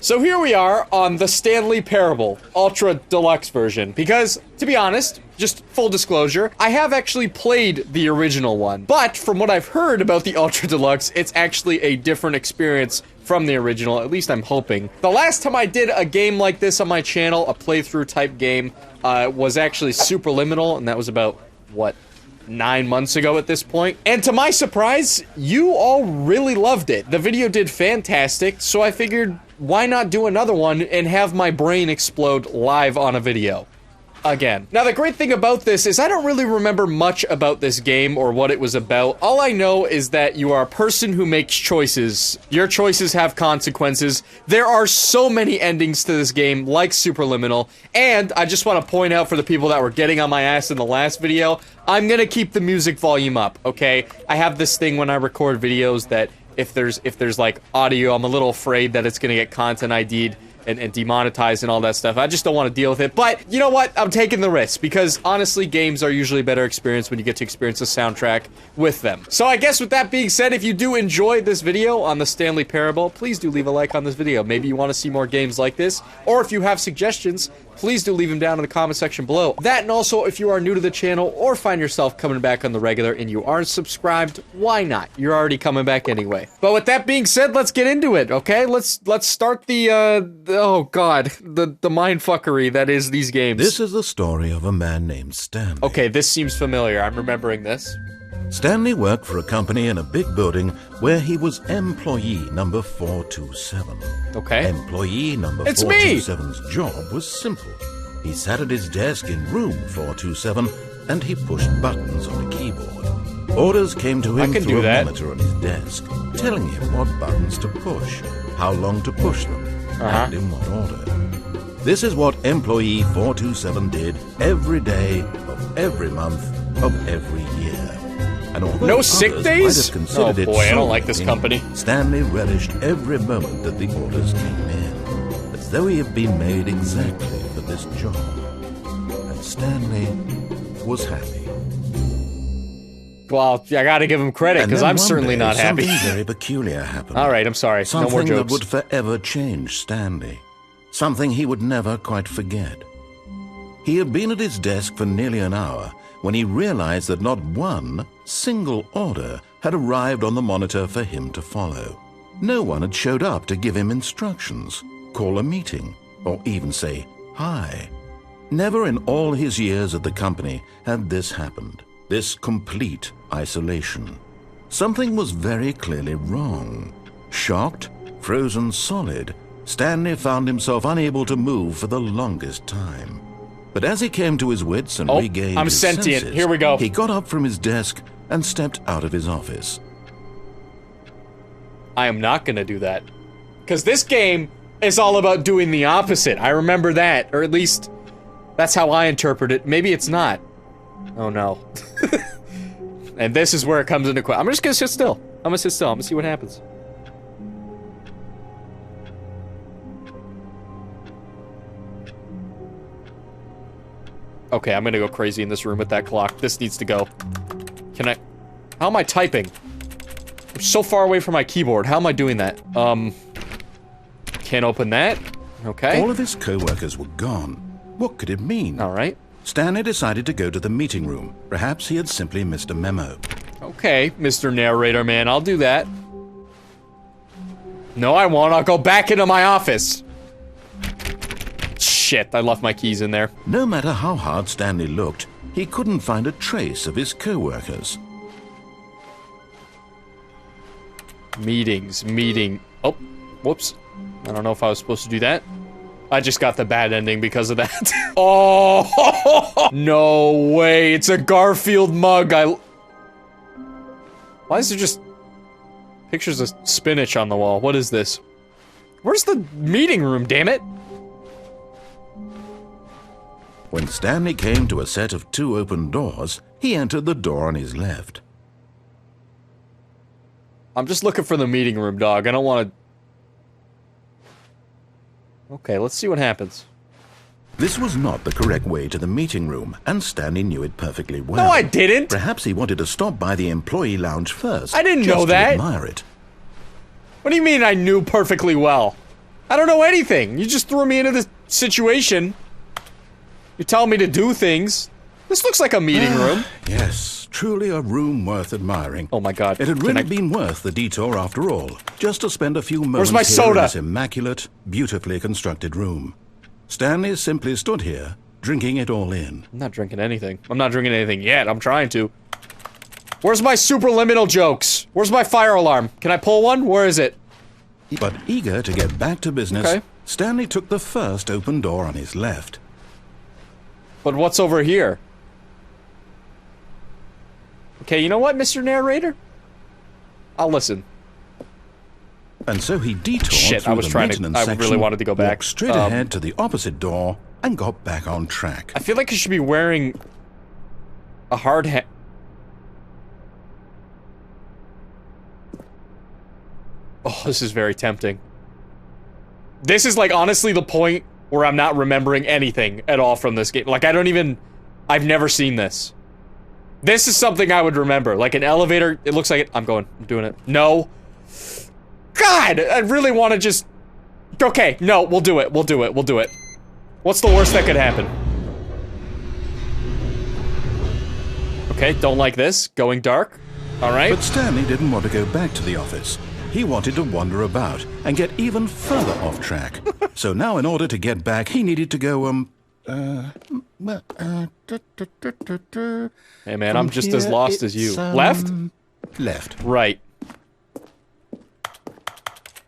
So here we are on the Stanley Parable Ultra Deluxe version, because, to be honest, just full disclosure, I have actually played the original one, but from what I've heard about the Ultra Deluxe, it's actually a different experience from the original, at least I'm hoping. The last time I did a game like this on my channel, a playthrough type game, was actually Superliminal, and that was about, what, 9 months ago at this point. And to my surprise, you all really loved it. The video did fantastic, so I figured, why not do another one and have my brain explode live on a video? Again. Now, the great thing about this is I don't really remember much about this game or what it was about. All I know is that you are a person who makes choices. Your choices have consequences. There are so many endings to this game, like Superliminal, and I just want to point out for the people that were getting on my ass in the last video, I'm gonna keep the music volume up, okay? I have this thing when I record videos that if there's like audio, I'm a little afraid that it's gonna get content ID'd and demonetized and all that stuff. I just don't want to deal with it, but you know what? I'm taking the risk, because honestly, games are usually a better experience when you get to experience the soundtrack with them. So I guess with that being said, if you do enjoy this video on the Stanley Parable, please do leave a like on this video. Maybe you want to see more games like this, or if you have suggestions, please do leave them down in the comment section below. That, and also, if you are new to the channel, or find yourself coming back on the regular and you aren't subscribed, why not? You're already coming back anyway. But with that being said, let's get into it, okay? Let's start oh god, the mindfuckery that is these games. This is the story of a man named Stanley. Okay, this seems familiar. I'm remembering this. Stanley worked for a company in a big building where he was employee number 427. Okay. Employee number It's me! 427's job was simple. He sat at his desk in room 427 and he pushed buttons on a keyboard. Orders came to him through a monitor on his desk, telling him what buttons to push, how long to push them, and in what order. This is what employee 427 did every day of every month of every year. And although no sick days? Oh boy, I don't like this company. Stanley relished every moment that the orders came in, as though he had been made exactly for this job. And Stanley was happy. Well, I gotta give him credit, because I'm certainly not happy. Something very peculiar happened. Alright, I'm sorry. No more jokes. Something that would forever change Stanley. Something he would never quite forget. He had been at his desk for nearly an hour when he realized that not one single order had arrived on the monitor for him to follow. No one had showed up to give him instructions, call a meeting, or even say hi. Never in all his years at the company had this happened. This complete isolation. Something was very clearly wrong. Shocked, frozen solid, Stanley found himself unable to move for the longest time. But as he came to his wits and regained his senses, Here we go. He got up from his desk and stepped out of his office. I am not gonna do that. Because this game is all about doing the opposite. I remember that, or at least that's how I interpret it. Maybe it's not. Oh no. And this is where it comes into question. I'm just gonna sit still. I'm gonna sit still. I'm gonna see what happens. Okay, I'm gonna go crazy in this room with that clock. This needs to go. Can I... How am I typing? I'm so far away from my keyboard. How am I doing that? Can't open that. Okay. All of his co-workers were gone. What could it mean? Alright. Stanley decided to go to the meeting room. Perhaps he had simply missed a memo. Okay, Mr. Narrator Man, I'll do that. No, I won't. I'll go back into my office. Shit, I left my keys in there. No matter how hard Stanley looked, he couldn't find a trace of his co-workers. Meeting. Oh, whoops. I don't know if I was supposed to do that. I just got the bad ending because of that. Oh, no way. It's a Garfield mug. Why is there just pictures of spinach on the wall? What is this? Where's the meeting room, damn it? When Stanley came to a set of 2 open doors, he entered the door on his left. I'm just looking for the meeting room, dog. I don't want to... Okay, let's see what happens. This was not the correct way to the meeting room, and Stanley knew it perfectly well. No, I didn't! Perhaps he wanted to stop by the employee lounge first. I didn't know that! Just to admire it. What do you mean I knew perfectly well? I don't know anything. You just threw me into this situation. You're telling me to do things. This looks like a meeting room. Yes, truly a room worth admiring. Oh my god. It had really been worth the detour after all, just to spend a few moments my here soda? in this immaculate, beautifully constructed room. Stanley simply stood here, drinking it all in. I'm not drinking anything. I'm not drinking anything yet. I'm trying to. Where's my superliminal jokes? Where's my fire alarm? Can I pull one? Where is it? But eager to get back to business, Okay. Stanley took the first open door on his left. But what's over here? Okay, you know what, Mr. Narrator? I'll listen. And so he detoured Shit, through I was the trying to- maintenance I section, really wanted to go back. walked straight ahead to the opposite door, and got back on track. I feel like you should be wearing a hard hat. Oh, this is very tempting. This is like honestly the point where I'm not remembering anything at all from this game. Like I've never seen this. This is something I would remember. Like an elevator, it looks like it. I'm doing it. No. God, I really want to just... Okay, no, we'll do it. What's the worst that could happen? Okay, don't like this. Going dark. Alright. But Stanley didn't want to go back to the office. He wanted to wander about and get even further off track. So now in order to get back, he needed to go, Hey man, I'm just as lost as you. Left? Left. Right.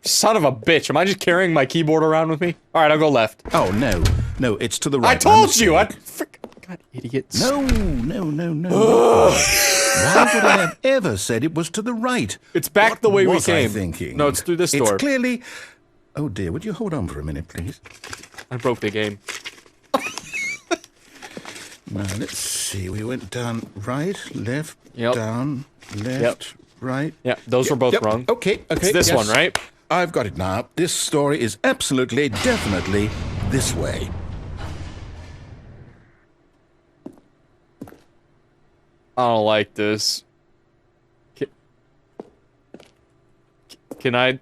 Son of a bitch, am I just carrying my keyboard around with me? Alright, I'll go left. Oh, no. No, it's to the right. I told you! God, idiots. No. Why would I have ever said it was to the right? It's back What the way we was I came. thinking? No, it's through this door. It's clearly... Oh dear, would you hold on for a minute, please? I broke the game. Now, let's see. We went down right, left, Yep. down, left, right. Yeah, those were both Yep. wrong. Okay. It's this yes. one, right? I've got it now. This story is absolutely, definitely this way. I don't like this. Can I...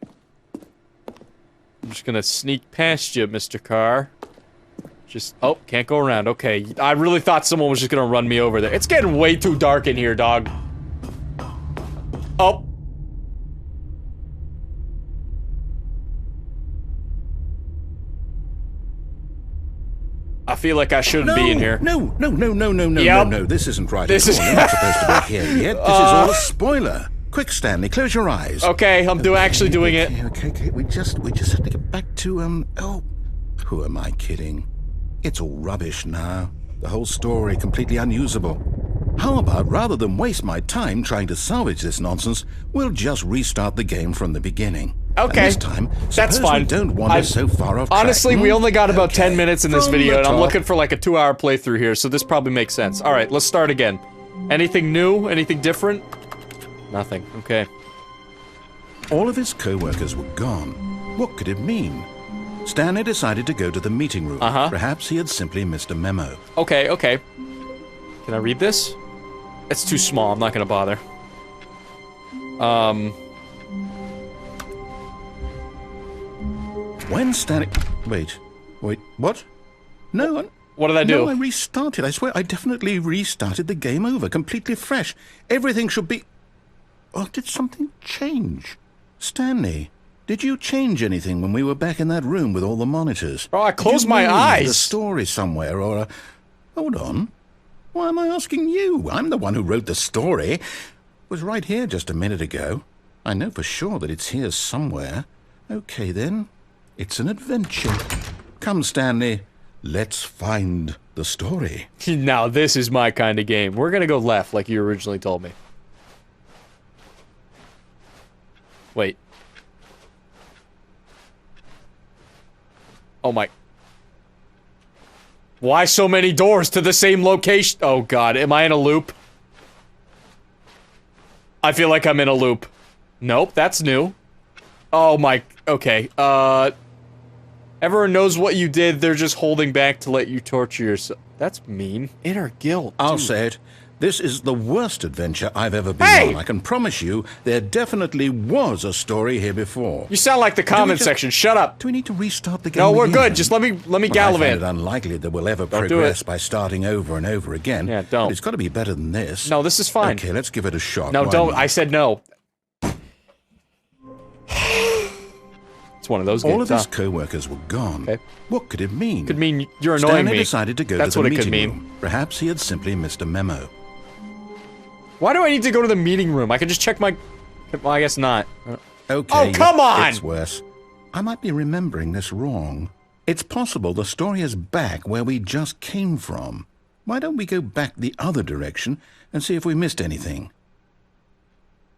I'm just gonna sneak past you, Mr. Carr. Just... Oh, can't go around. Okay, I really thought someone was just gonna run me over there. It's getting way too dark in here, dog. Oh. I feel like I shouldn't be in here. No. Yep. No. This isn't right This at is- all. You're not supposed to be here yet. This is all a spoiler. Quick, Stanley, close your eyes. Okay, I'm actually doing it. Okay. We just have to get back to, oh, who am I kidding? It's all rubbish now. The whole story completely unusable. How about, rather than waste my time trying to salvage this nonsense, we'll just restart the game from the beginning. Okay, And this time, that's suppose fine. we don't wander so far off Honestly, track. we only got about 10 minutes in this From video, the and I'm top. looking for like a 2-hour playthrough here, so this probably makes sense. Alright, let's start again. Anything new? Anything different? Nothing. Okay. All of his co-workers were gone. What could it mean? Stanley decided to go to the meeting room. Uh-huh. Perhaps he had simply missed a memo. Okay. Can I read this? It's too small, I'm not gonna bother. When Stanley... Wait, what? No, What did I do? No, I restarted. I swear, I definitely restarted the game over, completely fresh. Everything should be... Oh, did something change? Stanley, did you change anything when we were back in that room with all the monitors? Oh, I Did closed you my move eyes. The story somewhere, or a... Hold on. Why am I asking you? I'm the one who wrote the story. It was right here just a minute ago. I know for sure that it's here somewhere. Okay, then. It's an adventure. Come, Stanley. Let's find the story. Now, this is my kind of game. We're gonna go left, like you originally told me. Wait. Oh my... Why so many doors to the same location? Oh god, am I in a loop? I feel like I'm in a loop. Nope, that's new. Oh my... Okay, everyone knows what you did, they're just holding back to let you torture yourself. That's mean. Inner guilt. I'll dude. say it. This is the worst adventure I've ever been Hey! on. I can promise you there definitely was a story here before. You sound like the comment section. Shut up. Do we need to restart the game? No, we're again? good. Just let me I find gallivant. it unlikely that we'll ever Don't do progress it. by starting over and over again. Yeah, don't. But it's got to be better than this. No, this is fine. Okay, let's give it a shot. No, Why don't. not? I said no. It's one of those games. All of his huh? co-workers were gone. Okay. What could it mean? Could mean you're annoying Stanley me. decided to go That's to the what it meeting could mean. room. Perhaps he had simply missed a memo. Why do I need to go to the meeting room? I can just check my... Well, I guess not. Okay. Oh, come on! It's worse. I might be remembering this wrong. It's possible the story is back where we just came from. Why don't we go back the other direction and see if we missed anything?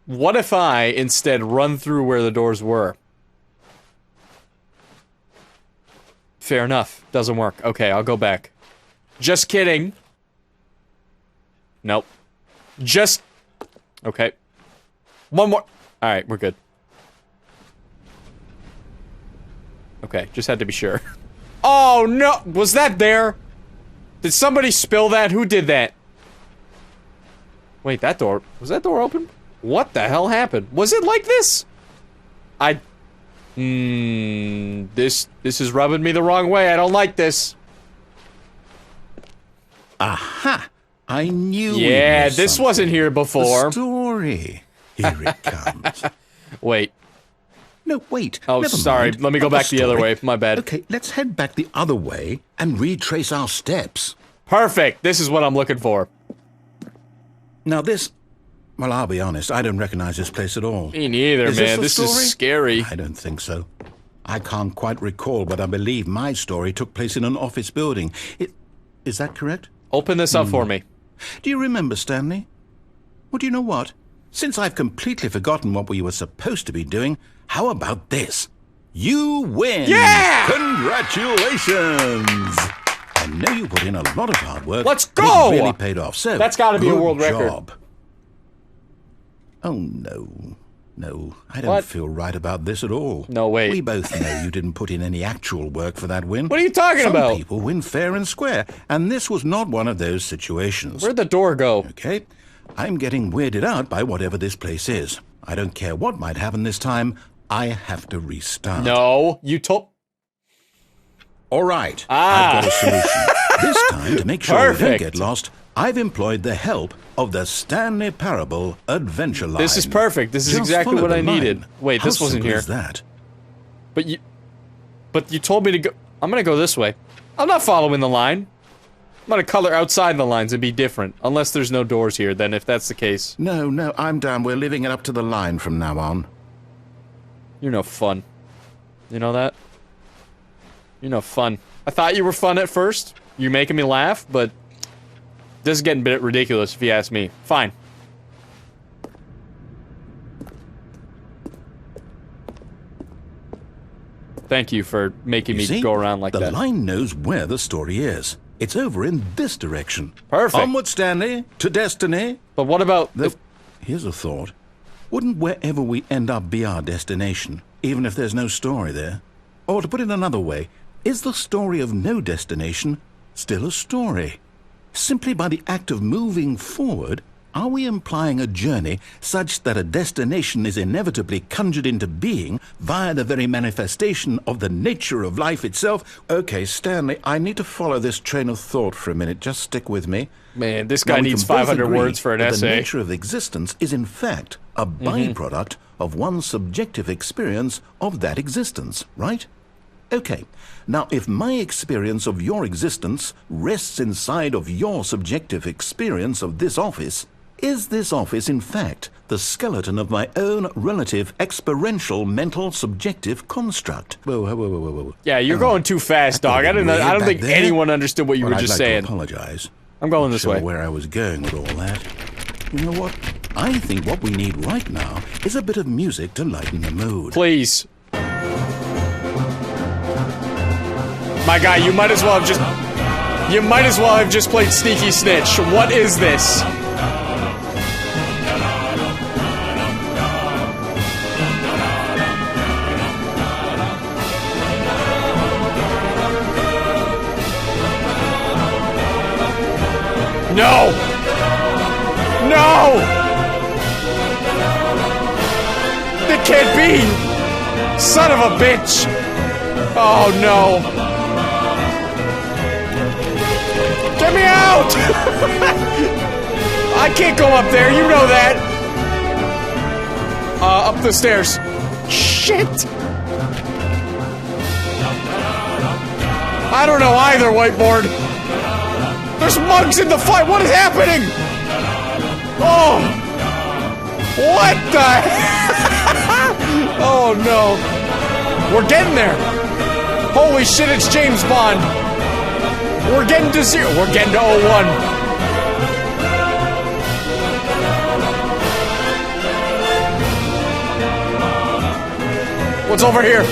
What if I instead run through where the doors were? Fair enough. Doesn't work. Okay, I'll go back. Just kidding. Nope. Just... Okay. One more... Alright, we're good. Okay, just had to be sure. Oh, no! Was that there? Did somebody spill that? Who did that? Wait, that door... Was that door open? What the hell happened? Was it like this? This is rubbing me the wrong way. I don't like this. Aha! I knew. Yeah, we missed this something. wasn't here before. The story. Here it comes. Wait. No, wait. Oh, never sorry. mind. Let me go Not back the other story. way. My bad. Okay, let's head back the other way and retrace our steps. Perfect. This is what I'm looking for. Now this... Well, I'll be honest, I don't recognize this place at all. Me neither, Is man. this This the is story? scary. I don't think so. I can't quite recall, but I believe my story took place in an office building. Is that correct? Open this up for me. Do you remember, Stanley? Well, do you know what? Since I've completely forgotten what we were supposed to be doing, how about this? You win! Yeah! Congratulations! I know you put in a lot of hard work. Let's but go! It really paid off, so That's gotta be a good world record. job. Oh, no. No, I don't What? feel right about this at all. No, wait. We both know you didn't put in any actual work for that win. What are you talking Some about? people win fair and square, and this was not one of those situations. Where'd the door go? Okay, I'm getting weirded out by whatever this place is. I don't care what might happen this time. I have to restart. No, you told... All right, Ah. I've got a solution. This time, to make sure we don't Perfect. get lost, I've employed the help of the Stanley Parable Adventure Line. This is perfect. This is Just exactly follow what the I needed. line. Wait, How this wasn't simple here. is that? But you told me to go... I'm gonna go this way. I'm not following the line. I'm gonna color outside the lines and be different. Unless there's no doors here, then if that's the case... No, I'm down. We're leaving it up to the line from now on. You're no fun. You know that? You're no fun. I thought you were fun at first. You're making me laugh, but... This is getting a bit ridiculous, if you ask me. Fine. Thank you for making me You see, go around like the that. line knows where the story is. It's over in this direction. Perfect. Onward, Stanley, to destiny. But what about... Here's a thought. Wouldn't wherever we end up be our destination, even if there's no story there? Or to put it another way, is the story of no destination still a story? Simply by the act of moving forward, are we implying a journey such that a destination is inevitably conjured into being via the very manifestation of the nature of life itself? Okay, Stanley, I need to follow this train of thought for a minute. Just stick with me. Man, this Now, guy we needs can both 500 agree words for an that The essay. nature of existence is in fact a byproduct of one's subjective experience of that existence, right? Okay, now if my experience of your existence rests inside of your subjective experience of this office, is this office in fact the skeleton of my own relative experiential mental subjective construct? Whoa. Yeah, you're going too fast, dog. I don't think anyone understood what you were I'd just like saying. To apologize. I'm going Not this sure way. where I was going with all that. You know what? I think what we need right now is a bit of music to lighten the mood. Please. My guy, you might as well have just... You might as well have just played Sneaky Snitch. What is this? No! No! It can't be! Son of a bitch! Oh no! Get me out! I can't go up there, you know that! Up the stairs. Shit! I don't know either, whiteboard. There's mugs in the fight. What is happening? Oh! What the? Oh no! We're getting there. Holy shit! It's James Bond. We're getting to 0. We're getting to 01. What's over here?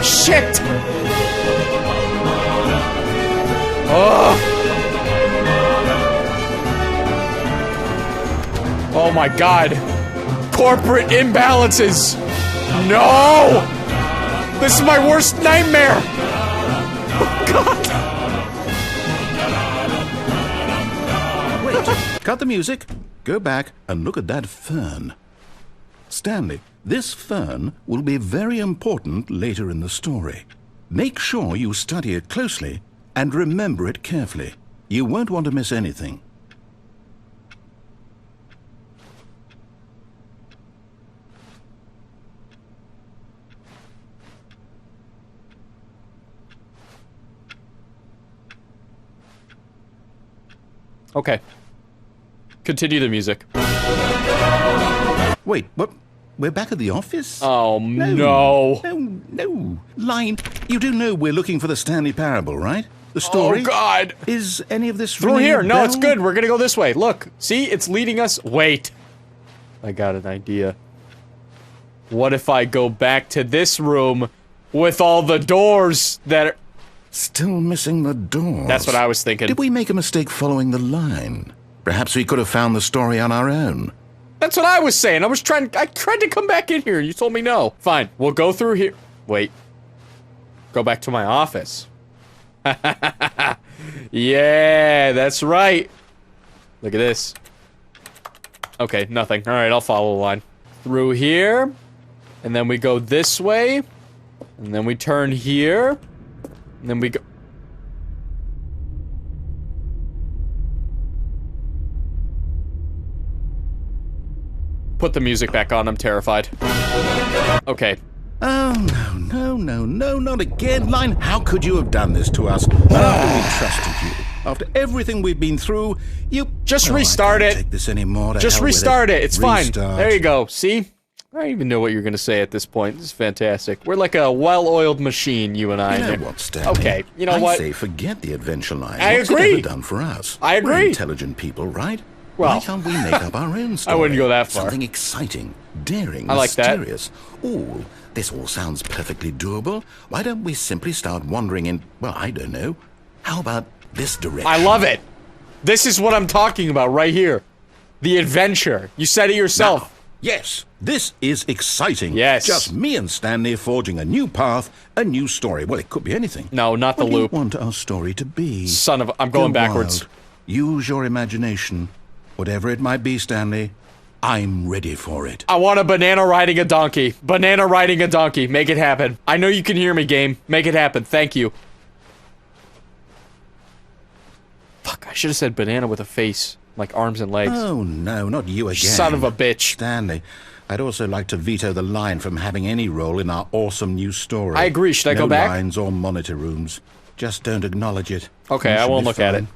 Shit! Oh! Oh my god. Corporate imbalances. No! This is my worst nightmare. Oh god. Wait, cut the music. Go back and look at that fern. Stanley, this fern will be very important later in the story. Make sure you study it closely and remember it carefully. You won't want to miss anything. Okay. Continue the music. Wait, what? We're back at the office? Oh, no. No. Line, you do know we're looking for the Stanley Parable, right? The story? Oh, God. Is any of this Through ringing here. a No, it's bell? good. We're gonna go this way. Look. See? It's leading us. Wait. I got an idea. What if I go back to this room with all the doors that are... Still missing the doors. That's what I was thinking. Did we make a mistake following the line? Perhaps we could have found the story on our own. That's what I was saying. I tried to come back in here. You told me no. Fine. We'll go through here. Wait. Go back to my office. Yeah, that's right. Look at this. Okay, nothing. All right, I'll follow the line. Through here. And then we go this way. And then we turn here. And then we go... Put the music back on. I'm terrified. Okay. Oh, no, not again. Line, how could you have done this to us? After we trusted you. After everything we've been through, you... Just Oh, restart I can't it. take this anymore. To Just hell with restart it. It's fine. Restart. There you go. See? I don't even know what you're gonna say at this point. This is fantastic. We're like a well-oiled machine, you and I. You know what, Stanley? Okay, you know I what? say forget the adventure line. I What's agree. it ever done for us? I agree. We're intelligent people, right? Well, why can't we make up our own story? I wouldn't go that far. Something exciting, daring, I like that. mysterious. Ooh, this all sounds perfectly doable. Why don't we simply start wandering in, well, I don't know. How about this direction? I love it. This is what I'm talking about right here. The adventure. You said it yourself. Now, yes, this is exciting. Yes. Just me and Stanley forging a new path, a new story. Well, it could be anything. No, not the What loop. do you want our story to be? Son of a... I'm going Go backwards. wild. Use your imagination. Whatever it might be, Stanley, I'm ready for it. I want a banana riding a donkey. Banana riding a donkey. Make it happen. I know you can hear me, game. Make it happen. Thank you. Fuck, I should have said banana with a face. Like arms and legs. Oh, no, not you again. Son of a bitch. Stanley, I'd also like to veto the line from having any role in our awesome new story. I agree. Should I go back? No lines or monitor rooms. Just don't acknowledge it. Okay, You I should won't be look at fine. it.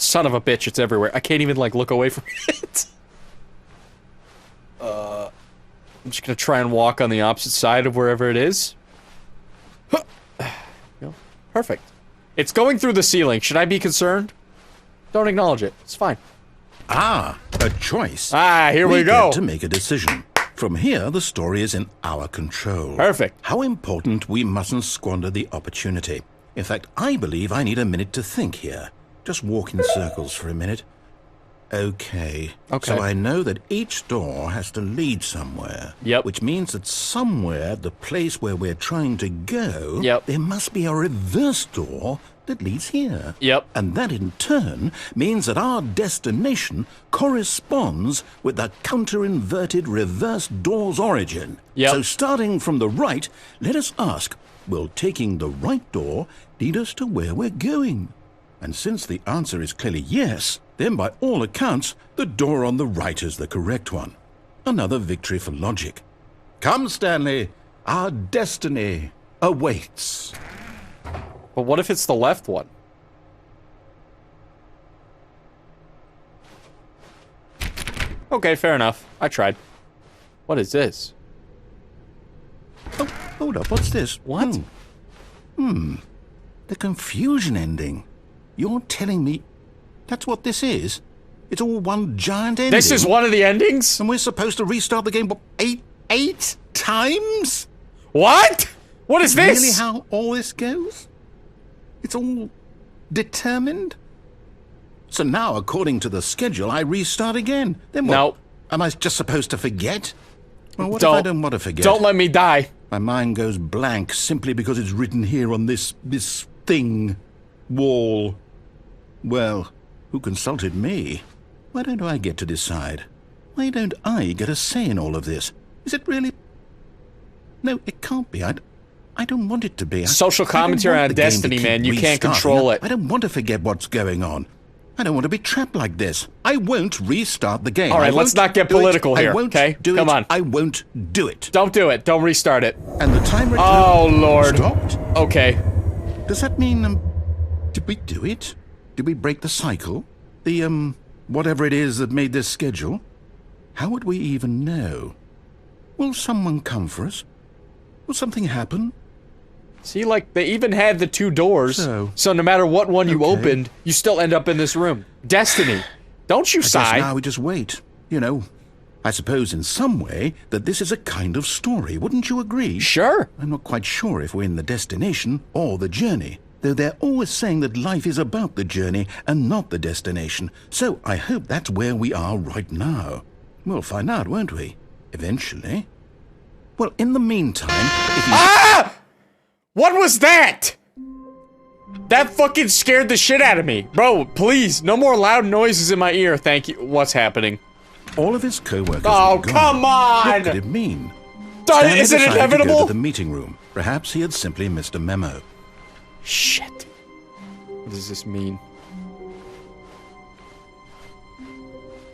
Son of a bitch, it's everywhere. I can't even, like, look away from it. I'm just gonna try and walk on the opposite side of wherever it is. No, perfect. It's going through the ceiling. Should I be concerned? Don't acknowledge it. It's fine. Ah, a choice. Ah, here we go. Get to make a decision. From here, the story is in our control. Perfect. How important we mustn't squander the opportunity. In fact, I believe I need a minute to think here. Just walk in circles for a minute. Okay. Okay. So I know that each door has to lead somewhere. Yep. Which means that somewhere, the place where we're trying to go, Yep. there must be a reverse door that leads here. Yep. And that in turn means that our destination corresponds with the counter-inverted reverse door's origin. Yep. So starting from the right, let us ask, will taking the right door lead us to where we're going? And since the answer is clearly yes, then by all accounts, the door on the right is the correct one. Another victory for logic. Come, Stanley, our destiny awaits. But what if it's the left one? Okay, fair enough. I tried. What is this? Oh, hold up, what's this? What? The confusion ending. You're telling me that's what this is? It's all one giant ending? This is one of the endings? And we're supposed to restart the game, what, eight times? What? What is this? Really how all this goes? It's all determined? So now, according to the schedule, I restart again. Then what? No. Am I just supposed to forget? Well, what if I don't want to forget? Don't let me die. My mind goes blank simply because it's written here on this thing. Wall. Well, who consulted me? Why don't I get to decide? Why don't I get a say in all of this? Is it really... No, it can't be. I don't want it to be. Social commentary on Destiny, man. You can't control it. I don't want to forget what's going on. I don't want to be trapped like this. I won't restart the game. All right, let's not get political here, okay? Come on. I won't do it. Don't do it. Don't restart it. And the timer... Oh, Lord. Stopped? Okay. Does that mean, did we do it? Did we break the cycle? The, whatever it is that made this schedule? How would we even know? Will someone come for us? Will something happen? See, like, they even had the two doors, so no matter what one you opened, you still end up in this room. Destiny. Don't you sigh. I guess now we just wait. You know, I suppose in some way that this is a kind of story. Wouldn't you agree? Sure. I'm not quite sure if we're in the destination or the journey, though they're always saying that life is about the journey and not the destination. So I hope that's where we are right now. We'll find out, won't we? Eventually. Well, in the meantime, if you... Ah! What was that? That fucking scared the shit out of me. Bro, please, no more loud noises in my ear, thank you. What's happening? All of his co-workers Oh, were gone. come on! What could it mean? Is it inevitable? To go to the meeting room. Perhaps he had simply missed a memo. Shit. What does this mean?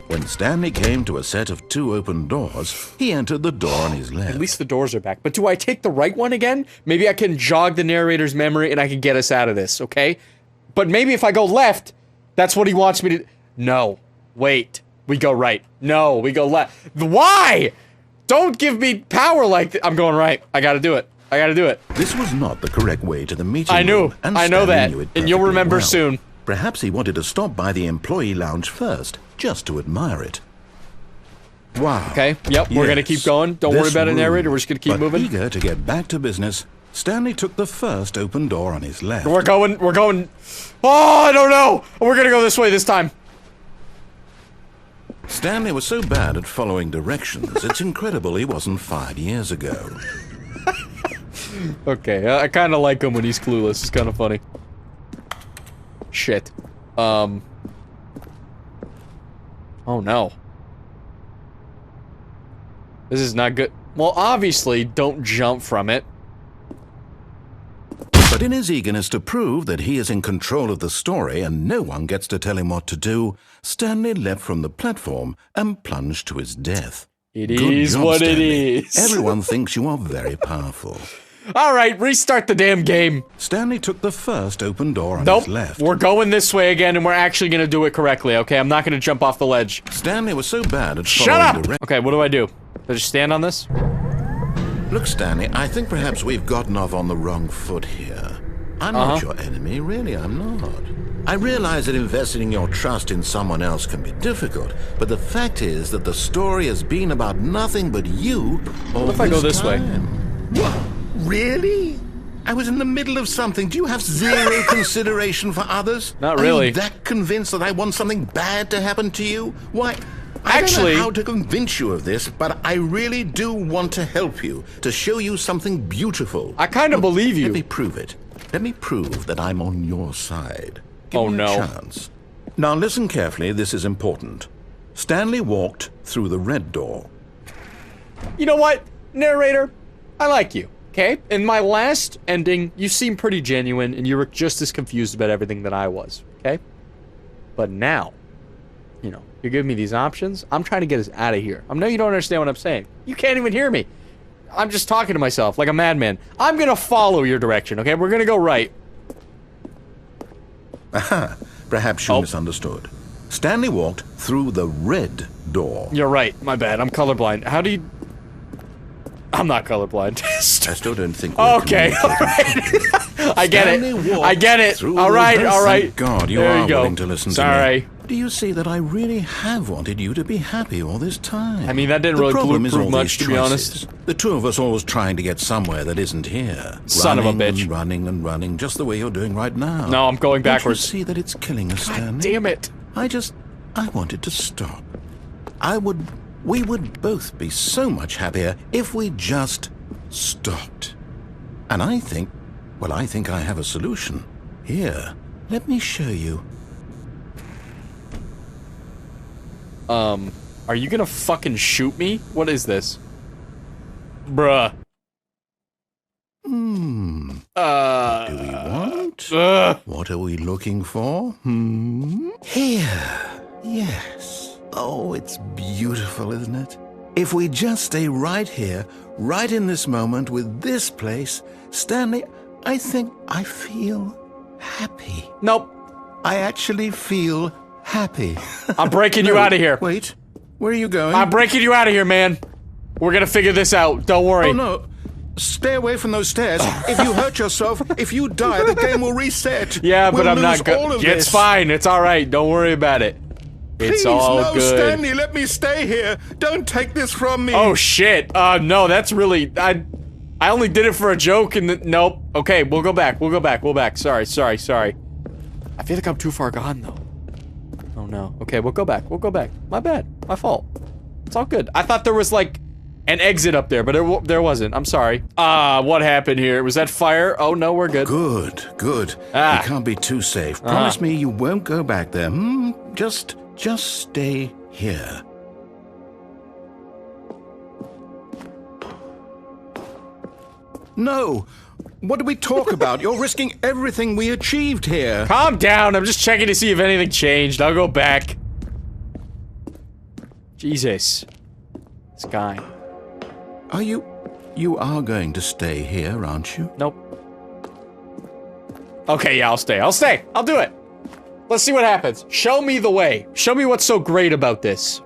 When Stanley came to a set of 2 open doors, he entered the door on his left. At least the doors are back. But do I take the right one again? Maybe I can jog the narrator's memory and I can get us out of this, okay? But maybe if I go left, that's what he wants me to... No. Wait. We go right. No, we go left. Why? Don't give me power like that. I'm going right. I gotta do it. I gotta do it. This was not the correct way to the meeting I knew. room. And I know Stanley that. knew it And you'll perfectly remember well. soon. Perhaps he wanted to stop by the employee lounge first, just to admire it. Wow. Okay, yep, we're gonna keep going. Don't worry about it, narrator. We're just gonna keep moving. Eager to get back to business, Stanley took the first open door on his left. We're going. Oh, I don't know. We're gonna go this way this time. Stanley was so bad at following directions, it's incredible he wasn't 5 years ago. Okay, I kind of like him when he's clueless. It's kind of funny. Shit. Oh no. This is not good. Well, obviously, don't jump from it. But in his eagerness to prove that he is in control of the story and no one gets to tell him what to do, Stanley leapt from the platform and plunged to his death. It is what it is. Everyone thinks you are very powerful. Alright, restart the damn game. Stanley took the first open door on Nope, his left. we're going this way again and we're actually gonna do it correctly, okay? I'm not gonna jump off the ledge. Stanley was so bad at Shut following up! directions. Okay, what do I do? Do I just stand on this? Look, Stanley, I think perhaps we've gotten off on the wrong foot here. I'm not your enemy, really, I'm not. I realize that investing your trust in someone else can be difficult, but the fact is that the story has been about nothing but you all What if I go this way? What? Really? I was in the middle of something. Do you have zero consideration for others? Not really. Are you that convinced that I want something bad to happen to you? Why... Actually, I don't know how to convince you of this, but I really do want to help you, to show you something beautiful. I kind of believe you. Let me prove it. Let me prove that I'm on your side. Give me a no. chance. Now listen carefully, this is important. Stanley walked through the red door. You know what, narrator? I like you, okay? In my last ending, you seemed pretty genuine, and you were just as confused about everything that I was, okay? But now, you know, you're giving me these options. I'm trying to get us out of here. I know you don't understand what I'm saying. You can't even hear me. I'm just talking to myself like a madman. I'm gonna follow your direction, okay? We're gonna go right. Aha, perhaps you misunderstood. Stanley walked through the red door. You're right, my bad. I'm colorblind. How do you... I'm not colorblind. I still don't think we're okay, alright. I get it. I get it. Alright. Alright. Thank God you there are you go. willing to listen Sorry. to me. Do you see that I really have wanted you to be happy all this time? I mean, that didn't really prove much, to be honest. The two of us always trying to get somewhere that isn't here. Son of a bitch. And running and running, just the way you're doing right now. No, I'm going backwards. Don't you see that it's killing us, Stanley? God damn it. I wanted to stop. We would both be so much happier if we just stopped. And I think I have a solution. Here, let me show you. Are you gonna fucking shoot me? What is this? Bruh. What do we want? What are we looking for? Here. Yes. Oh, it's beautiful, isn't it? If we just stay right here, right in this moment with this place, Stanley, I think I feel happy. Nope. I actually feel happy. I'm breaking you out of here. Wait. Where are you going? I'm breaking you out of here, man. We're gonna figure this out. Don't worry. Oh, no. Stay away from those stairs. If you hurt yourself, if you die, the game will reset. Yeah, but we'll I'm not good. It's fine. It's alright. Don't worry about it. It's Please, all no, good. Stanley, let me stay here. Don't take this from me. Oh, shit. No, that's really... I only did it for a joke and... Nope. Okay, we'll go back. We'll go back. Sorry. I feel like I'm too far gone, though. Oh, no. Okay, we'll go back. My bad. My fault. It's all good. I thought there was, like, an exit up there, but there wasn't. I'm sorry. What happened here? Was that fire? Oh, no, we're good. Good. Ah. You can't be too safe. Promise me you won't go back there. Just stay here. No! What do we talk about? You're risking everything we achieved here. Calm down. I'm just checking to see if anything changed. I'll go back. Jesus. This guy. You are going to stay here, aren't you? Nope. Okay, yeah, I'll stay. I'll do it. Let's see what happens. Show me the way. Show me what's so great about this.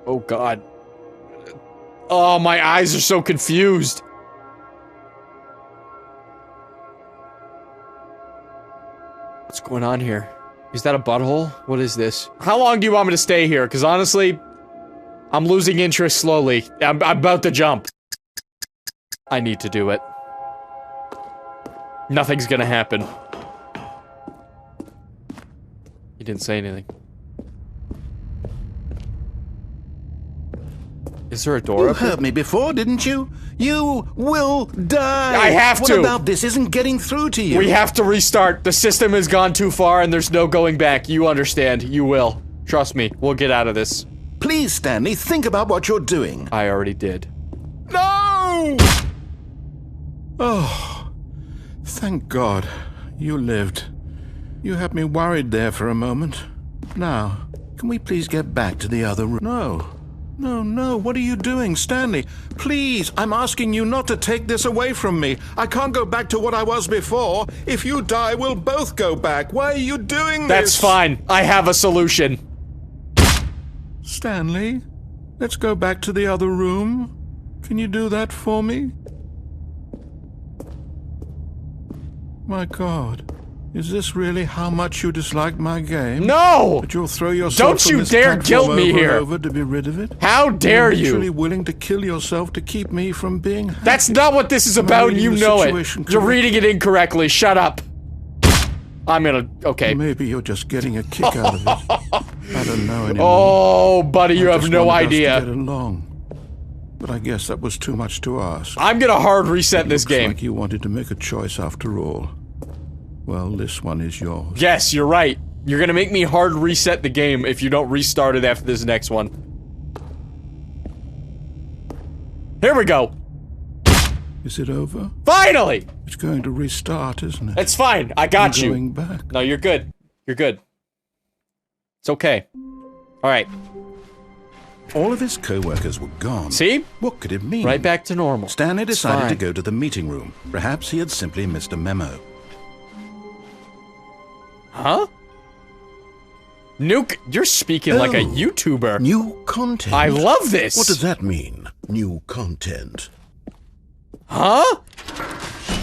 Oh, God. Oh, my eyes are so confused. What's going on here? Is that a butthole? What is this? How long do you want me to stay here? Because honestly, I'm losing interest slowly. I'm about to jump. I need to do it. Nothing's gonna happen. He didn't say anything. Is there a door You up here? heard me before, didn't you? You will die! I have to! What about this isn't getting through to you? We have to restart. The system has gone too far and there's no going back. You understand. You will. Trust me. We'll get out of this. Please, Stanley, think about what you're doing. I already did. No! Oh, thank God. You lived. You had me worried there for a moment. Now, can we please get back to the other room? No, what are you doing, Stanley? Please, I'm asking you not to take this away from me. I can't go back to what I was before. If you die, we'll both go back. Why are you doing this? That's fine. I have a solution. Stanley, let's go back to the other room. Can you do that for me? My God, Is this really how much you dislike my game? No! But you'll throw yourself Don't from you this dare platform guilt me over here. and over to be rid of it? How dare You're you? literally willing to kill yourself to keep me from being happy. That's not what this is about, and you reading the know it. situation You're correctly? reading it incorrectly. Shut up. I'm gonna... Okay. Maybe you're just getting a kick out of it. I don't know anymore. Oh, buddy, you I have just no wanted us to idea. get along. But I guess that was too much to ask. I'm gonna hard reset this Looks game. like you wanted to make a choice after all. Well, this one is yours. Yes, you're right. You're gonna make me hard reset the game if you don't restart it after this next one. Here we go. Is it over? Finally! It's going to restart, isn't it? It's fine. I got You're you. going back. No, you're good. You're good. It's okay. Alright. All of his co-workers were gone. See? What could it mean? Right back to normal. Stanley It's decided to fine. go to the meeting room. Perhaps he had simply missed a memo. Huh? Nuke, you're speaking like a Oh. YouTuber. New content? I love this. What does that mean? New content? Huh?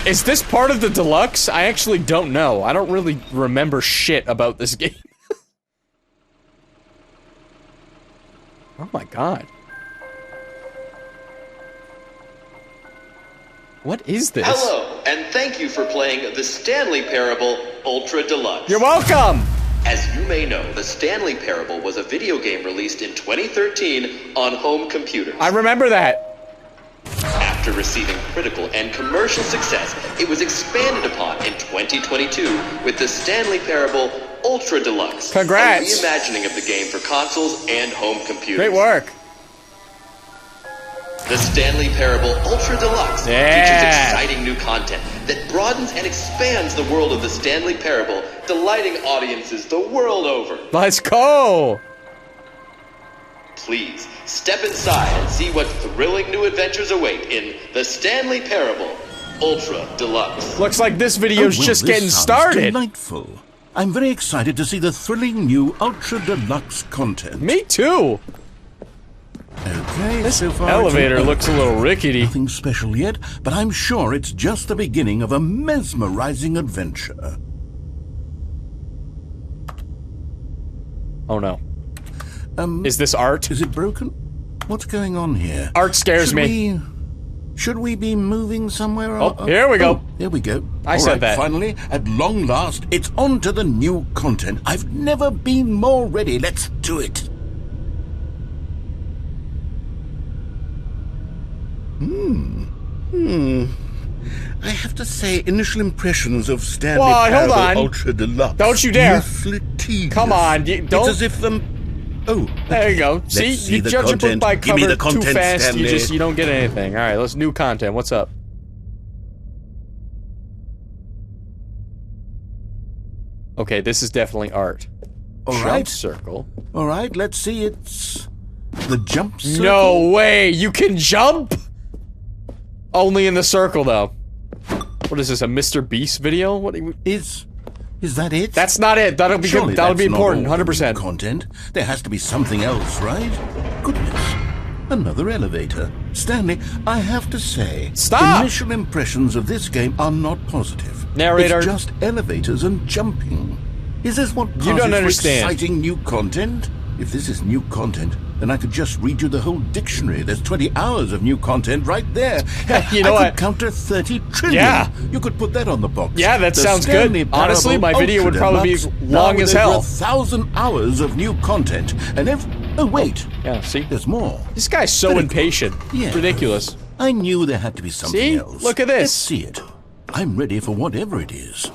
Is this part of the deluxe? I actually don't know. I don't really remember shit about this game. Oh my god. What is this? Hello, and thank you for playing the Stanley Parable Ultra Deluxe. You're welcome! As you may know, the Stanley Parable was a video game released in 2013 on home computers. I remember that. After receiving critical and commercial success, it was expanded upon in 2022 with the Stanley Parable Ultra Deluxe. Congrats. A reimagining of the game for consoles and home computers. Great work. The Stanley Parable Ultra Deluxe Yeah. features exciting new content that broadens and expands the world of the Stanley Parable, delighting audiences the world over. Let's go! Please, step inside and see what thrilling new adventures await in the Stanley Parable Ultra Deluxe. Looks like this video's Oh, well, just this getting sounds started. Delightful. I'm very excited to see the thrilling new Ultra Deluxe content. Me too. Okay, This so far elevator it's looks a little rickety. nothing special yet, but I'm sure it's just the beginning of a mesmerizing adventure. Oh no. Is this art? Is it broken? What's going on here? Art scares me. Should we be moving somewhere? Oh, here we go. Here we go. I All said right, that. Finally, at long last, it's on to the new content. I've never been more ready. Let's do it. I have to say, initial impressions of Stanley Whoa, hold Parable on. Ultra Deluxe. Don't you dare. Mostly tedious. Come on, don't- It's as if them. Oh, There you go. let's See, see you the judge a book content. by Give me cover the content, too fast, Stanley. you don't get anything. Alright, let's new content. What's up? Okay, this is definitely art. All Jump right. circle. All right, let's see. It's the jump circle. No way! You can jump? Only in the circle, though. What is this, a Mr. Beast video? What? Is that it? That's not it. That'll be Surely good. That'll be that's not important. all the 100%. content. There has to be something else, right? Goodness. Another elevator. Stanley, I have to say, Stop! initial impressions of this game are not positive. Narrator. It's just elevators and jumping. Is this what passes You don't for understand. exciting new content? If this is new content, then I could just read you the whole dictionary. There's 20 hours of new content right there. You know I what? could count to 30 trillion. Yeah. You could put that on the box. Yeah, that The sounds Stanley good. Honestly, Parable my video would Ultra probably be Deluxe, long now as with hell. over 1,000 hours of new content. And oh wait, Yeah, see? there's more. This guy's so Very impatient. Yeah. Ridiculous. I knew there had to be something See? else. Look at this. Let's see it. I'm ready for whatever it is.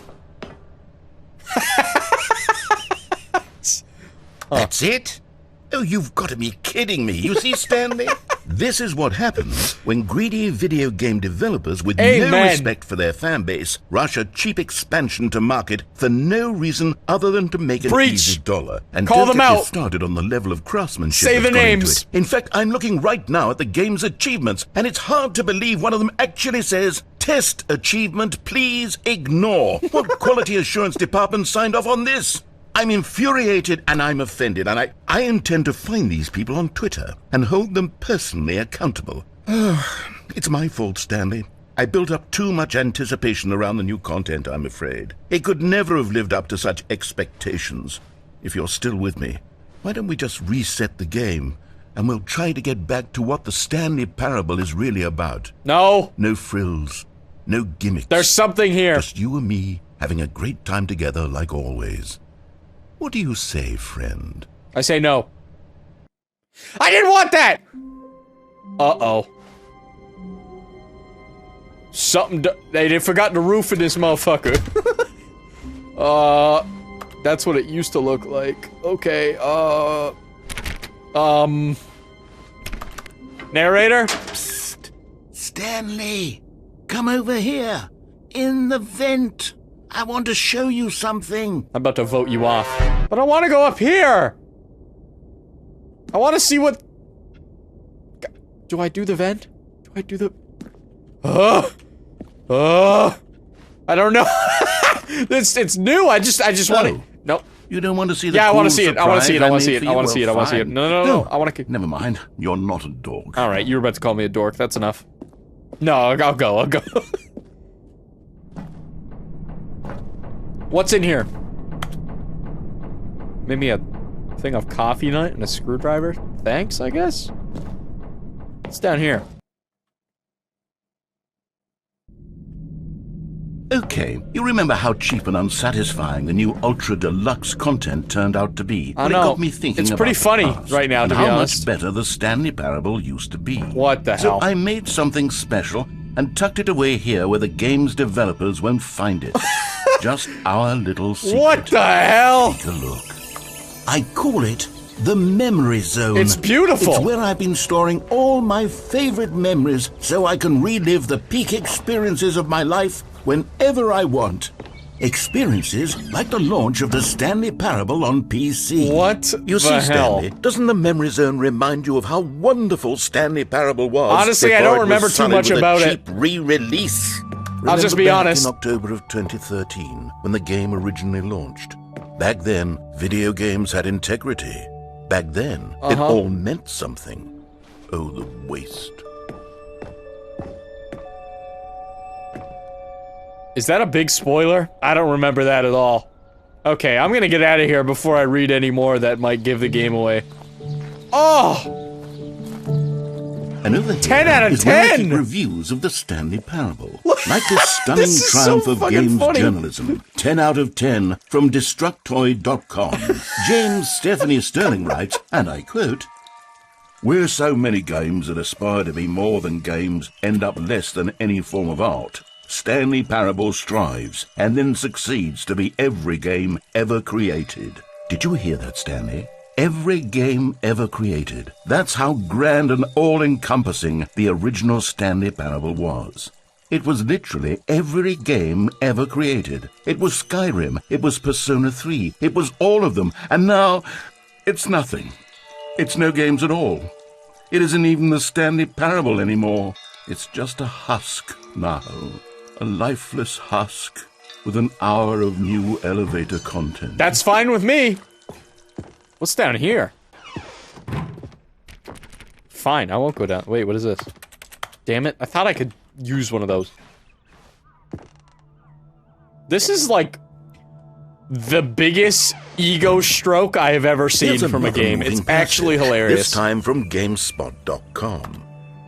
That's it? Oh, you've got to be kidding me. You see, Stanley? This is what happens when greedy video game developers with no Amen. respect for their fan base rush a cheap expansion to market for no reason other than to make an Preach. easy dollar. And Call don't them get me out. started on the level of craftsmanship Say that's the gone into names. it. In fact, I'm looking right now at the game's achievements, and it's hard to believe one of them actually says, "Test achievement, please ignore." What quality assurance department signed off on this? I'm infuriated and I'm offended, and I intend to find these people on Twitter and hold them personally accountable. It's my fault, Stanley. I built up too much anticipation around the new content, I'm afraid. It could never have lived up to such expectations. If you're still with me, why don't we just reset the game, and we'll try to get back to what the Stanley Parable is really about. No. No frills, no gimmicks. There's something here. Just you and me having a great time together like always. What do you say, friend? I say no. I didn't want that! Uh-oh. They forgot the roof in this motherfucker. That's what it used to look like. Okay, narrator? Psst. Stanley, come over here. In the vent. I want to show you something. I'm about to vote you off. But I want to go up here! I want to see what... Do I do the vent? Do I do the... I don't know. It's new. I just want to... Nope. You don't want to see the Yeah, I cool want to see it. I want to see it. I want to see it. I want to see it. I Well, want to see it. fine. No. I want to... Never mind. You're not a dog. Alright, you were about to call me a dork. That's enough. No, I'll go. What's in here? Maybe a thing of coffee nut and a screwdriver? Thanks, I guess? What's down here? Okay, you remember how cheap and unsatisfying the new Ultra Deluxe content turned out to be? I Well, know. It got me thinking It's about pretty the funny past right now, and to be how honest. much better the Stanley Parable used to be. What the So hell? I made something special and tucked it away here where the game's developers won't find it. Just our little secret. What the hell? Take a look. I call it the Memory Zone. It's beautiful. It's where I've been storing all my favorite memories so I can relive the peak experiences of my life whenever I want. Experiences like the launch of the Stanley Parable on PC. What You see, the hell? Stanley, doesn't the Memory Zone remind you of how wonderful Stanley Parable was? Honestly, I before don't it was remember too sullied much with about a it. cheap re-release? I'll just be Remember back honest. in October of 2013, when the game originally launched. Back then, video games had integrity. Back then, it all meant something. Oh, the waste. Is that a big spoiler? I don't remember that at all. Okay, I'm gonna get out of here before I read any more that might give the game away. Oh! And over here 10 out of is where I 10! keep reviews of the Stanley Parable. Like this stunning This is triumph so of fucking games funny. journalism. 10 out of 10 from Destructoid.com. James Stephanie Sterling writes, and I quote, "Where so many games that aspire to be more than games end up less than any form of art, Stanley Parable strives and then succeeds to be every game ever created." Did you hear that, Stanley? Every game ever created. That's how grand and all-encompassing the original Stanley Parable was. It was literally every game ever created. It was Skyrim. It was Persona 3. It was all of them. And now, it's nothing. It's no games at all. It isn't even the Stanley Parable anymore. It's just a husk now. A lifeless husk with an hour of new elevator content. That's fine with me. What's down here? Fine, I won't go down. Wait, what is this? Damn it, I thought I could use one of those. This is like the biggest ego stroke I have ever seen Here's from a another game. moving It's actually passage, hilarious. This time from GameSpot.com.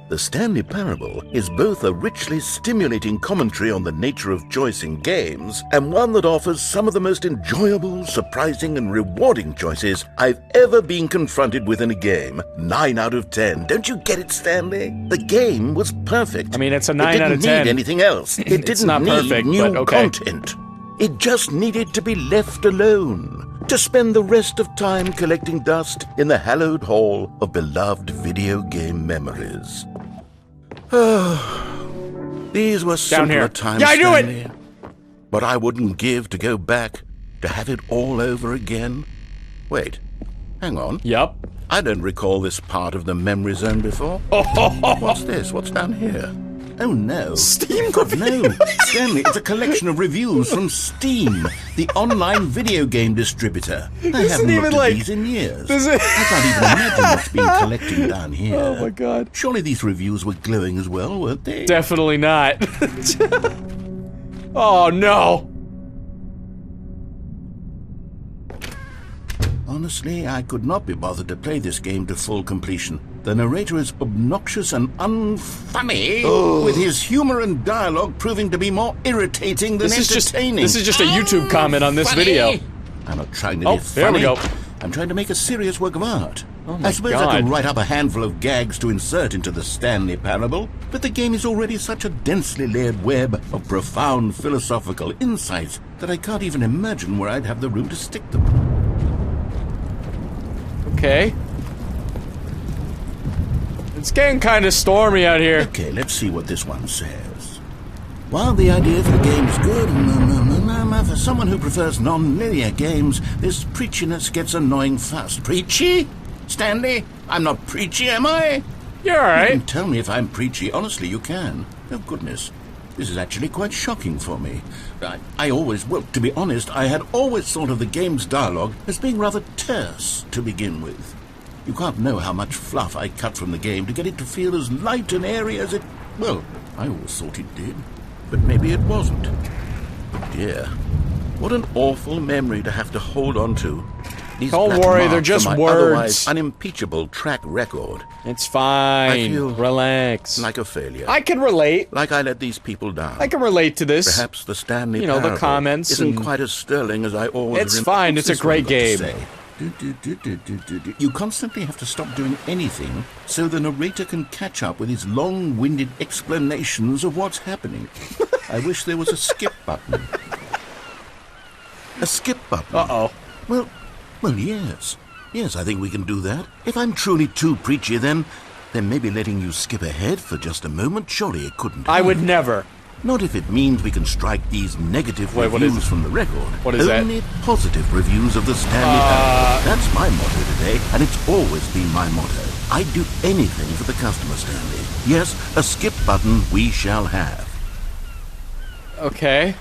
The Stanley Parable is both a richly stimulating commentary on the nature of choice in games and one that offers some of the most enjoyable, surprising, and rewarding choices I've ever been confronted with in a game. 9 out of 10. Don't you get it, Stanley? The game was perfect. I mean, it's a 9 it out of didn't 10. need anything else. It It's didn't not need perfect, new but okay. content. It just needed to be left alone, to spend the rest of time collecting dust in the hallowed hall of beloved video game memories. These were simpler here. times, Yeah, I knew it! Stanley. But I wouldn't give to go back, to have it all over again. Wait, hang on. Yup. I don't recall this part of the memory zone before. What's this? What's down here? Oh no. Steam God, no. Stanley, it's a collection of reviews from Steam, the online video game distributor. I haven't even looked at like- these in years. Does it- I can't even imagine what's been collecting down here. Oh my god. Surely these reviews were glowing as well, weren't they? Definitely not. Oh no. Honestly, I could not be bothered to play this game to full completion. The narrator is obnoxious and unfunny, with his humor and dialogue proving to be more irritating than entertaining. This is just a YouTube comment on this video. I'm not trying to Oh, be there we funny. go. I'm trying to make a serious work of art. Oh my I suppose I God. could write up a handful of gags to insert into the Stanley Parable, but the game is already such a densely layered web of profound philosophical insights that I can't even imagine where I'd have the room to stick them. Okay. It's getting kind of stormy out here. Okay, let's see what this one says. While the idea for the game is good, for someone who prefers non-linear games, this preachiness gets annoying fast. Preachy? Stanley? I'm not preachy, am I? You're You alright. can tell me if I'm preachy. Honestly, you can. Oh, goodness. This is actually quite shocking for me. Well, to be honest, I had always thought of the game's dialogue as being rather terse to begin with. You can't know how much fluff I cut from the game to get it to feel as light and airy as it... Well, I always thought it did. But maybe it wasn't. Oh dear. What an awful memory to have to hold on to. These Don't black worry, they're marks just on my words. otherwise unimpeachable track record. It's fine. I feel Relax. Like a failure. I can relate. Like I let these people down. I can relate to this. Perhaps the Stanley You know, the Parable comments isn't and- quite as sterling as I always It's fine, it's a What's this one great got to game. say? You constantly have to stop doing anything so the narrator can catch up with his long-winded explanations of what's happening. I wish there was a skip button. A skip button? Uh-oh. Well, yes. Yes, I think we can do that. If I'm truly too preachy, then maybe letting you skip ahead for just a moment, surely it couldn't I hurt. would never. Not if it means we can strike these negative Wait, what is reviews it? from the record. What is that? Only positive reviews of the Stanley Parable. That's my motto today, and it's always been my motto. I'd do anything for the customer, Stanley. Yes, a skip button we shall have. Okay.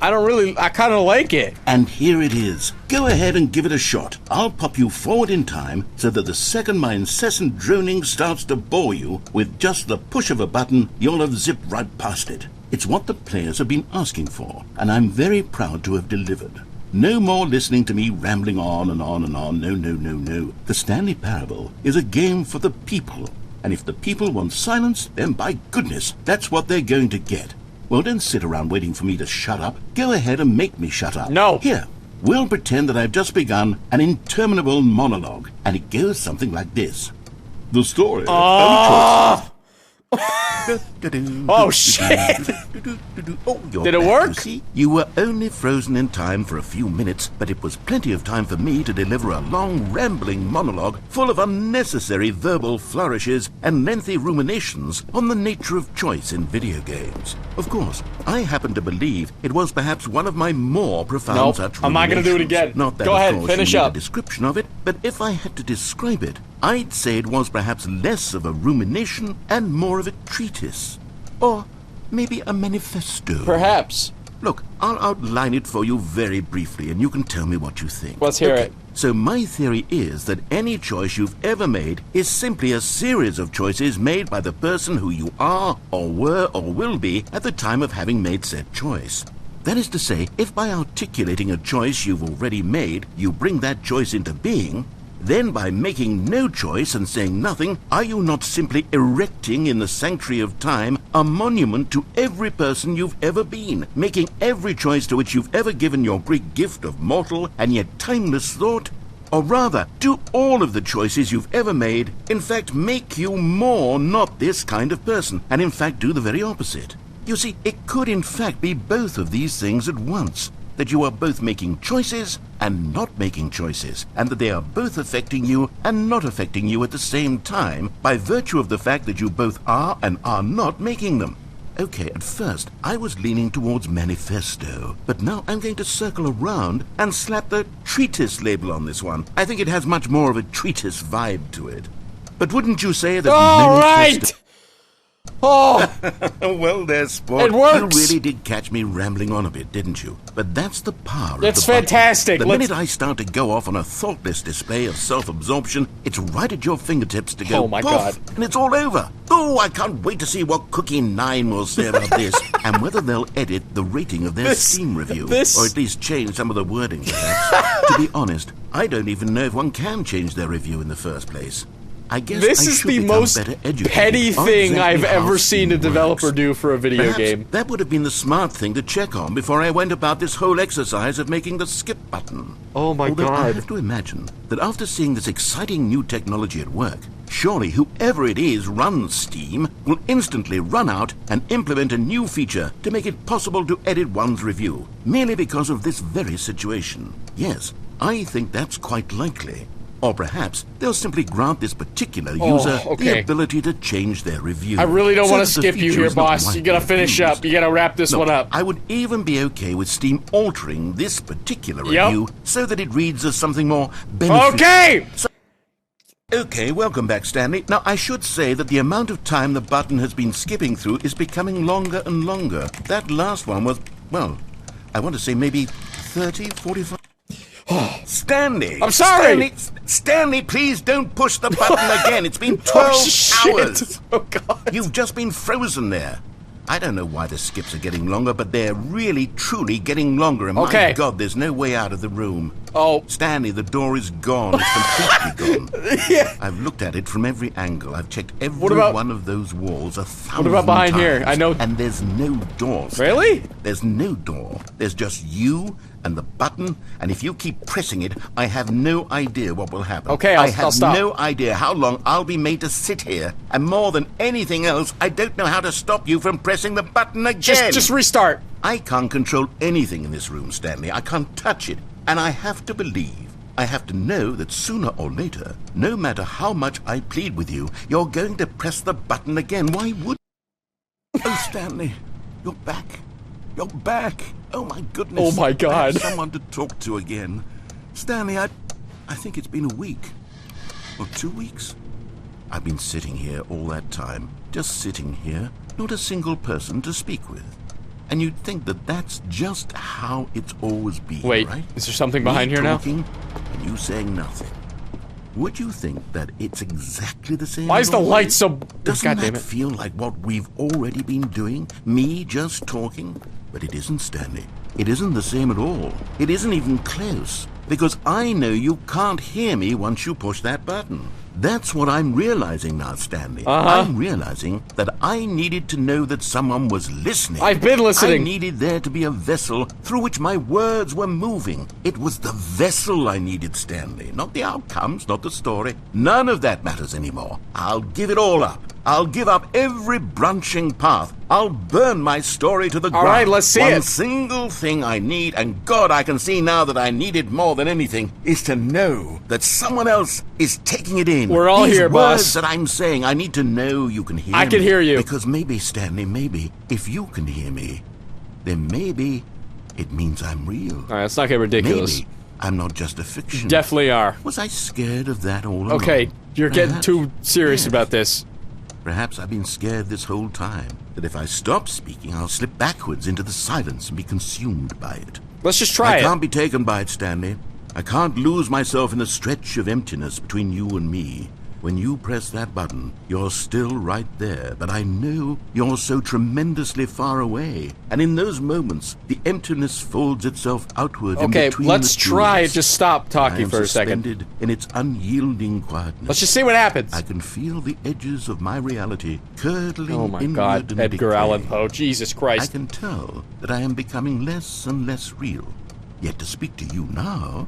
I kind of like it. And here it is. Go ahead and give it a shot. I'll pop you forward in time so that the second my incessant droning starts to bore you, with just the push of a button, you'll have zipped right past it. It's what the players have been asking for, and I'm very proud to have delivered. No more listening to me rambling on and on and on. No, no, no, no. The Stanley Parable is a game for the people. And if the people want silence, then by goodness, that's what they're going to get. Well, don't sit around waiting for me to shut up. Go ahead and make me shut up. No. Here, we'll pretend that I've just begun an interminable monologue, and it goes something like this. The story Oh, Oh, shit. Oh, you're Did it back, work? You see? You were only frozen in time for a few minutes, but it was plenty of time for me to deliver a long, rambling monologue full of unnecessary verbal flourishes and lengthy ruminations on the nature of choice in video games. Of course, I happen to believe it was perhaps one of my more profound Nope, such I'm not gonna do it ruminations. again. Not that, Go of ahead, course, finish you need up. a description of it, but if I had to describe it, I'd say it was perhaps less of a rumination and more of a treatise. Or maybe a manifesto. Perhaps. Look, I'll outline it for you very briefly, and you can tell me what you think. Let's hear it. So my theory is that any choice you've ever made is simply a series of choices made by the person who you are, or were, or will be at the time of having made said choice. That is to say, if by articulating a choice you've already made, you bring that choice into being, then by making no choice and saying nothing, are you not simply erecting in the sanctuary of time a monument to every person you've ever been, making every choice to which you've ever given your Greek gift of mortal and yet timeless thought? Or rather, do all of the choices you've ever made, in fact, make you more not this kind of person, and in fact do the very opposite? You see, it could in fact be both of these things at once. That you are both making choices and not making choices, and that they are both affecting you and not affecting you at the same time by virtue of the fact that you both are and are not making them. Okay, at first I was leaning towards manifesto, but now I'm going to circle around and slap the treatise label on this one. I think it has much more of a treatise vibe to it. But wouldn't you say that All many right! Oh! Well, there, sport. It works! You really did catch me rambling on a bit, didn't you? But that's the power of It's the button. fantastic. The Let's- minute I start to go off on a thoughtless display of self-absorption, it's right at your fingertips to go Oh, my poof, God. and it's all over. Oh, I can't wait to see what Cookie 9 will say about this, and whether they'll edit the rating of their Steam review, or at least change some of the wording, perhaps. To be honest, I don't even know if one can change their review in the first place. I guess This I is should the become most better educated petty on thing exactly I've how ever seen a Steam developer works. do for a video Perhaps game. that would have been the smart thing to check on before I went about this whole exercise of making the skip button. Oh my Although I God. have to imagine that after seeing this exciting new technology at work, surely whoever it is runs Steam will instantly run out and implement a new feature to make it possible to edit one's review, merely because of this very situation. Yes, I think that's quite likely. Or perhaps they'll simply grant this particular user the okay. ability to change their review. I really don't so want to that the skip you feature here, is not boss. You widely gotta finish abused. up. You gotta wrap this No, one up. I would even be okay with Steam altering this particular Yep. review so that it reads as something more beneficial. Okay! Okay, welcome back, Stanley. Now, I should say that the amount of time the button has been skipping through is becoming longer and longer. That last one was, well, I want to say maybe 30, 45... Stanley! I'm sorry! Stanley, please don't push the button again. It's been 12 shit. hours. Oh, God. You've just been frozen there. I don't know why the skips are getting longer, but they're really, truly getting longer. And Okay. my God, there's no way out of the room. Oh. Stanley, the door is gone. It's completely gone. Yeah. I've looked at it from every angle. I've checked every What about- one of those walls 1,000 about behind times. here? I know- And there's no door. Stanley. Really? There's no door. There's just you and the button, and if you keep pressing it, I have no idea what will happen. Okay, I I'll have stop. no idea how long I'll be made to sit here, and more than anything else, I don't know how to stop you from pressing the button again. Just restart. I can't control anything in this room, Stanley. I can't touch it, and I have to believe. I have to know that sooner or later, no matter how much I plead with you, you're going to press the button again. Why would... Oh, Stanley, you're back. You're back. Oh, my goodness. Oh, my God. I have someone to talk to again. Stanley, I think it's been a week. Or 2 weeks. I've been sitting here all that time. Just sitting here. Not a single person to speak with. And you'd think that that's just how it's always been, Wait, right? is there something behind Me here now? talking and you saying nothing. Would you think that it's exactly the same? Why is the always? light so... Doesn't God that damn it. feel like what we've already been doing? Me just talking? But it isn't, Stanley. It isn't the same at all. It isn't even close. Because I know you can't hear me once you push that button. That's what I'm realizing now, Stanley. I'm realizing that I needed to know that someone was listening. I've been listening. I needed there to be a vessel through which my words were moving. It was the vessel I needed, Stanley. Not the outcomes, not the story. None of that matters anymore. I'll give it all up. I'll give up every branching path. I'll burn my story to the ground. All right, let's see One it. single thing I need, and God, I can see now that I need it more than anything, is to know that someone else is taking it in. We're all These here, words boss. that I'm saying, I need to know you can hear me. I can hear you. Because maybe, Stanley, maybe, if you can hear me, then maybe it means I'm real. All right, let's not get ridiculous. Maybe I'm not just a fiction. Definitely are. Was I scared of that all along? Okay, you're getting Perhaps, too serious yes. about this. Perhaps I've been scared this whole time, that if I stop speaking, I'll slip backwards into the silence and be consumed by it. Let's just try I it. can't be taken by it, Stanley. I can't lose myself in the stretch of emptiness between you and me. When you press that button, you're still right there, but I know you're so tremendously far away. And in those moments, the emptiness folds itself outward in Okay, between let's the try it. trees. Just stop I talking am for a second. suspended in its unyielding quietness. Let's just see what happens. I can feel the edges of my reality curdling Oh my inward God, and Edgar decay. Allan Poe. Jesus I Christ. can tell that I am becoming less and less real. Yet to speak to you now,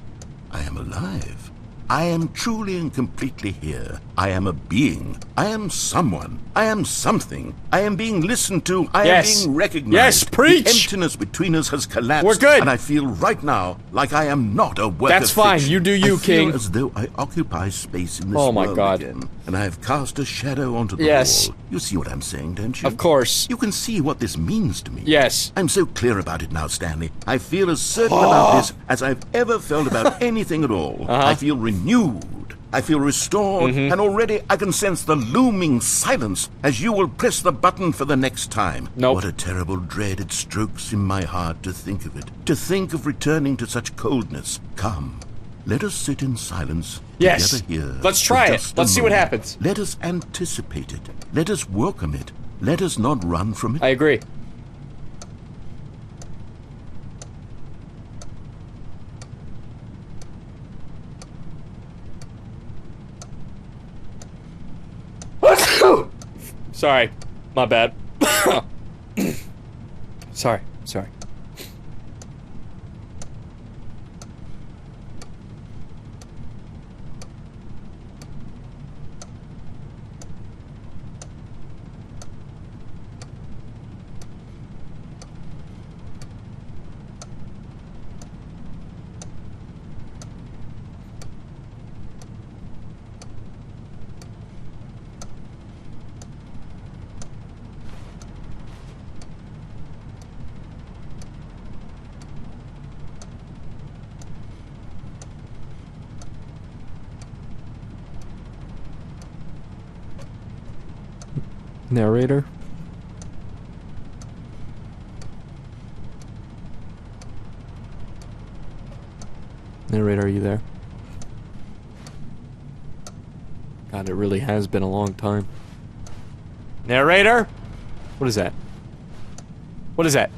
I am alive. I am truly and completely here. I am a being. I am someone. I am something. I am being listened to. I Yes. am being recognized. Yes, preach! The emptiness between us has collapsed. We're good. And I feel right now like I am not a work That's of fine. fiction. You do you, I feel King. as though I occupy space in this Oh my world God. again. And I have cast a shadow onto the Yes. wall. You see what I'm saying, don't you? Of course. You can see what this means to me. Yes. I'm so clear about it now, Stanley. I feel as certain about this as I've ever felt about anything at all. I feel renewed I feel restored, and already I can sense the looming silence as you will press the button for the next time. Nope. What a terrible dread it strokes in my heart to think of it. To think of returning to such coldness. Come, let us sit in silence Yes. together here. Let's for try it. just a Let's see what moment. happens. Let us anticipate it. Let us welcome it. Let us not run from it. I agree. Sorry. My bad. Sorry. Narrator? Narrator, are you there? God, it really has been a long time. Narrator? What is that? What is that?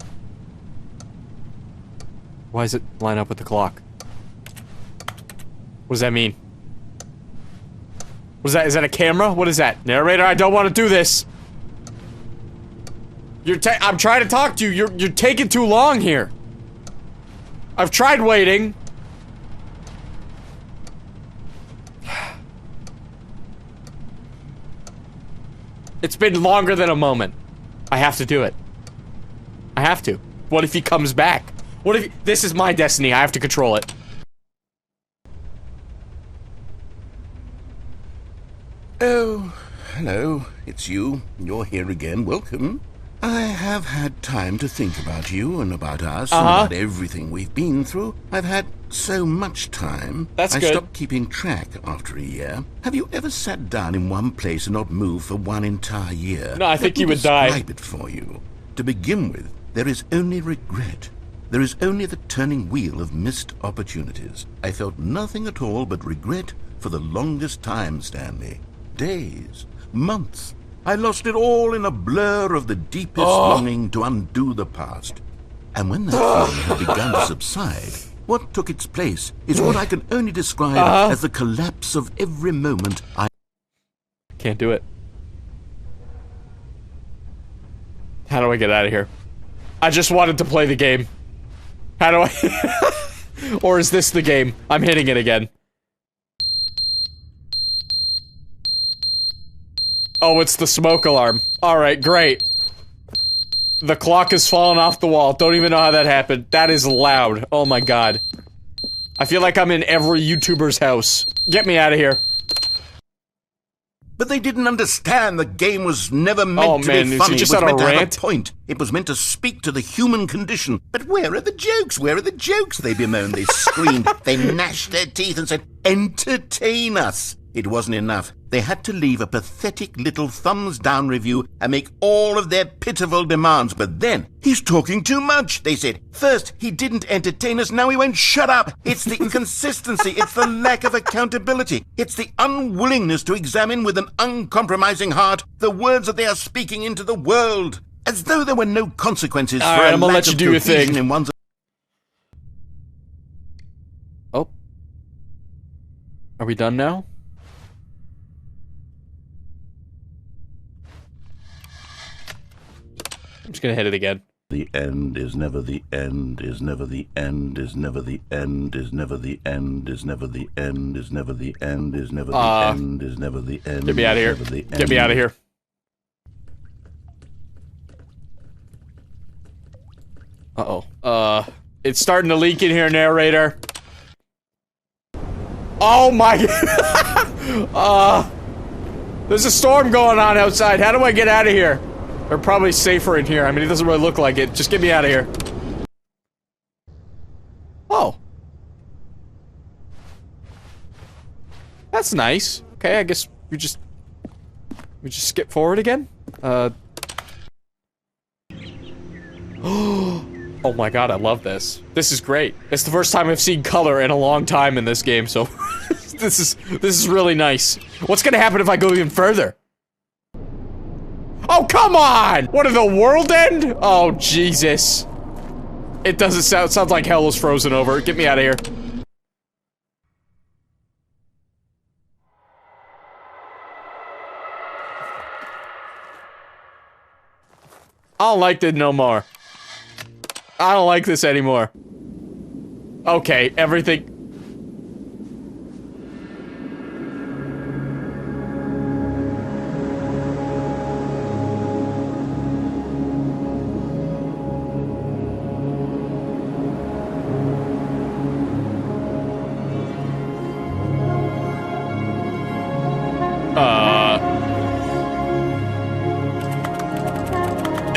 Why does it line up with the clock? What does that mean? What is that? Is that a camera? What is that? Narrator, I don't want to do this! I'm trying to talk to you. You're taking too long here. I've tried waiting. It's been longer than a moment. I have to do it. I have to. What if he comes back? What if this is my destiny? I have to control it. Oh, hello. It's you. You're here again. Welcome. I have had time to think about you and about us and about everything we've been through. I've had so much time. That's I good. stopped keeping track after a year. Have you ever sat down in one place and not moved for one entire year? No, I think Let you me would die. describe it for you. To begin with, there is only regret. There is only the turning wheel of missed opportunities. I felt nothing at all but regret for the longest time, Stanley. Days, months. I lost it all in a blur of the deepest longing to undo the past. And when that feeling had begun to subside, what took its place is what I can only describe as the collapse of every moment I... Can't do it. How do I get out of here? I just wanted to play the game. How do I... Or is this the game? I'm hitting it again. Oh, it's the smoke alarm. Alright, great. The clock has fallen off the wall. Don't even know how that happened. That is loud. Oh my god. I feel like I'm in every YouTuber's house. Get me out of here. But they didn't understand the game was never meant to man, be is funny. he just it was on a meant to rant? have a point. It was meant to speak to the human condition. But where are the jokes? Where are the jokes? They bemoaned, they screamed, they gnashed their teeth and said, entertain us. It wasn't enough. They had to leave a pathetic little thumbs-down review and make all of their pitiful demands. But then, he's talking too much, they said. First, he didn't entertain us, now he won't shut up. It's the inconsistency, it's the lack of accountability. It's the unwillingness to examine with an uncompromising heart the words that they are speaking into the world. As though there were no consequences All for right, a I'm gonna lack let you of do your cohesion thing. in one's... Oh. Are we done now? I'm just gonna hit it again. The end is never the end, is never the end, is never the end, is never the end, is never the end, is never the end, is never the end, is never the end. Get me out of here. Get me out of here. Uh-oh. It's starting to leak in here, narrator. Oh my god. There's a storm going on outside. How do I get out of here? They're probably safer in here. I mean, it doesn't really look like it. Just get me out of here. Oh. That's nice. Okay, I guess we just skip forward again? Oh my god, I love this. This is great. It's the first time I've seen color in a long time in this game, so this is really nice. What's gonna happen if I go even further? Oh, come on! What, in the world end? Oh, Jesus. It doesn't sounds like hell was frozen over. Get me out of here. I don't like this no more. I don't like this anymore. Okay, everything.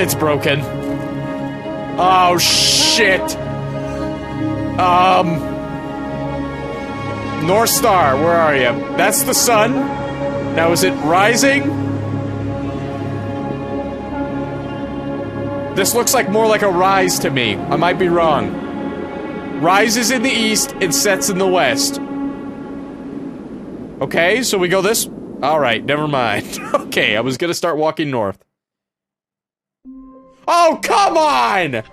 It's broken. Oh, shit. North Star, where are you? That's the sun. Now, is it rising? This looks like more like a rise to me. I might be wrong. Rises in the east and sets in the west. Okay, so we go this... Alright, never mind. Okay, I was gonna start walking north. Oh, come on!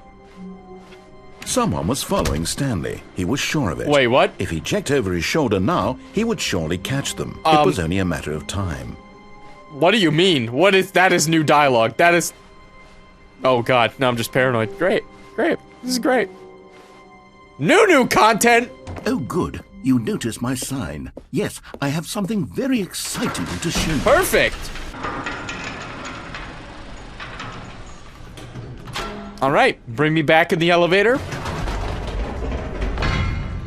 Someone was following Stanley. He was sure of it. Wait, what? If he checked over his shoulder now, he would surely catch them. It was only a matter of time. What do you mean? What is... That is new dialogue. That is... Oh, God. No, I'm just paranoid. Great. Great. This is great. New content! Oh, good. You notice my sign. Yes, I have something very exciting to show you. Perfect! Alright, bring me back in the elevator.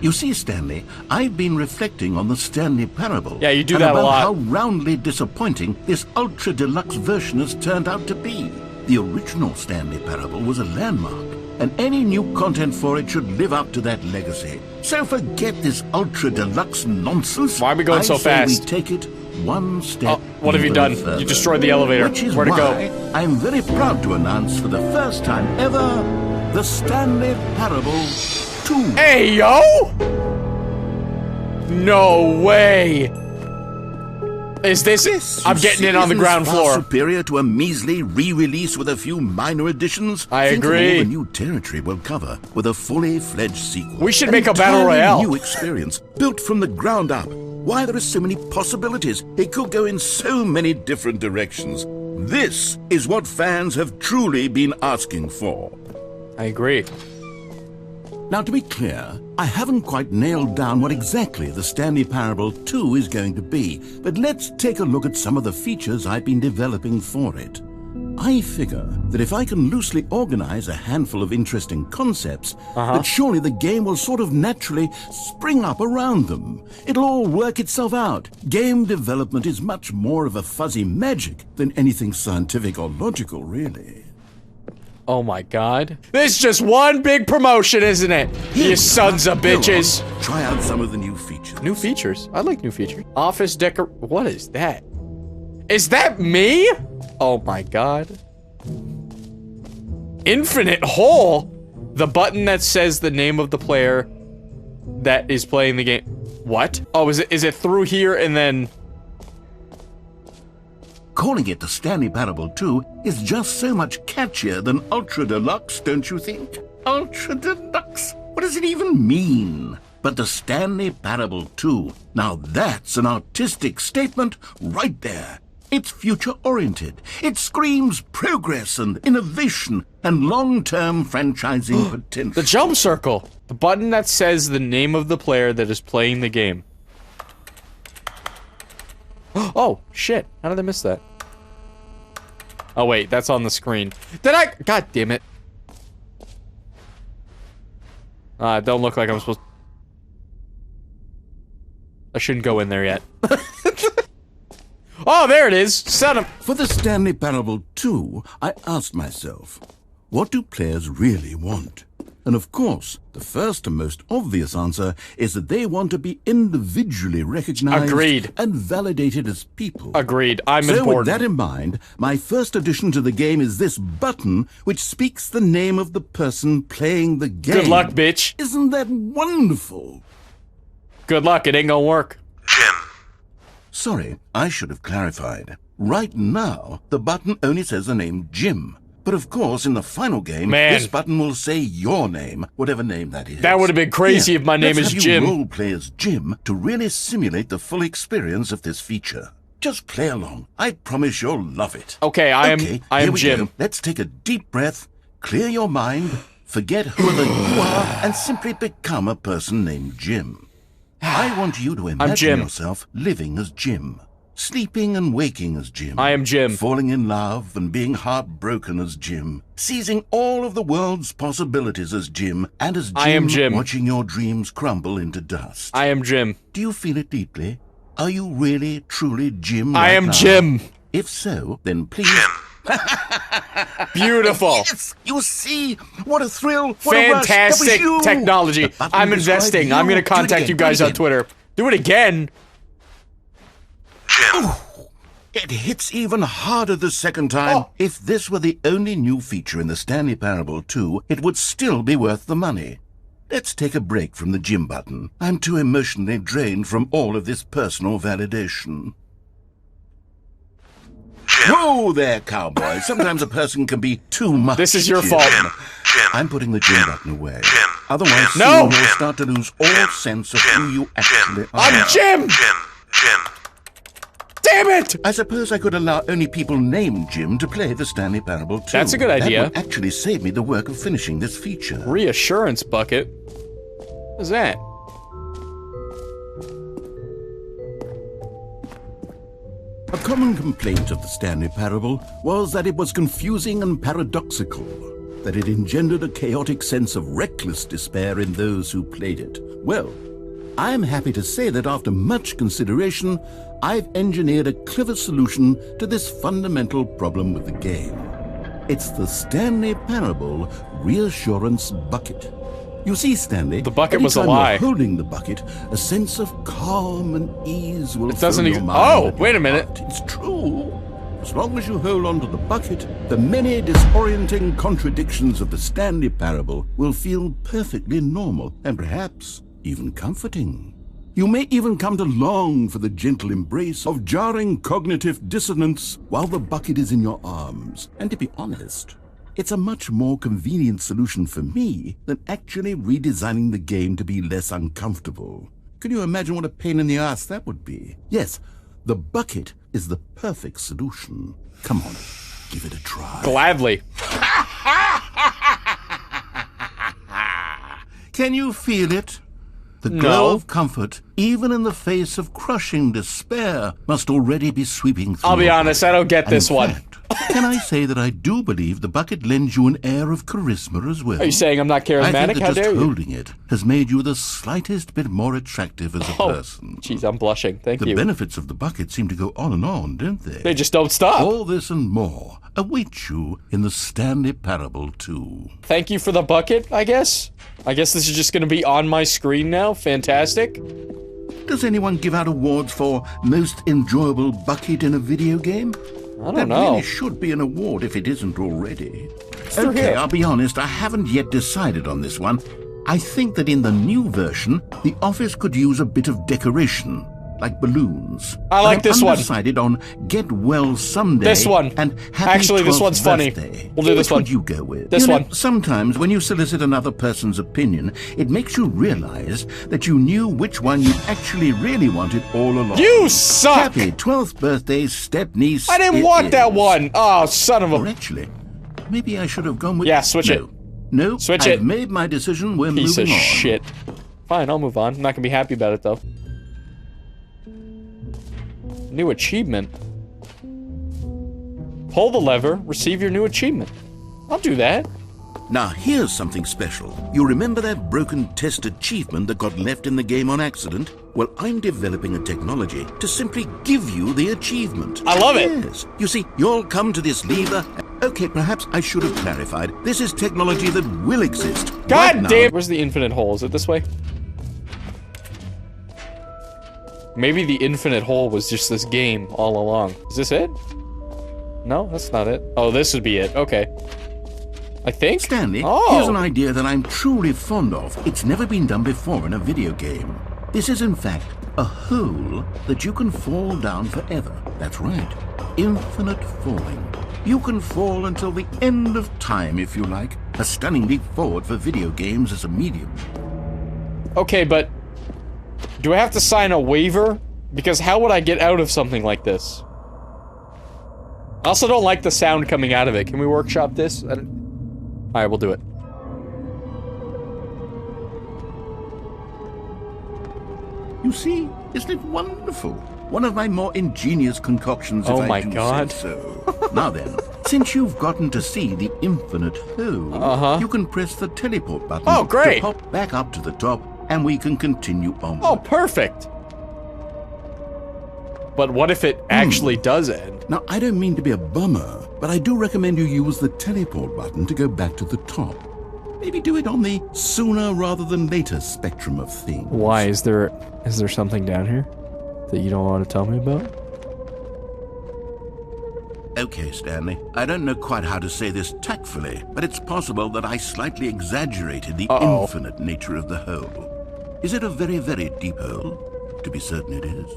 You see, Stanley, I've been reflecting on the Stanley Parable. Yeah, you do that a lot. How roundly disappointing this ultra deluxe version has turned out to be. The original Stanley Parable was a landmark, and any new content for it should live up to that legacy. So forget this ultra deluxe nonsense. Why are we going so fast? We take it one step. What have you done? Further. You destroyed the elevator. Which is Where'd it go? I'm very proud to announce for the first time ever the Stanley Parable 2. Hey, yo! No way! Is this... I'm getting in on the ground floor. Superior to a measly re-release with a few minor additions. I agree. Think of all the new territory we'll cover with a fully fledged sequel. We should make a battle royale. New experience built from the ground up. Why, there are so many possibilities. It could go in so many different directions. This is what fans have truly been asking for. I agree. Now, to be clear, I haven't quite nailed down what exactly the Stanley Parable 2 is going to be, but let's take a look at some of the features I've been developing for it. I figure that if I can loosely organize a handful of interesting concepts, that surely the game will sort of naturally spring up around them. It'll all work itself out. Game development is much more of a fuzzy magic than anything scientific or logical, really. Oh my god. This is just one big promotion, isn't it? You sons of bitches. Try out some of the new features. New features? I like new features. Office decor... What is that? Is that me? Oh my god. Infinite hole? The button that says the name of the player that is playing the game. What? Oh, is it through here and then... Calling it the Stanley Parable 2 is just so much catchier than Ultra Deluxe, don't you think? Ultra Deluxe? What does it even mean? But the Stanley Parable 2, now that's an artistic statement right there. It's future-oriented. It screams progress and innovation and long-term franchising potential. The jump circle. The button that says the name of the player that is playing the game. Oh, shit. How did I miss that? Oh, wait. That's on the screen. Did I? God damn it. Don't look like I'm supposed... I shouldn't go in there yet. Oh, there it is! Son of... For the Stanley Parable 2, I asked myself, what do players really want? And of course, the first and most obvious answer is that they want to be individually recognized Agreed. and validated as people. Agreed. I'm so important. with that in mind, my first addition to the game is this button which speaks the name of the person playing the game. Good luck, bitch. Isn't that wonderful? Good luck. It ain't gonna work. Jim. Sorry, I should have clarified. Right now, the button only says the name Jim. But of course, in the final game, Man. this button will say your name, whatever name that is. That would have been crazy if my name let's is have Jim. You role play as Jim to really simulate the full experience of this feature. Just play along. I promise you'll love it. Okay, I am here we Jim. go. Let's take a deep breath, clear your mind, forget who you are, and simply become a person named Jim. I want you to imagine Jim. yourself living as Jim. Sleeping and waking as Jim. I am Jim. Falling in love and being heartbroken as Jim. Seizing all of the world's possibilities as Jim. And as Jim, I am Jim. Watching your dreams crumble into dust. I am Jim. Do you feel it deeply? Are you really, truly Jim I right am now? Jim. If so, then please... Beautiful. Yes, you see, what a thrill, what a rush. That Fantastic was you. technology. The button I'm described investing. you. I'm going to Do it contact again, you do it guys on again. Twitter. Do it again. Jim. It hits even harder the second time. Oh. If this were the only new feature in the Stanley Parable 2, it would still be worth the money. Let's take a break from the Jim button. I'm too emotionally drained from all of this personal validation. Jim. Whoa there, cowboy. Sometimes a person can be too much. This is your Jim. fault. Jim. I'm putting the Jim button away. Jim. Otherwise, No. soon you'll start to lose all sense of who you actually are. I'm Jim. Jim. Damn it. I suppose I could allow only people named Jim to play the Stanley Parable 2. That's a good idea. That would actually save me the work of finishing this feature. Reassurance bucket. What's that? A common complaint of the Stanley Parable was that it was confusing and paradoxical, that it engendered a chaotic sense of reckless despair in those who played it. Well, I am happy to say that after much consideration, I've engineered a clever solution to this fundamental problem with the game. It's the Stanley Parable Reassurance Bucket. You see, Stanley, The bucket was a anytime lie. you're holding the bucket, a sense of calm and ease will It doesn't fill your even- mind Oh, and wait a your minute. heart. It's true. As long as you hold on to the bucket, the many disorienting contradictions of the Stanley Parable will feel perfectly normal and perhaps even comforting. You may even come to long for the gentle embrace of jarring cognitive dissonance while the bucket is in your arms. And to be honest, it's a much more convenient solution for me than actually redesigning the game to be less uncomfortable. Can you imagine what a pain in the ass that would be? Yes, the bucket is the perfect solution. Come on, give it a try. Gladly. Can you feel it? The No. glow of comfort, even in the face of crushing despair, must already be sweeping through. I'll be your honest, body. I don't get And this in one. fact, can I say that I do believe the bucket lends you an air of charisma as well? Are you saying I'm not I think charismatic? that How just dare you? holding it has made you the slightest bit more attractive as a Oh, person. jeez, I'm blushing. Thank The you. benefits of the bucket seem to go on, don't they? They just don't stop. All this and more await you in the Stanley Parable 2. Thank you for the bucket, I guess. I guess this is just going to be on my screen now. Fantastic. Does anyone give out awards for most enjoyable bucket in a video game? I don't That know. really should be an award if it isn't already. through Okay, here? I'll be honest, I haven't yet decided on this one. I think that in the new version, the office could use a bit of decoration, like balloons. I like this I'm one. undecided on Get Well Someday This one. and Happy Actually, this 12th one's funny. Birthday. We'll do this Which one. would you go with? This You know, one. sometimes when you solicit another person's opinion, it makes you realize that you knew which one you actually really wanted all along. You suck! Happy 12th birthday, step-niece. I didn't it want that is. one. Oh, son of Or a... actually, maybe I should have gone with... Yeah, switch it. No, Switch I've it. made my decision. We're Piece moving of on. shit. Fine, I'll move on. I'm not going to be happy about it, though. New achievement. Pull the lever, receive your new achievement. I'll do that. Now, here's something special. You remember that broken test achievement that got left in the game on accident? Well, I'm developing a technology to simply give you the achievement. I love it. Yes. You see, you'll come to this lever... Okay, perhaps I should have clarified. This is technology that will exist. God right damn! now. Where's the infinite hole? Is it this way? Maybe the infinite hole was just this game all along. Is this it? No, that's not it. Oh, this would be it. Okay. I think? Stanley, oh. Here's an idea that I'm truly fond of. It's never been done before in a video game. This is, in fact, a hole that you can fall down forever. That's right. Infinite falling. You can fall until the end of time, if you like. A stunning leap forward for video games as a medium. Okay, but do I have to sign a waiver? Because how would I get out of something like this? I also don't like the sound coming out of it. Can we workshop this? Alright, we'll do it. You see, isn't it wonderful? One of my more ingenious concoctions, if I do say so. Now then, since you've gotten to see the infinite hole, you can press the teleport button to pop back up to the top, and we can continue on. Oh, perfect! But what if it actually does end? Now, I don't mean to be a bummer, but I do recommend you use the teleport button to go back to the top. Maybe do it on the sooner rather than later spectrum of things. Why? Is there something down here that you don't want to tell me about? Okay, Stanley. I don't know quite how to say this tactfully, but it's possible that I slightly exaggerated the infinite nature of the hole. Is it a very, very deep hole? To be certain it is.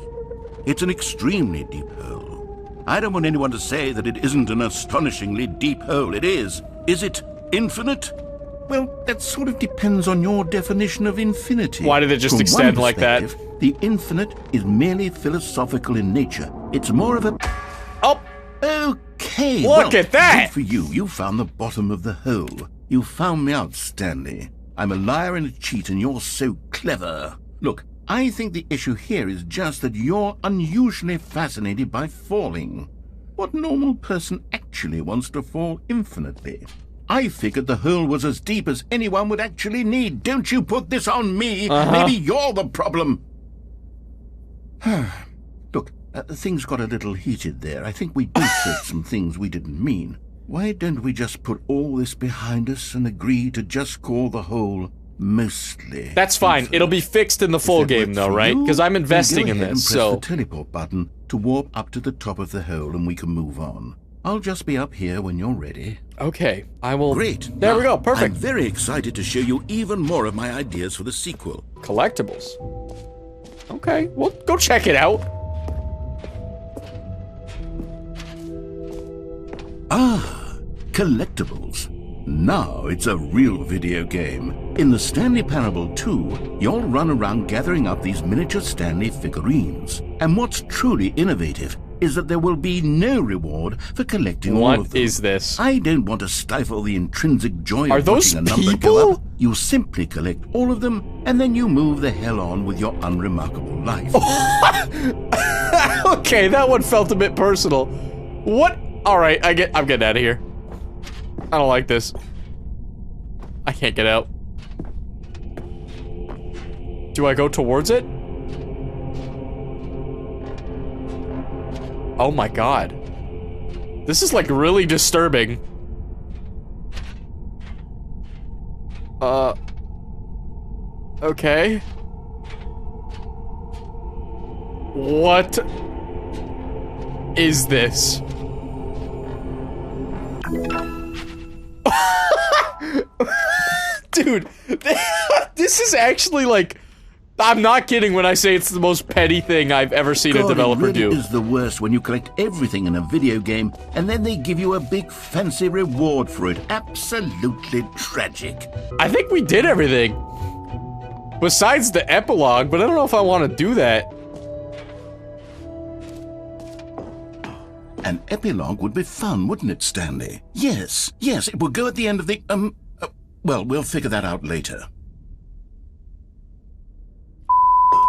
It's an extremely deep hole. I don't want anyone to say that it isn't an astonishingly deep hole. It is. Is it infinite? Well, that sort of depends on your definition of infinity. Why did it just extend like that? The infinite is merely philosophical in nature. It's more of a... Oh! Okay, Look at that! Good for you. You found the bottom of the hole. You found me out, Stanley. I'm a liar and a cheat, and you're so clever. Look, I think the issue here is just that you're unusually fascinated by falling. What normal person actually wants to fall infinitely? I figured the hole was as deep as anyone would actually need. Don't you put this on me. Maybe you're the problem. Look, things got a little heated there. I think we did say some things we didn't mean. Why don't we just put all this behind us and agree to just call the hole mostly? That's fine. It'll be fixed in the full game, though, right? Because I'm investing in this, so... Go ahead and press the teleport button to warp up to the top of the hole and we can move on. I'll just be up here when you're ready. Okay, I will... Great. There we go, perfect. I'm very excited to show you even more of my ideas for the sequel. Collectibles. Okay, well, go check it out. Ah, collectibles. Now it's a real video game. In the Stanley Parable 2, you'll run around gathering up these miniature Stanley figurines. And what's truly innovative is that there will be no reward for collecting all of them. What is this? I don't want to stifle the intrinsic joy Are of those watching a number people? go up. You simply collect all of them, and then you move the hell on with your unremarkable life. Okay, that one felt a bit personal. What? Alright, I'm getting out of here. I don't like this. I can't get out. Do I go towards it? Oh my god. This is like really disturbing. Okay. What is this? Dude, this is actually like... I'm not kidding when I say it's the most petty thing I've ever seen a developer do. It is the worst when you collect everything in a video game and then they give you a big fancy reward for it. Absolutely tragic. I think we did everything. Besides the epilogue, but I don't know if I want to do that. An epilogue would be fun, wouldn't it, Stanley? Yes, it will go at the end of the, well, we'll figure that out later.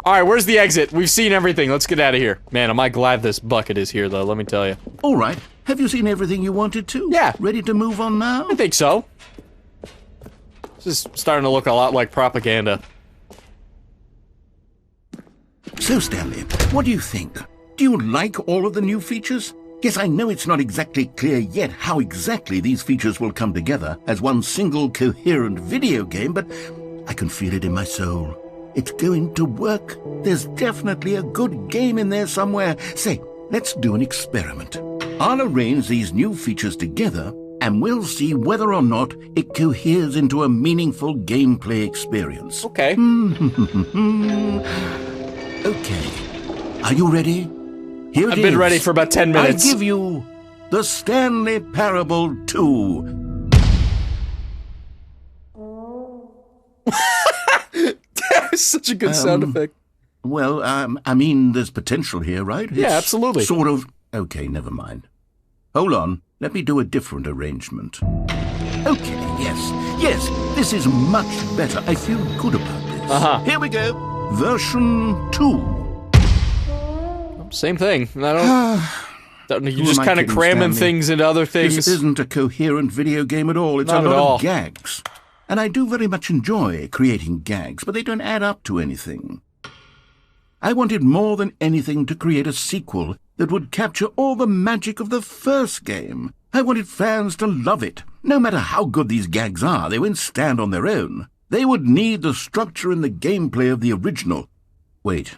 Alright, where's the exit? We've seen everything. Let's get out of here. Man, am I glad this bucket is here, though, let me tell you. Alright, have you seen everything you wanted to? Yeah. Ready to move on now? I think so. This is starting to look a lot like propaganda. So, Stanley, what do you think? Do you like all of the new features? Yes, I know it's not exactly clear yet how exactly these features will come together as one single coherent video game, but I can feel it in my soul. It's going to work. There's definitely a good game in there somewhere. Say, let's do an experiment. I'll arrange these new features together, and we'll see whether or not it coheres into a meaningful gameplay experience. Okay. Okay. Are you ready? Here it is. I've been ready for about 10 minutes. I give you the Stanley Parable 2. That was such a good sound effect. Well, I mean, there's potential here, right? Yeah, absolutely. Sort of. Okay, never mind. Hold on. Let me do a different arrangement. Okay, yes, this is much better. I feel good about this. Here we go. Version 2. Same thing. I don't. You're just kind of cramming things into other things. This isn't a coherent video game at all. It's a lot of gags. And I do very much enjoy creating gags, but they don't add up to anything. I wanted more than anything to create a sequel that would capture all the magic of the first game. I wanted fans to love it. No matter how good these gags are, they won't stand on their own. They would need the structure and the gameplay of the original. Wait,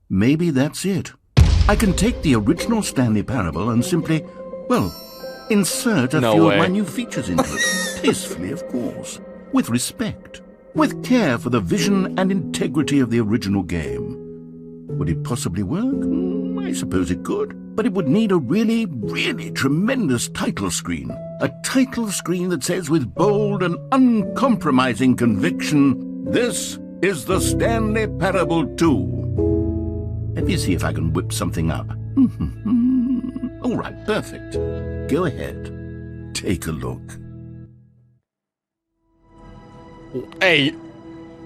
maybe that's it. I can take the original Stanley Parable and simply, well, insert a few of my new features into it. Tastefully, of course. With respect. With care for the vision and integrity of the original game. Would it possibly work? I suppose it could. But it would need a really, really tremendous title screen. A title screen that says with bold and uncompromising conviction, "This is the Stanley Parable 2. Let me see if I can whip something up. All right, perfect. Go ahead. Take a look. Hey,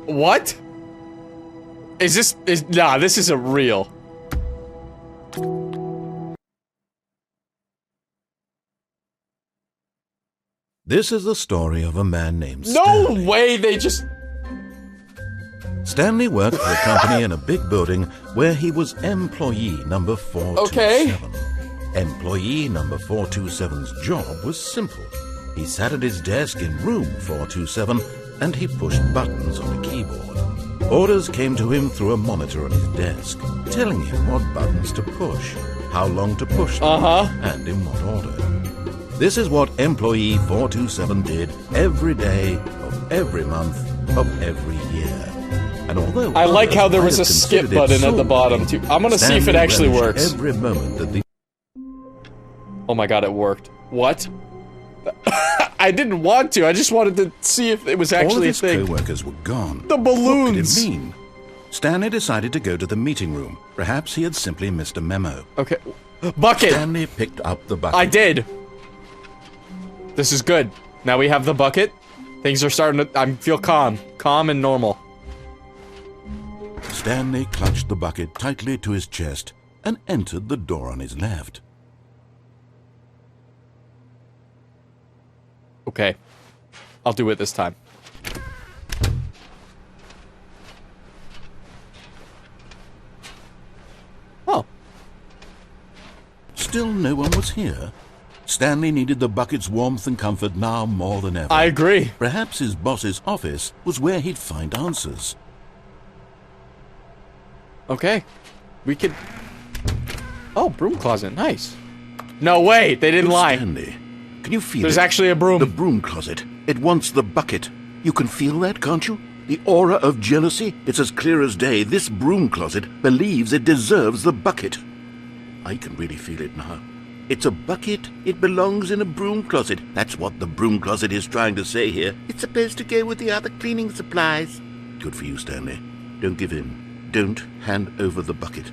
what? Nah, this isn't real. This is the story of a man named Stanley. No way, they just... Stanley worked for a company in a big building where he was employee number 427. Okay. Employee number 427's job was simple. He sat at his desk in room 427 and he pushed buttons on a keyboard. Orders came to him through a monitor on his desk, telling him what buttons to push, how long to push them, and in what order. This is what employee 427 did every day of every month of every year. And although I like how there was a skip button at the bottom too. I'm gonna see if it actually works. Every moment that the Oh my god, it worked. What? I didn't want to. I just wanted to see if it was actually a thing. All of his co-workers were gone. The balloons. What did it mean? Stanley decided to go to the meeting room. Perhaps he had simply missed a memo. Okay. Bucket. Stanley picked up the bucket. I did. This is good. Now we have the bucket. Things are starting to... I feel calm. Calm and normal. Stanley clutched the bucket tightly to his chest and entered the door on his left. Okay. I'll do it this time. Oh. Still no one was here. Stanley needed the bucket's warmth and comfort now more than ever. I agree. Perhaps his boss's office was where he'd find answers. Okay. We could... Oh, broom closet. Nice. No way. They didn't lie. Stanley, can you feel There's it? actually a broom. The broom closet. It wants the bucket. You can feel that, can't you? The aura of jealousy? It's as clear as day. This broom closet believes it deserves the bucket. I can really feel it now. It's a bucket. It belongs in a broom closet. That's what the broom closet is trying to say here. It's supposed to go with the other cleaning supplies. Good for you, Stanley. Don't give in. Don't hand over the bucket.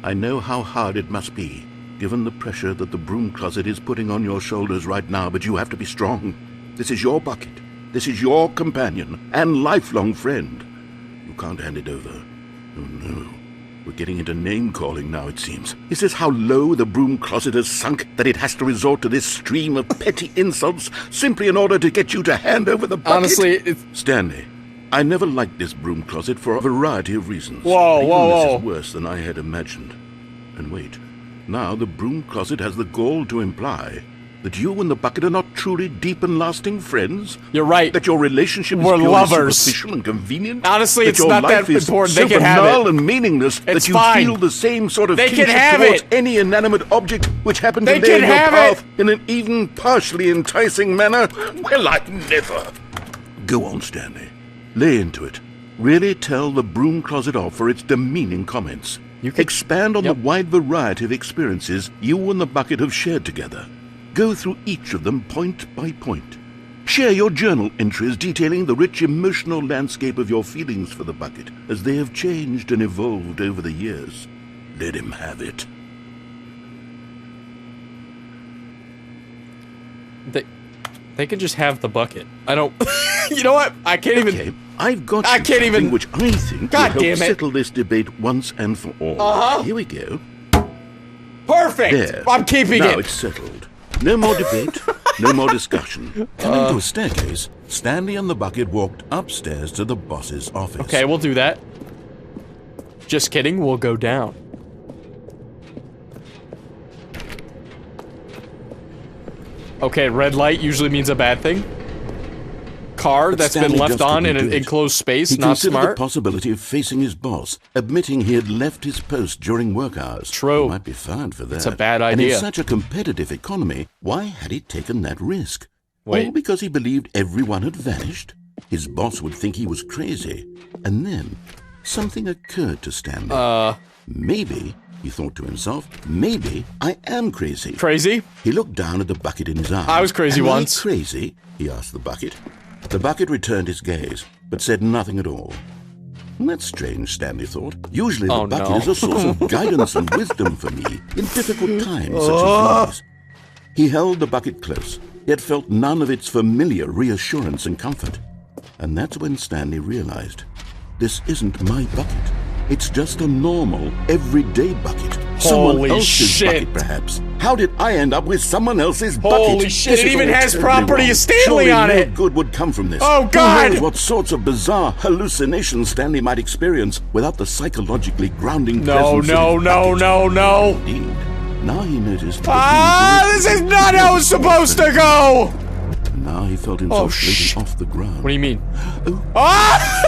I know how hard it must be, given the pressure that the broom closet is putting on your shoulders right now, but you have to be strong. This is your bucket. This is your companion and lifelong friend. You can't hand it over. Oh, no. We're getting into name-calling now, it seems. Is this how low the broom closet has sunk, that it has to resort to this stream of petty insults simply in order to get you to hand over the bucket? Honestly, it's... Stanley, I never liked this broom closet for a variety of reasons. Whoa, Even whoa, this whoa. is worse than I had imagined. And wait, Now the broom closet has the gall to imply that you and the bucket are not truly deep and lasting friends. You're right. That your relationship is We're purely lovers. superficial and convenient. Honestly, that it's your not life that is important. So They can have banal it. and meaningless It's that you fine. feel the same sort of They can kinship have towards it. any inanimate object which happens They to lay can in your have path it. in an even partially enticing manner. Well, I'd never. Go on, Stanley. Lay into it. Really tell the broom closet off for its demeaning comments. You could, Expand on the wide variety of experiences you and the bucket have shared together. Go through each of them point by point. Share your journal entries detailing the rich emotional landscape of your feelings for the bucket as they have changed and evolved over the years. Let him have it. They can just have the bucket. I don't... You know what? I can't even... Okay, I've got I you can't something even... which I think God will damn help it. settle this debate once and for all. Uh-huh. Here we go. Perfect! There. I'm keeping now it. It's settled. No more debate, no more discussion. Coming to a staircase, Stanley and the bucket walked upstairs to the boss's office. Okay, we'll do that. Just kidding, we'll go down. Okay, red light usually means a bad thing. Car But that's Stanley been left just on in couldn't an do it. enclosed space, He not considered smart. the possibility of facing his boss, admitting he had left his post during work hours. True. He might be fired for that. It's a bad And idea. in such a competitive economy, why had he taken that risk? Wait. All because he believed everyone had vanished? His boss would think he was crazy. And then, something occurred to Stanley. Maybe, he thought to himself, maybe I am crazy. Crazy? He looked down at the bucket in his eye. I was crazy Am once. I crazy? He asked the bucket. The bucket returned his gaze, but said nothing at all. That's strange, Stanley thought. Usually the bucket is a source of guidance and wisdom for me in difficult times such as these. He held the bucket close, yet felt none of its familiar reassurance and comfort. And that's when Stanley realized, this isn't my bucket. It's just a normal, everyday bucket. Someone Holy else's shit. bucket, perhaps. How did I end up with someone else's bucket? Holy shit, This it is even all has terribly property wrong. of Stanley Surely on no it. good would come from this. Oh, God. Who knows what sorts of bizarre hallucinations Stanley might experience without the psychologically grounding No, presence no, of his no, bucket. no, no. Indeed. Now he noticed that Ah, this is not how it's supposed to go! Now he felt himself Oh, floating shit. off the ground. What do you mean? Oh. Ah!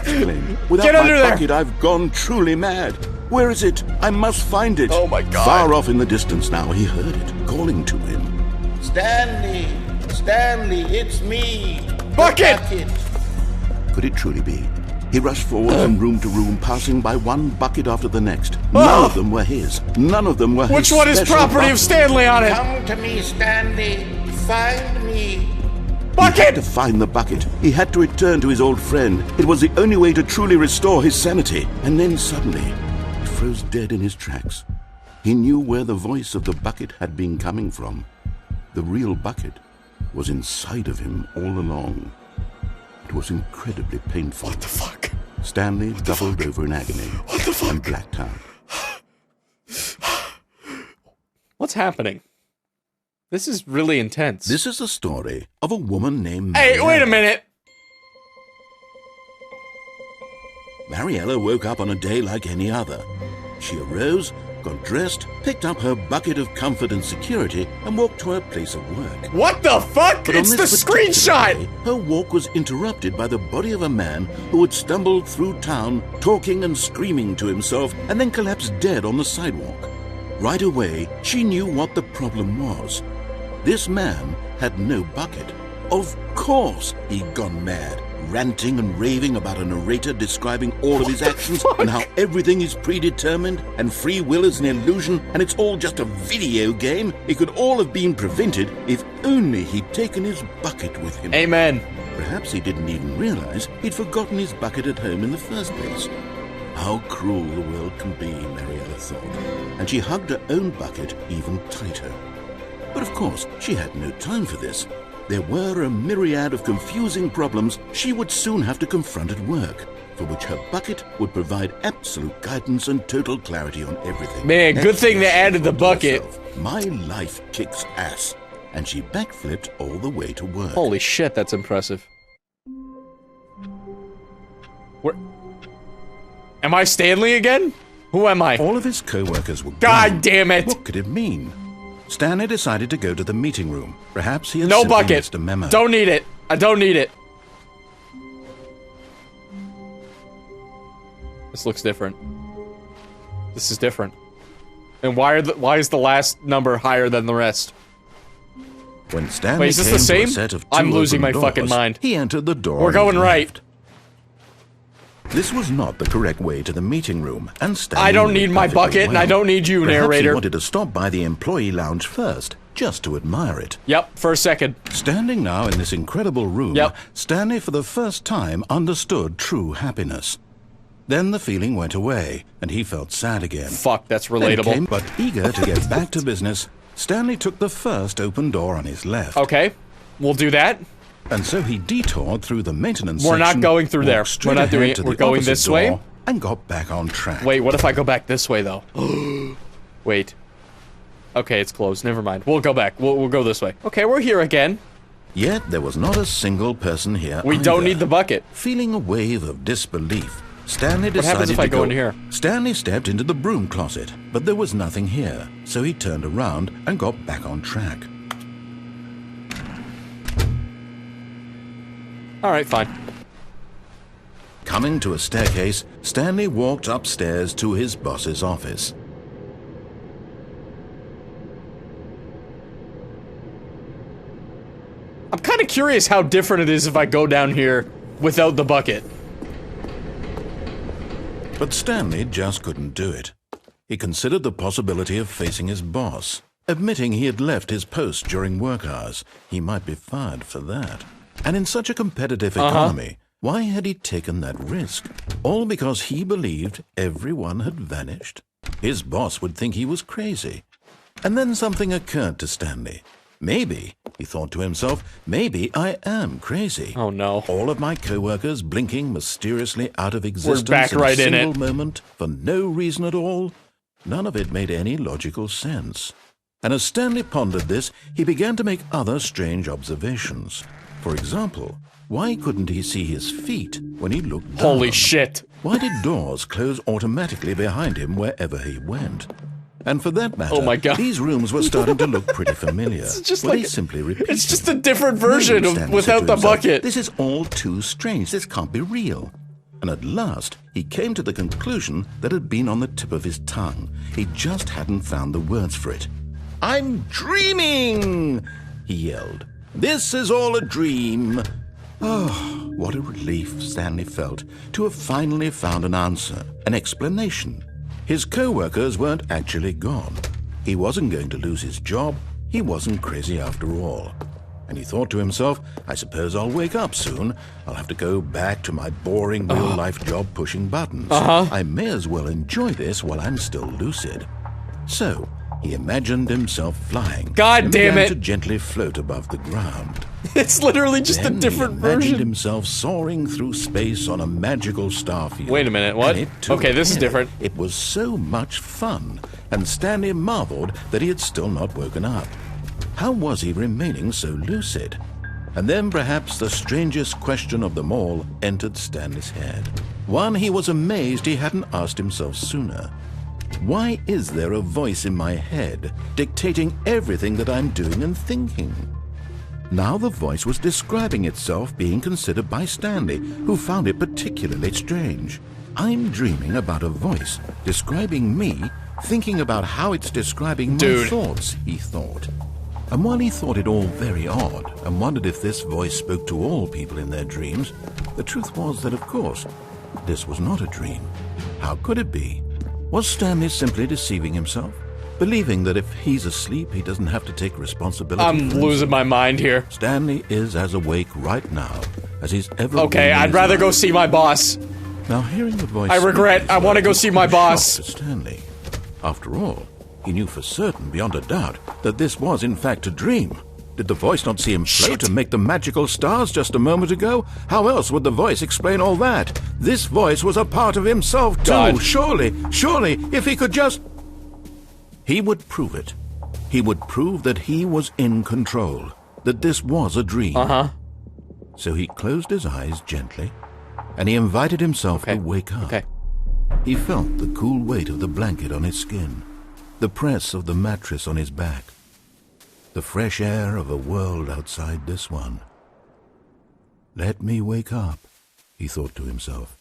He exclaimed, Without Get my under there. bucket, I've gone truly mad. Where is it? I must find it. Oh, my God. Far off in the distance now, he heard it, calling to him. Stanley! Stanley, it's me! The Bucket! Could it truly be? He rushed forward from room to room, passing by one bucket after the next. None Oh. of them were his. None of them were his. Which one is special property bucket. of Stanley on it? Come to me, Stanley! Find me! He had to Bucket! find the bucket. He had to return to his old friend. It was the only way to truly restore his sanity. And then suddenly, he froze dead in his tracks. He knew where the voice of the bucket had been coming from. The real bucket was inside of him all along. It was incredibly painful. What the fuck? Stanley doubled over in agony and blacked out. What's happening? This is really intense. This is the story of a woman named Hey, Mariella. wait a minute! Mariella woke up on a day like any other. She arose, got dressed, picked up her bucket of comfort and security, and walked to her place of work. What the fuck? But on It's the this particular screenshot! day, her walk was interrupted by the body of a man who had stumbled through town, talking and screaming to himself, and then collapsed dead on the sidewalk. Right away, she knew what the problem was. This man had no bucket. Of course he'd gone mad, ranting and raving about a narrator describing all of his actions and how everything is predetermined and free will is an illusion and it's all just a video game. It could all have been prevented if only he'd taken his bucket with him. Amen. Perhaps he didn't even realize he'd forgotten his bucket at home in the first place. How cruel the world can be, Mariella thought, and she hugged her own bucket even tighter. But of course, she had no time for this. There were a myriad of confusing problems she would soon have to confront at work, for which her bucket would provide absolute guidance and total clarity on everything. Man, good That's thing what they she added the thought to bucket. herself. My life kicks ass. And she backflipped all the way to work. Holy shit, that's impressive. Where... Am I Stanley again? Who am I? All of his co-workers were God gone. damn it! What could it mean? Stanley decided to go to the meeting room. Perhaps he had No simply bucket. missed a memo. Don't need it. I don't need it. This looks different. This is different. And why is the last number higher than the rest? When Stanley Wait, is this came the same? to a set of two I'm losing open my fucking doors, mind. He entered the door. We're on going his right. left. This was not the correct way to the meeting room, and Stanley I don't knew need my perfectly bucket, and well. I don't need you, Perhaps narrator. He wanted to stop by the employee lounge first, just to admire it. Yep, for a second. Standing now in this incredible room, Yep. Stanley for the first time understood true happiness. Then the feeling went away, and he felt sad again. Fuck, that's Then relatable. came, but eager to get back to business, Stanley took the first open door on his left. Okay, we'll do that. And so he detoured through the maintenance We're not section, going through there. walked straight We're not doing ahead it. to We're the going opposite this way. door, and got back on track. Wait, what if I go back this way, though? Wait. Okay, it's closed. Never mind. We'll go back. We'll go this way. Okay, we're here again. Yet there was not a single person here We don't either. need the bucket. Feeling a wave of disbelief, Stanley What decided happens if to I go in here? Stanley stepped into the broom closet, but there was nothing here, so he turned around and got back on track. Alright, fine. Coming to a staircase, Stanley walked upstairs to his boss's office. I'm kind of curious how different it is if I go down here without the bucket. But Stanley just couldn't do it. He considered the possibility of facing his boss. Admitting he had left his post during work hours, he might be fired for that. And in such a competitive economy, why had he taken that risk? All because he believed everyone had vanished? His boss would think he was crazy. And then something occurred to Stanley. Maybe, he thought to himself, maybe I am crazy. Oh no. All of my co-workers blinking mysteriously out of existence back right in in a it. single moment for no reason at all. None of it made any logical sense. And as Stanley pondered this, he began to make other strange observations. For example, why couldn't he see his feet when he looked down? Holy shit. Why did doors close automatically behind him wherever he went? And for that matter, Oh my God. these rooms were starting to look pretty familiar. It's just Well, like- he simply repeated. It's just a different version of Stanley without said to the himself, bucket. This is all too strange. This can't be real. And at last, he came to the conclusion that had been on the tip of his tongue. He just hadn't found the words for it. I'm dreaming, he yelled. This is all a dream. Oh, what a relief Stanley felt to have finally found an answer, an explanation. His co-workers weren't actually gone. He wasn't going to lose his job. He wasn't crazy after all. And he thought to himself, I suppose I'll wake up soon. I'll have to go back to my boring real-life job pushing buttons. I may as well enjoy this while I'm still lucid. So, he imagined himself flying. God and damn began it. to gently float above the ground. It's literally just Then a different he imagined version. himself soaring through space on a magical starfield. Wait a minute, what? And it took Okay, this is him. different. It was so much fun, and Stanley marveled that he had still not woken up. How was he remaining so lucid? And then perhaps the strangest question of them all entered Stanley's head. One he was amazed he hadn't asked himself sooner. Why is there a voice in my head dictating everything that I'm doing and thinking? Now the voice was describing itself being considered by Stanley, who found it particularly strange. I'm dreaming about a voice describing me, thinking about how it's describing my Dude. thoughts, he thought. And while he thought it all very odd and wondered if this voice spoke to all people in their dreams, the truth was that, of course, this was not a dream. How could it be? Was Stanley simply deceiving himself? Believing that if he's asleep, he doesn't have to take responsibility I'm for losing my mind here. Stanley is as awake right now as he's ever been Okay, in I'd his rather life. go see my boss. Now, hearing the voice, I regret. speak, I wanna go was see my a boss. shock to Stanley. After all, he knew for certain, beyond a doubt, that this was in fact a dream. Did the voice not see him float and make the magical stars just a moment ago? How else would the voice explain all that? This voice was a part of himself too. God. Surely, if he could just... He would prove it. He would prove that he was in control, that this was a dream. So he closed his eyes gently, and he invited himself to wake up. Okay. He felt the cool weight of the blanket on his skin, the press of the mattress on his back, the fresh air of a world outside this one. Let me wake up, he thought to himself.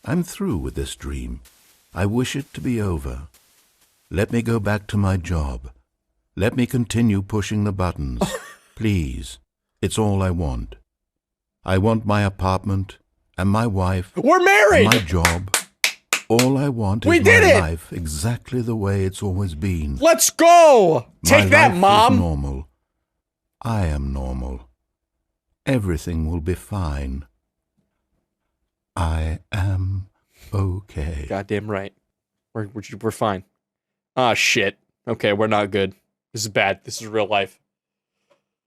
I'm through with this dream. I wish it to be over. Let me go back to my job. Let me continue pushing the buttons. Please. It's all I want. I want my apartment and my wife. We're married! And my job. All I want is my life exactly the way it's always been. Let's go! Take that, Mom! Is normal. I am normal. Everything will be fine. I am okay. Goddamn right. We're fine. Ah, shit. Okay, we're not good. This is bad. This is real life.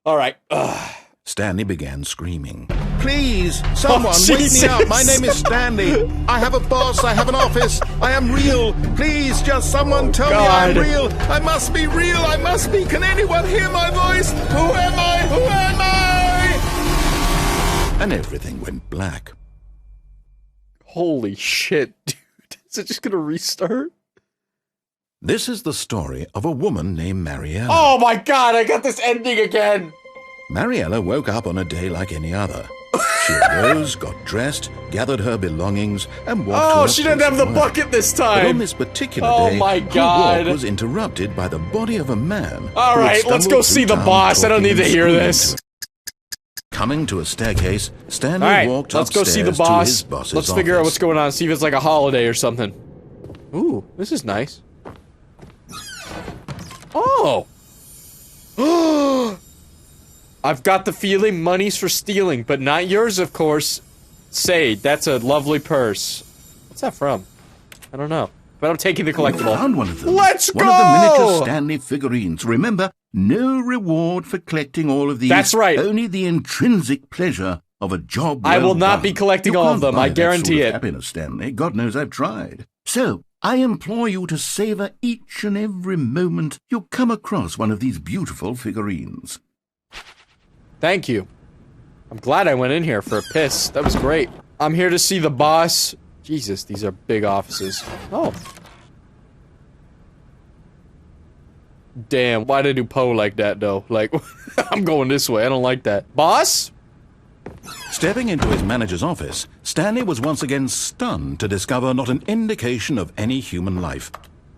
All right. Stanley began screaming. Please, someone wake me up. My name is Stanley. I have a boss. I have an office. I am real. Please, just someone tell me I'm real. I must be real. I must be. Can anyone hear my voice? Who am I? Who am I? And everything went black. Holy shit, dude. Is it just gonna restart? This is the story of a woman named Mariella. Oh my god, I got this ending again! Mariella woke up on a day like any other. She arose, got dressed, gathered her belongings, and walked to her she didn't have the bucket this time! But on this particular day, my god, her walk was interrupted by the body of a man. Alright, let's go see the boss. I don't need to hear this. Coming to a staircase, Stanley walked let's go see the boss. To his boss's let's figure out what's going on, see if it's like a holiday or something. Ooh, this is nice. Oh! I've got the feeling money's for stealing, but not yours, of course. Say, that's a lovely purse. What's that from? I don't know. But I'm taking the collectible. Found one of them. Let's go! One of the miniature Stanley figurines. Remember, no reward for collecting all of these. That's right. Only the intrinsic pleasure of a job well I will not done. be collecting all of them, I guarantee it. Happiness, Stanley. God knows I've tried. So, I implore you to savor each and every moment you come across one of these beautiful figurines. Thank you. I'm glad I went in here for a piss. That was great. I'm here to see the boss. Jesus, these are big offices. Oh. Damn, why'd I do Poe like that, though? Like, I'm going this way. I don't like that. Boss? Stepping into his manager's office, Stanley was once again stunned to discover not an indication of any human life.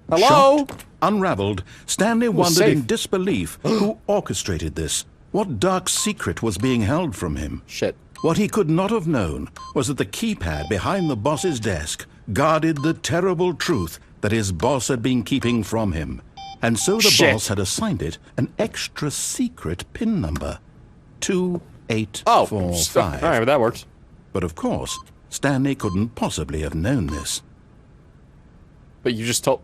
Hello? Shocked, unraveled, Stanley wondered in disbelief who orchestrated this. What dark secret was being held from him? Shit. What he could not have known was that the keypad behind the boss's desk guarded the terrible truth that his boss had been keeping from him. And so the boss had assigned it an extra secret PIN number. 2845. All right, well, that works. But of course, Stanley couldn't possibly have known this. But you just told...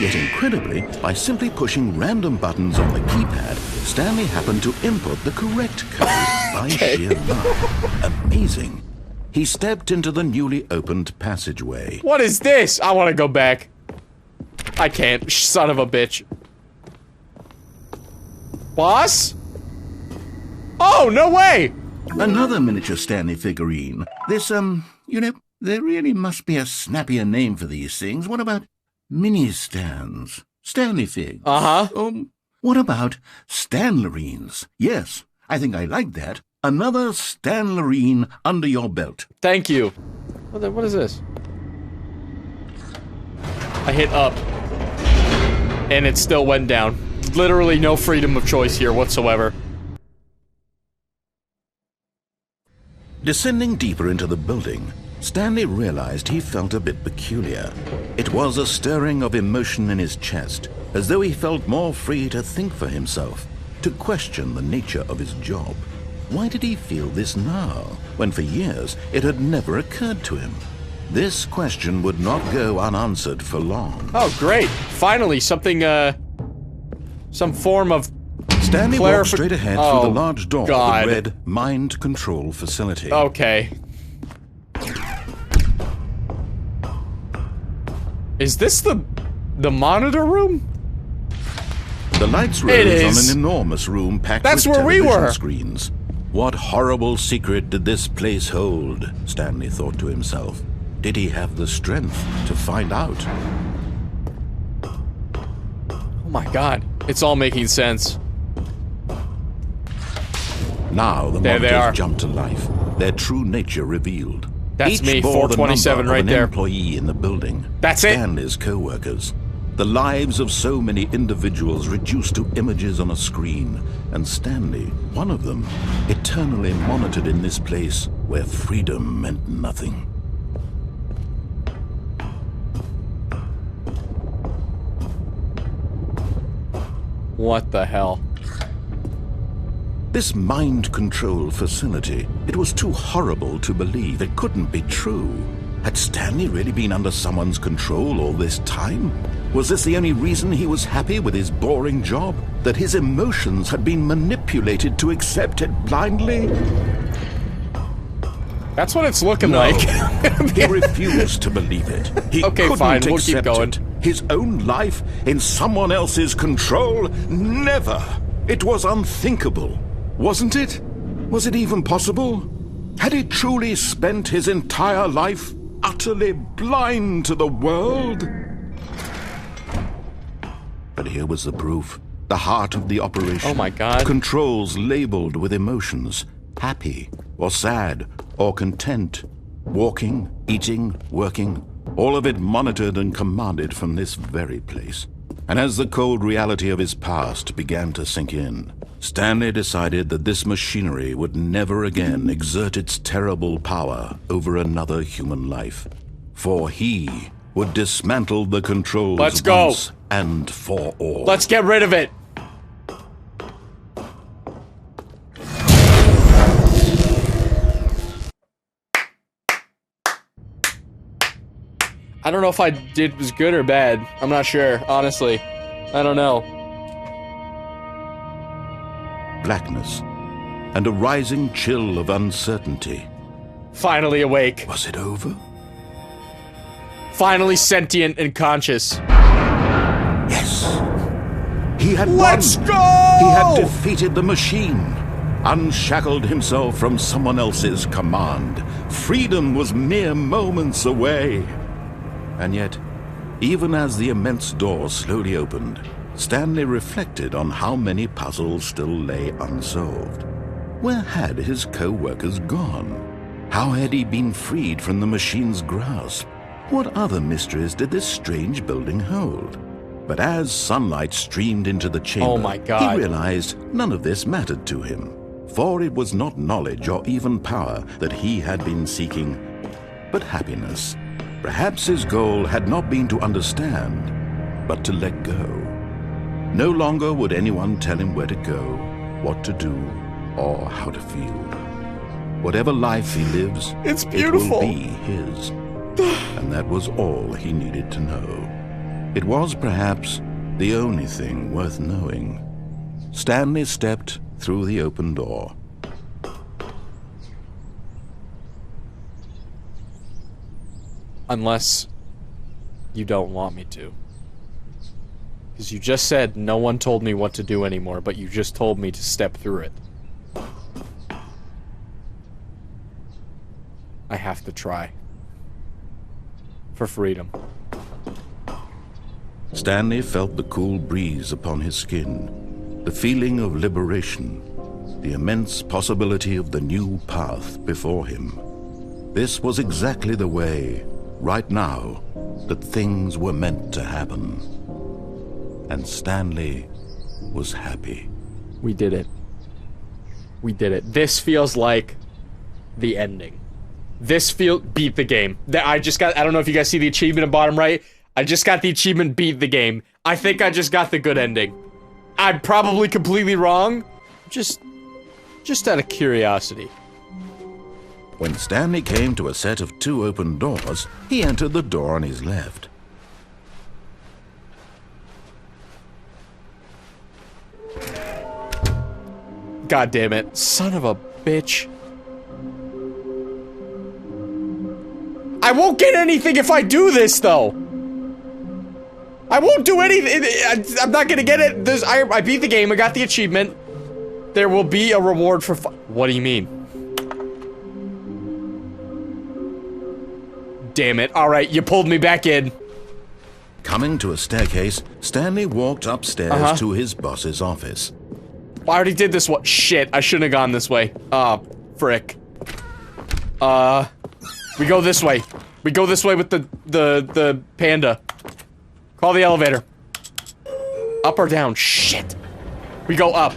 Yet incredibly, by simply pushing random buttons on the keypad, Stanley happened to input the correct code by sheer luck. Amazing. He stepped into the newly opened passageway. What is this? I want to go back. I can't. Son of a bitch. Boss? Oh, no way! Another miniature Stanley figurine. This, you know, there really must be a snappier name for these things. What about mini-stands? Stanley figs? Uh-huh. What about Stanlerines? Yes, I think I like that. Another Stanlerine under your belt. Thank you. What is this? I hit up. And it still went down. Literally no freedom of choice here whatsoever. Descending deeper into the building, Stanley realized he felt a bit peculiar. It was a stirring of emotion in his chest, as though he felt more free to think for himself, to question the nature of his job. Why did he feel this now, when for years it had never occurred to him? This question would not go unanswered for long. Oh, great. Finally, something, some form of... Stanley walked straight ahead through the large door that read Mind Control Facility. Okay. Is this the monitor room? The lights rose on an enormous room packed with television screens. What horrible secret did this place hold? Stanley thought to himself. did he have the strength to find out? Oh my god. It's all making sense. Now the There they monitors are. jumped to life, their true nature revealed. That's Each me, bore the 427 number right of an there. employee in the building. That's it. Stanley's co-workers. The lives of so many individuals reduced to images on a screen, and Stanley, one of them, eternally monitored in this place where freedom meant nothing. What the hell? This mind control facility, it was too horrible to believe. It couldn't be true. Had Stanley really been under someone's control all this time? Was this the only reason he was happy with his boring job? That his emotions had been manipulated to accept it blindly? That's what it's looking No. like. He refused to believe it. He Okay, couldn't fine, we'll keep accept going. it. His own life in someone else's control? Never! It was unthinkable, wasn't it? Was it even possible? Had he truly spent his entire life utterly blind to the world? But here was the proof. The heart of the operation. Oh my God. Controls labeled with emotions. Happy, or sad, or content. Walking, eating, working. All of it monitored and commanded from this very place. And as the cold reality of his past began to sink in, Stanley decided that this machinery would never again exert its terrible power over another human life. For he would dismantle the controls Let's go. once and for all. Let's get rid of it. I don't know if I did was good or bad. I'm not sure, honestly. I don't know. Blackness and a rising chill of uncertainty. Finally awake. Was it over? Finally sentient and conscious. Yes. He had Let's won. go! He had defeated the machine, unshackled himself from someone else's command. Freedom was mere moments away. And yet, even as the immense door slowly opened, Stanley reflected on how many puzzles still lay unsolved. Where had his co-workers gone? How had he been freed from the machine's grasp? What other mysteries did this strange building hold? But as sunlight streamed into the chamber, Oh my God. he realized none of this mattered to him. For it was not knowledge or even power that he had been seeking, but happiness. Perhaps his goal had not been to understand, but to let go. No longer would anyone tell him where to go, what to do, or how to feel. Whatever life he lives, It's it beautiful. will be his. And that was all he needed to know. It was perhaps the only thing worth knowing. Stanley stepped through the open door. Unless you don't want me to. Because you just said no one told me what to do anymore, but you just told me to step through it. I have to try. For freedom. Stanley felt the cool breeze upon his skin, the feeling of liberation, the immense possibility of the new path before him. This was exactly the way, right now, that things were meant to happen. And Stanley was happy. We did it. We did it. This feels like the ending. This beat the game. I don't know if you guys see the achievement at bottom right. I just got the achievement beat the game. I think I just got the good ending. I'm probably completely wrong. Just out of curiosity. When Stanley came to a set of 2 open doors, he entered the door on his left. God damn it. Son of a bitch. I won't get anything if I do this, though. I won't do anything. I'm not gonna get it. I beat the game. I got the achievement. There will be a reward for What do you mean? damn it. Alright, you pulled me back in. Coming to a staircase, Stanley walked upstairs to his boss's office. I already did this one. Shit, I shouldn't have gone this way. Frick. We go this way. We go this way with the panda. Call the elevator. Up or down? Shit. We go up.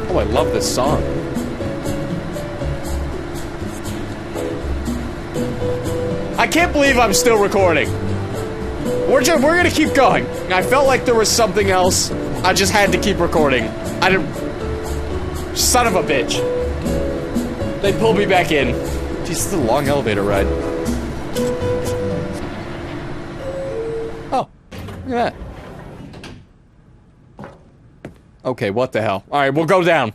Oh, I love this song. I can't believe I'm still recording. We're gonna keep going. I felt like there was something else. I just had to keep recording. I didn't... Son of a bitch. They pulled me back in. Jeez, this is a long elevator ride. Oh, look at that. Okay, what the hell? Alright, we'll go down.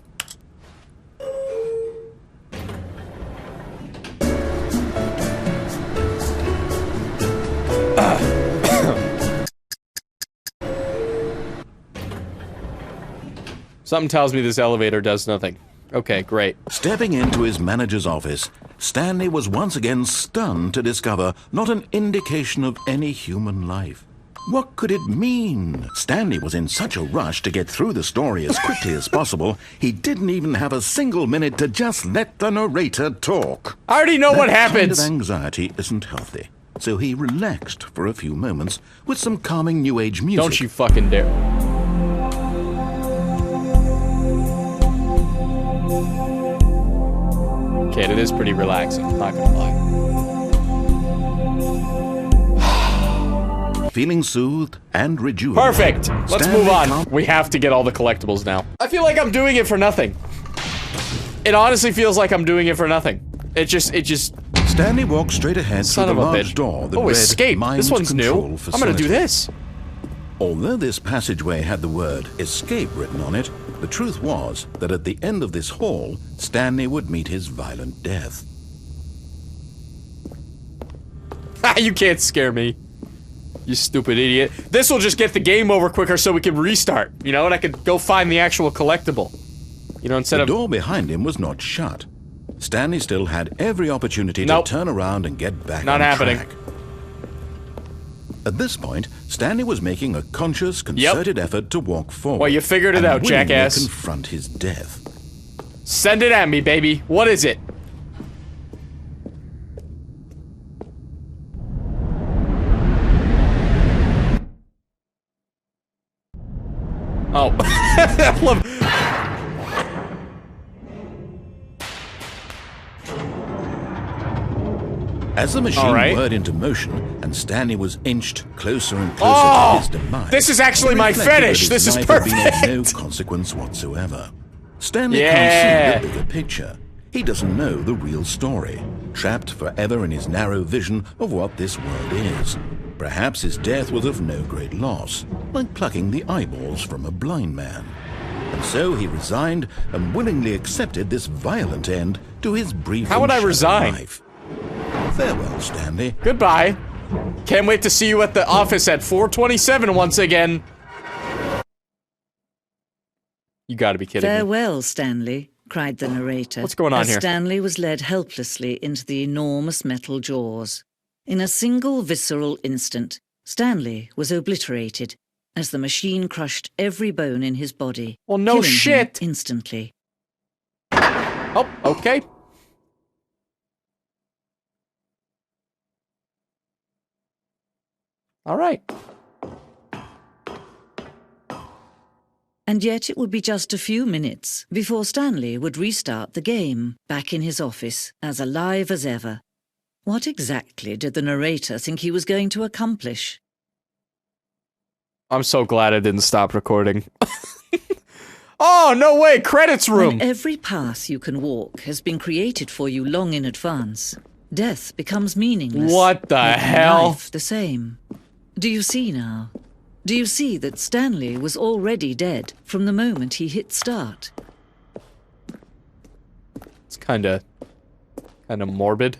Something tells me this elevator does nothing. Okay, great. Stepping into his manager's office, Stanley was once again stunned to discover not an indication of any human life. What could it mean? Stanley was in such a rush to get through the story as quickly as possible, he didn't even have a single minute to just let the narrator talk. I already know what happens. That kind of anxiety isn't healthy, so he relaxed for a few moments with some calming New Age music. Don't you fucking dare. Okay, it is pretty relaxing, not gonna lie. Feeling soothed and rejuvenated. Perfect! Let's Stanley move on. We have to get all the collectibles now. I feel like I'm doing it for nothing. It honestly feels like I'm doing it for nothing. It just... Stanley walked straight ahead Son through of the a large bitch. door that Oh, read escape! Mind This one's new. Control I'm Facility. gonna do this. Although this passageway had the word escape written on it, the truth was that at the end of this hall, Stanley would meet his violent death. You can't scare me. You stupid idiot. This will just get the game over quicker so we can restart. You know, and I could go find the actual collectible. You know, instead The of... door behind him was not shut. Stanley still had every opportunity Nope. to turn around and get back Not on happening. track. At this point, Stanley was making a conscious, concerted effort to walk forward. Well, you figured it and out, willingly jackass. confront his death. Send it at me, baby. What is it? Oh. As the machine Alright. whirred into motion and Stanley was inched closer and closer to his demise, this is actually it my reflected fetish. that his This is life had been of perfect. no consequence whatsoever. Stanley Yeah. can't see the bigger picture. He doesn't know the real story, trapped forever in his narrow vision of what this world is. Perhaps his death was of no great loss, like plucking the eyeballs from a blind man. And so he resigned and willingly accepted this violent end to his brief How would and I shallow resign? life. Farewell, Stanley. Goodbye. Can't wait to see you at the office at 427 once again. You gotta be kidding me. Farewell, Stanley, cried the narrator. What's going on as here? Stanley was led helplessly into the enormous metal jaws. In a single visceral instant, Stanley was obliterated as the machine crushed every bone in his body. Well, no killing him shit. instantly. Oh, okay. All right. And yet it would be just a few minutes before Stanley would restart the game, back in his office, as alive as ever. What exactly did the narrator think he was going to accomplish? I'm so glad I didn't stop recording. Oh, no way! Credits room! When every path you can walk has been created for you long in advance, death becomes meaningless. What the making hell? life the same. Do you see now? Do you see that Stanley was already dead from the moment he hit start? It's kinda morbid.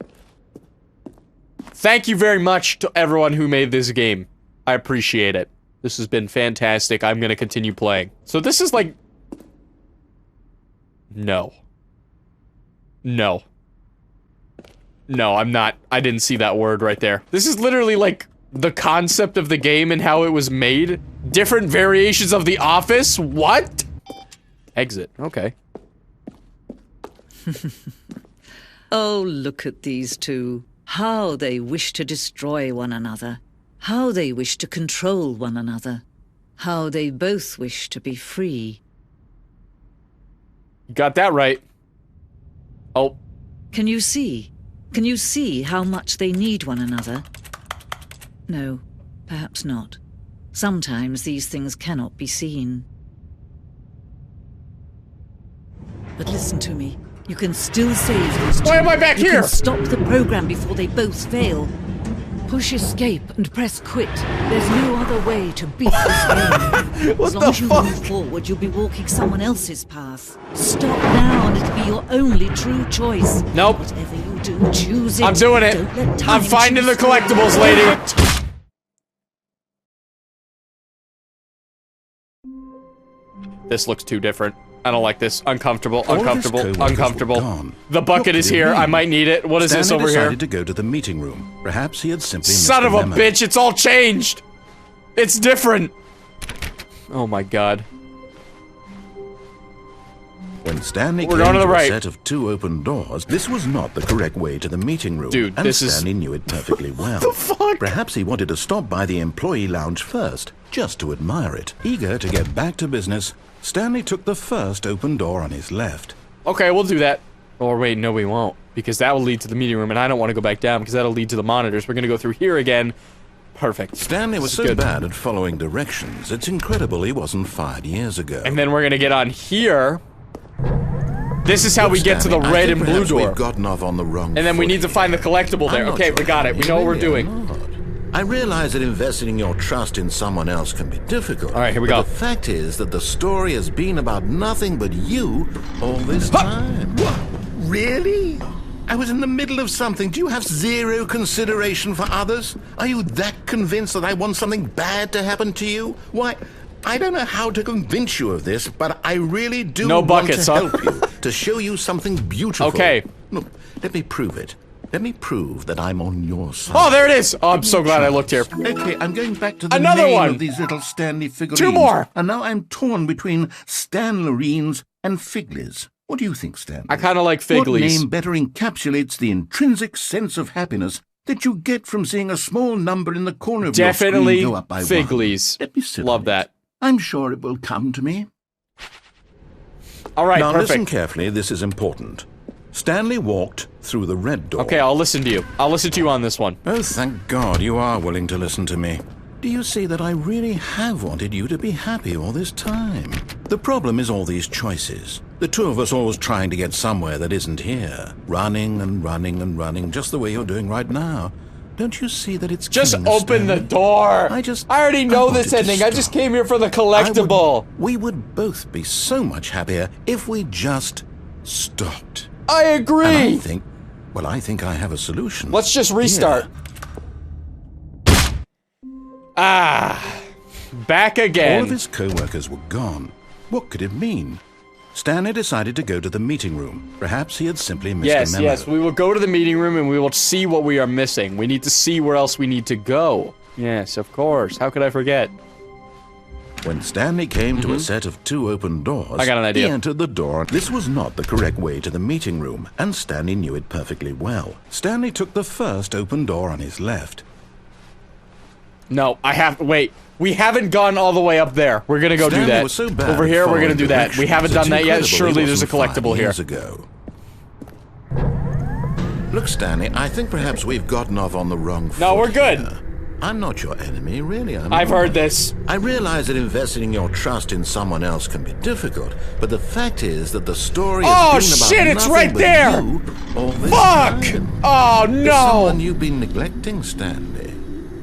Thank you very much to everyone who made this game. I appreciate it. This has been fantastic. I'm gonna continue playing. So this is like... No. No. No, I'm not. I didn't see that word right there. This is literally like the concept of the game and how it was made. Different variations of The Office? What? Exit. Okay. Oh, look at these two. How they wish to destroy one another. How they wish to control one another. How they both wish to be free. Got that right. Oh. Can you see? Can you see how much they need one another? No, perhaps not. Sometimes these things cannot be seen. But listen to me. You can still save these two. Why am I back You here? can stop the program before they both fail. Push escape and press quit. There's no other way to beat this game. What As long the as you fuck? move forward, you'll be walking someone else's path. Stop now and it'll be your only true choice. Nope. Whatever you do, choose it. I'm doing it. Don't let I'm time finding the choose for you. collectibles, lady. This looks too different. I don't like this. Uncomfortable, All of his uncomfortable, co-workers were uncomfortable. gone. The bucket What is did it here. I mean? might need it. What is this Stanley over decided here? to go to the meeting room. Perhaps he had simply Son of a misremembered. bitch, it's all changed! It's different! Oh my god. When Stanley We're came going to to the a right. set of two open doors, this was not the correct way to the meeting room. Dude, and this is- Stanley knew it perfectly well. The fuck? Perhaps he wanted to stop by the employee lounge first, just to admire it. Eager to get back to business, Stanley took the first open door on his left. Okay, we'll do that. Or wait, no we won't. Because that will lead to the meeting room, and I don't want to go back down, because that'll lead to the monitors. We're gonna go through here again. Perfect. Stanley was This so is good. bad at following directions, it's incredible he wasn't fired years ago. And then we're gonna get on here. This is how Look, we get to the Stanley, I red think and blue perhaps door. We've gotten off on the wrong And then we foot need to find the here. collectible there. I'm not Okay, we your got it. We enemy, know what we're really, doing. I'm not. I realize that investing your trust in someone else can be difficult. All right, here we but go. The fact is that the story has been about nothing but you all this time. What? Really? I was in the middle of something. Do you have zero consideration for others? Are you that convinced that I want something bad to happen to you? Why, I don't know how to convince you of this, but I really do No want buckets, to huh? help you, to show you something beautiful. Okay. Look, let me prove it. Let me prove that I'm on your side. Oh, there it is! Oh, I'm so glad I looked here. Okay, I'm going back to the Another name one. of these little Stanley figurines. Two more. And now I'm torn between Stanlerines and Figlies. What do you think, Stanley? I kinda like What Figlies. name better encapsulates the intrinsic sense of happiness that you get from seeing a small number in the corner of Definitely your screen go up by Figlies. one? Let me sit Love on that. it. I'm sure it will come to me. Alright, Now listen perfect. carefully, this is important. Stanley walked through the red door. Okay, I'll listen to you. I'll listen to you on this one. Oh, thank God you are willing to listen to me. Do you see that I really have wanted you to be happy all this time? The problem is all these choices. The two of us always trying to get somewhere that isn't here. Running and running and running, just the way you're doing right now. Don't you see that it's Just killing us, open the Stanley? door! I already know wanted this to ending. I just stop. came here for the collectible. We would both be so much happier if we just stopped. I And agree! I think I have a solution. Let's just restart. Here. Ah. Back All again. of his co-workers were gone. What could it mean? Stanley decided to go to the meeting room. Perhaps he had simply missed a Yes, memo. yes, we will go to the meeting room and we will see what we are missing. We need to see where else we need to go. Yes, of course. How could I forget? When Stanley came to a set of two open doors, I got an idea. he entered the door. This was not the correct way to the meeting room, and Stanley knew it perfectly well. Stanley took the first open door on his left. No, I have. Wait. We haven't gone all the way up there. We're gonna go do Stanley that. was so bad Over at here, we're following gonna do that. We directions, haven't it's done that yet. incredible he Surely there's a wasn't 5 collectible here. years ago. Look, Stanley, I think perhaps we've gotten off on the wrong foot. No, we're good. here. I'm not your enemy, really. I've heard this. I realize that investing your trust in someone else can be difficult, but the fact is that the story Oh, has been about shit, it's nothing right but there! you all this Fuck! time. Oh, There's no! someone you've been neglecting, Stanley.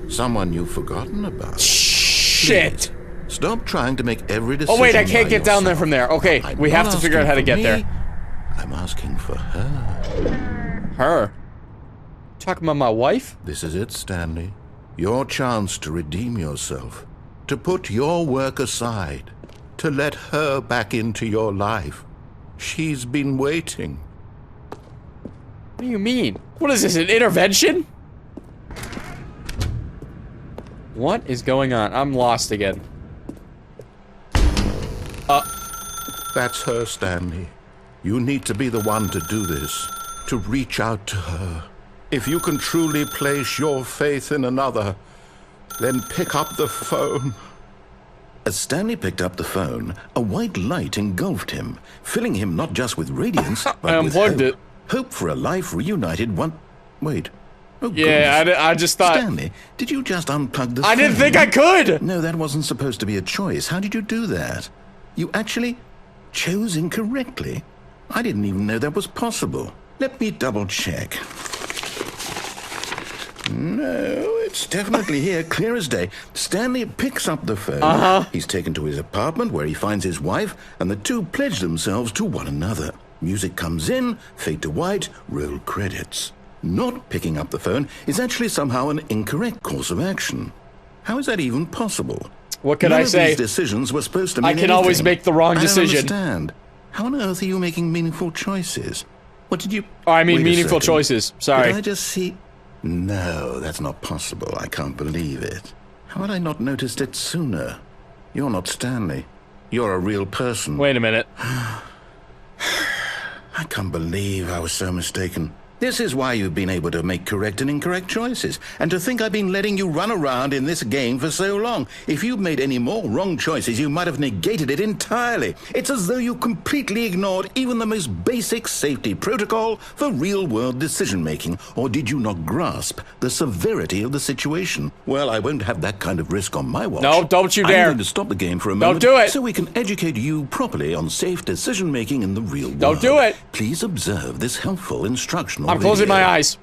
Someone you've forgotten about. Shit. Stop trying to make every decision. Oh, wait, I can't by get down there yourself. from there. Okay, I'm we not have to figure out how to asking get for there. me. I'm asking for her. Her? Talking about my wife? This is it, Stanley. Your chance to redeem yourself. to put your work aside, to let her back into your life. She's been waiting. What do you mean? What is this, an intervention? What is going on? I'm lost again. That's her, Stanley. You need to be the one to do this, to reach out to her. If you can truly place your faith in another, then pick up the phone. As Stanley picked up the phone, a white light engulfed him, filling him not just with radiance, but with hope. Hope for a life reunited one... Wait. Oh, yeah, I just thought... Stanley, did you just unplug the phone? I didn't think I could! No, that wasn't supposed to be a choice. How did you do that? You actually chose incorrectly. I didn't even know that was possible. Let me double check. No, it's definitely here, clear as day. Stanley picks up the phone. He's taken to his apartment where he finds his wife, and the two pledge themselves to one another. Music comes in, fade to white, roll credits. Not picking up the phone is actually somehow an incorrect course of action. How is that even possible? What can None I of say? These decisions were supposed to mean I can anything. always make the wrong decision. I don't understand. How on earth are you making meaningful choices? What did you... Oh, I mean Wait a meaningful second. choices. Sorry. Did I just see... No, that's not possible. I can't believe it. How had I not noticed it sooner? You're not Stanley. You're a real person. Wait a minute. I can't believe I was so mistaken. This is why you've been able to make correct and incorrect choices. And to think I've been letting you run around in this game for so long. If you'd made any more wrong choices, you might have negated it entirely. It's as though you completely ignored even the most basic safety protocol for real-world decision-making. Or did you not grasp the severity of the situation? Well, I won't have that kind of risk on my watch. No, don't you dare. I'm going to stop the game for a moment. Don't do it. So we can educate you properly on safe decision-making in the real world. Don't do it. Please observe this helpful instructional I'm closing my eyes.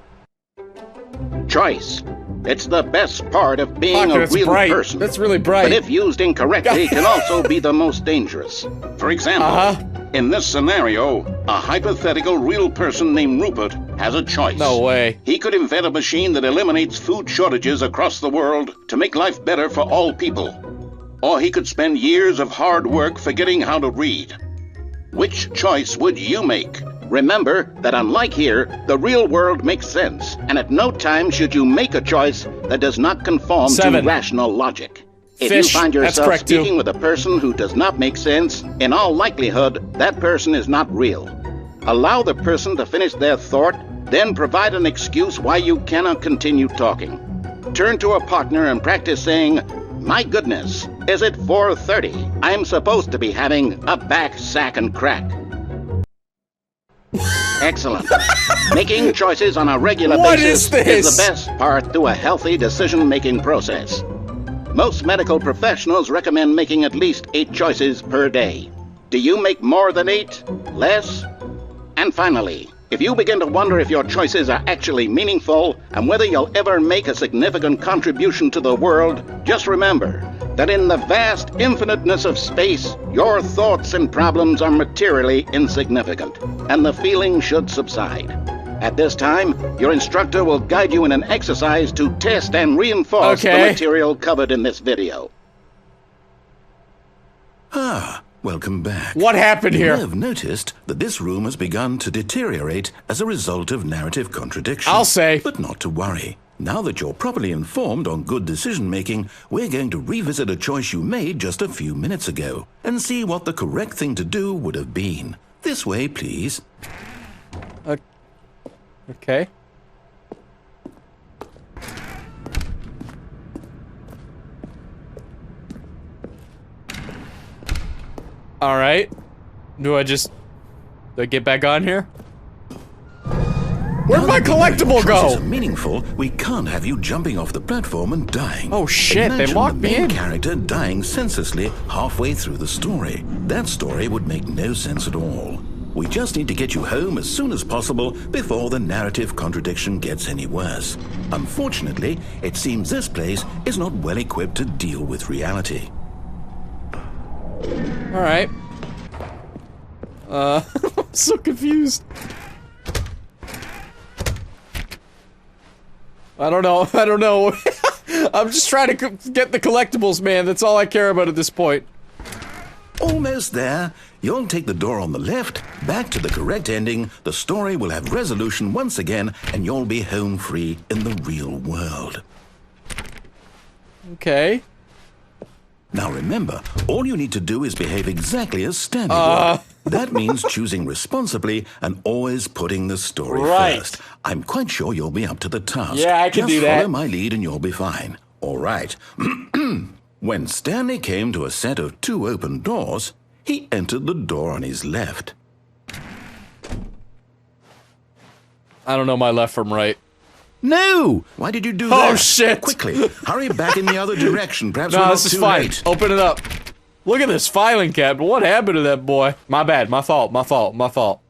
Choice. It's the best part of being Fuck, a that's real bright. person. That's really bright. But if used incorrectly, can also be the most dangerous. For example, in this scenario, a hypothetical real person named Rupert has a choice. No way. He could invent a machine that eliminates food shortages across the world to make life better for all people. Or he could spend years of hard work forgetting how to read. Which choice would you make? Remember that unlike here, the real world makes sense, and at no time should you make a choice that does not conform 7. to rational logic. If Fish. you find That's yourself correct, too. speaking with a person who does not make sense, in all likelihood, that person is not real. Allow the person to finish their thought, then provide an excuse why you cannot continue talking. Turn to a partner and practice saying, "My goodness, is it 4:30? I'm supposed to be having a back, sack, and crack." Excellent. Making choices on a regular What basis is this? is the best part to a healthy decision-making process. Most medical professionals recommend making at least 8 choices per day. Do you make more than 8? Less? And finally, if you begin to wonder if your choices are actually meaningful and whether you'll ever make a significant contribution to the world, just remember that in the vast infiniteness of space, your thoughts and problems are materially insignificant, and the feeling should subside. At this time, your instructor will guide you in an exercise to test and reinforce the material covered in this video. Welcome back. What happened here? You may have noticed that this room has begun to deteriorate as a result of narrative contradiction. I'll say. But not to worry. Now that you're properly informed on good decision-making, we're going to revisit a choice you made just a few minutes ago and see what the correct thing to do would have been. This way, please. Okay. Alright. Do I get back on here? Where'd my collectible go? Choices are meaningful. We can't have you jumping off the platform and dying. Oh shit, they locked me in. Imagine the main character dying senselessly halfway through the story. That story would make no sense at all. We just need to get you home as soon as possible before the narrative contradiction gets any worse. Unfortunately, it seems this place is not well equipped to deal with reality. Alright. I'm so confused. I don't know. I'm just trying to get the collectibles, man. That's all I care about at this point. Almost there. You'll take the door on the left, back to the correct ending, the story will have resolution once again, and you'll be home free in the real world. Okay. Now remember, all you need to do is behave exactly as Stanley would. That means choosing responsibly and always putting the story first. I'm quite sure you'll be up to the task. Yeah, I can do that. Just follow my lead and you'll be fine. All right. When Stanley came to a set of 2 open doors, he entered the door on his left. I don't know my left from right. No! Why did you do that? Oh, shit! Quickly, hurry back in the other direction. Perhaps No, we're not this is too fine. late. Open it up. Look at this filing cabinet. What happened to that boy? My bad. My fault. My fault. My fault.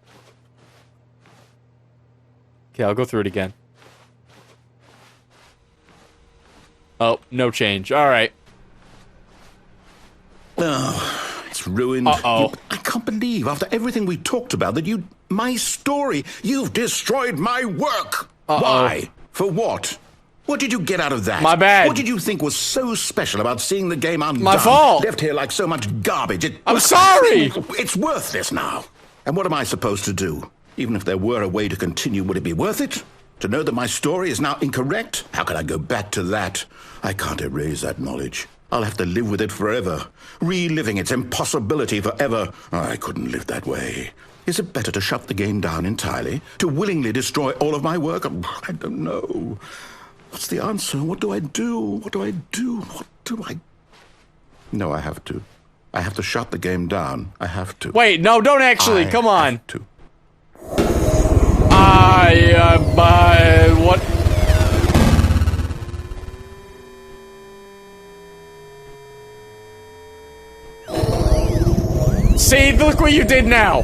Okay, I'll go through it again. Oh, no change. All right. Oh, it's ruined. Uh-oh. I can't believe, after everything we talked about, that you... My story! You've destroyed my work! Uh-oh. Why? For what? What did you get out of that? My bad. What did you think was so special about seeing the game undone? My fault. Left here like so much garbage. I'm sorry! It's worthless now. And what am I supposed to do? Even if there were a way to continue, would it be worth it? To know that my story is now incorrect? How can I go back to that? I can't erase that knowledge. I'll have to live with it forever, reliving its impossibility forever. I couldn't live that way. Is it better to shut the game down entirely? To willingly destroy all of my work? I don't know. What's the answer? What do I do? What do I do? What do I... No, I have to. I have to shut the game down. I have to. Wait, no, don't actually. Come on. Have to. What? See, look what you did now.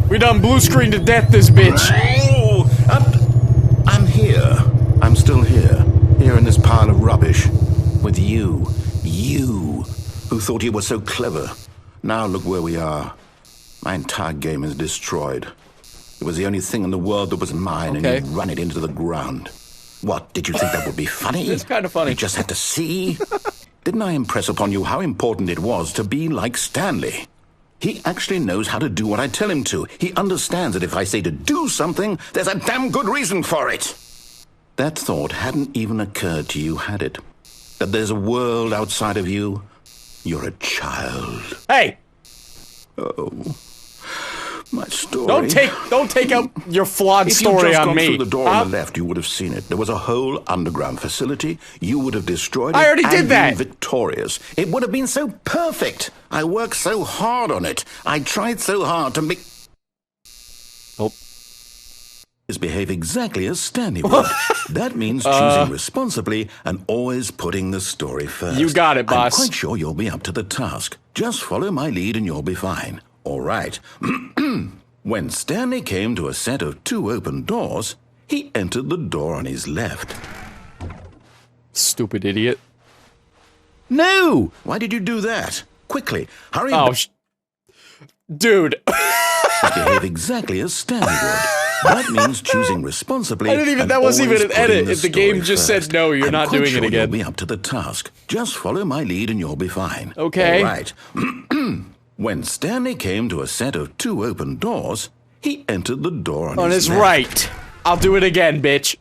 We done blue screen to death this bitch. Oh, I'm here. I'm still here. Here in this pile of rubbish. With you. You. Who thought you were so clever. Now look where we are. My entire game is destroyed. It was the only thing in the world that was mine, Okay. and you run it into the ground. What, did you think that would be funny? It's kind of funny. You just had to see? Didn't I impress upon you how important it was to be like Stanley? He actually knows how to do what I tell him to. He understands that if I say to do something, there's a damn good reason for it. That thought hadn't even occurred to you, had it? That there's a world outside of you? You're a child. Hey, Oh, my story. don't take out your flawed If you'd story just on gone me. through the door on the left, you would have seen it. There was a whole underground facility. You would have destroyed it. I already did and that. been victorious. It would have been so perfect. I worked so hard on it. I tried so hard to make... Oh. Behave exactly as Stanley would. That means choosing responsibly and always putting the story first. You got it, boss. I'm quite sure you'll be up to the task. Just follow my lead and you'll be fine. All right. When Stanley came to a set of 2 open doors, he entered the door on his left. Stupid idiot. No! Why did you do that? Quickly, hurry Oh, back. dude. Behave exactly as Stanley would. That means choosing responsibly. I didn't even- and that wasn't always even an putting edit. If the game story just said, first. "No, you're not quite doing it sure again." You'll be up to the task. Just follow my lead and you'll be fine. Okay. All right. When Stanley came to a set of 2 open doors, he entered the door on his left. right. I'll do it again, bitch.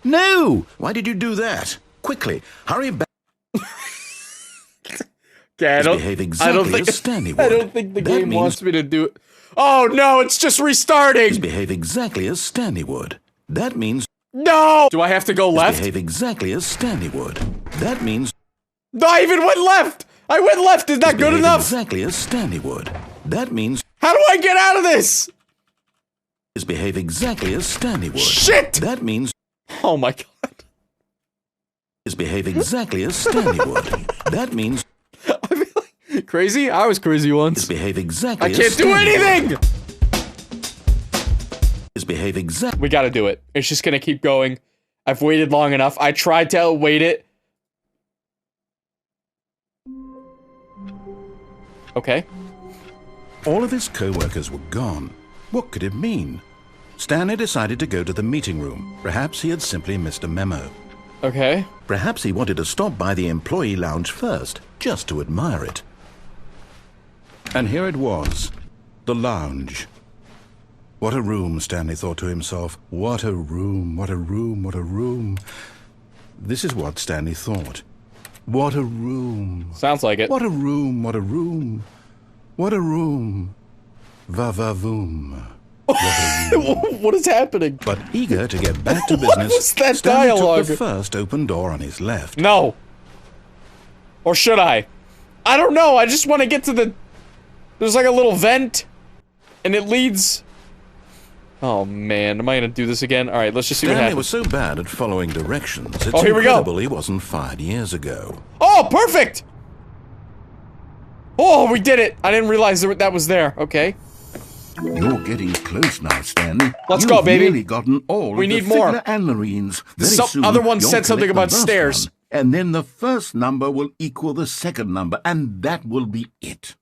No! Why did you do that? Quickly, hurry back. Okay, I Behave exactly as Stanley I would. don't think the That game means- wants me to do it. Oh no, it's just restarting. Behave exactly as Stanley would. That means No. Do I have to go left? behave exactly as Stanley would. That means No, I even went left. I went left. Is that good behave enough? exactly as Stanley would. That means How do I get out of this? behave exactly as Stanley would. Shit. That means Oh my god. behave exactly as Stanley would. That means I feel like crazy. I was crazy once. behave exactly I as can't do Stanley would. anything. Behave exactly. We gotta do it. It's just gonna keep going. I've waited long enough. I tried to outwait it. Okay. All of his co-workers were gone. What could it mean? Stanley decided to go to the meeting room. Perhaps he had simply missed a memo. Okay. Perhaps he wanted to stop by the employee lounge first, just to admire it. And here it was, the lounge. What a room, Stanley thought to himself. What a room, what a room, what a room. This is what Stanley thought. What a room. Sounds like it. What a room, what a room. What a room. Va-va-voom. What is happening? But eager to get back to business, What was that Stanley dialogue? took the first open door on his left. No. Or should I? I don't know. I just want to get to the... There's like a little vent. And it leads... Oh, man. Am I going to do this again? All right, let's just see what Stanley happens. was so bad at following directions, it's Oh, here we go. incredible he wasn't fired years ago. Oh, perfect! Oh, we did it. I didn't realize that was there. Okay. You're getting close now, Stanley. Let's go, baby. You've nearly gotten all We of need the more. figure annularines. Very Some soon, other one you'll said something collect about the last stairs. one, and then the first number will equal the second number, and that will be it.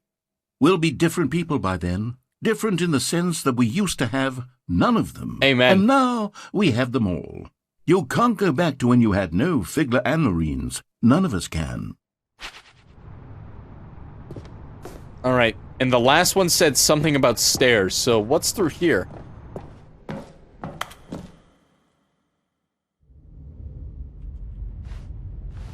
We'll be different people by then. Different in the sense that we used to have none of them. Amen. And now we have them all. You can't go back to when you had no figure annularines. None of us can. All right. And the last one said something about stairs. So what's through here?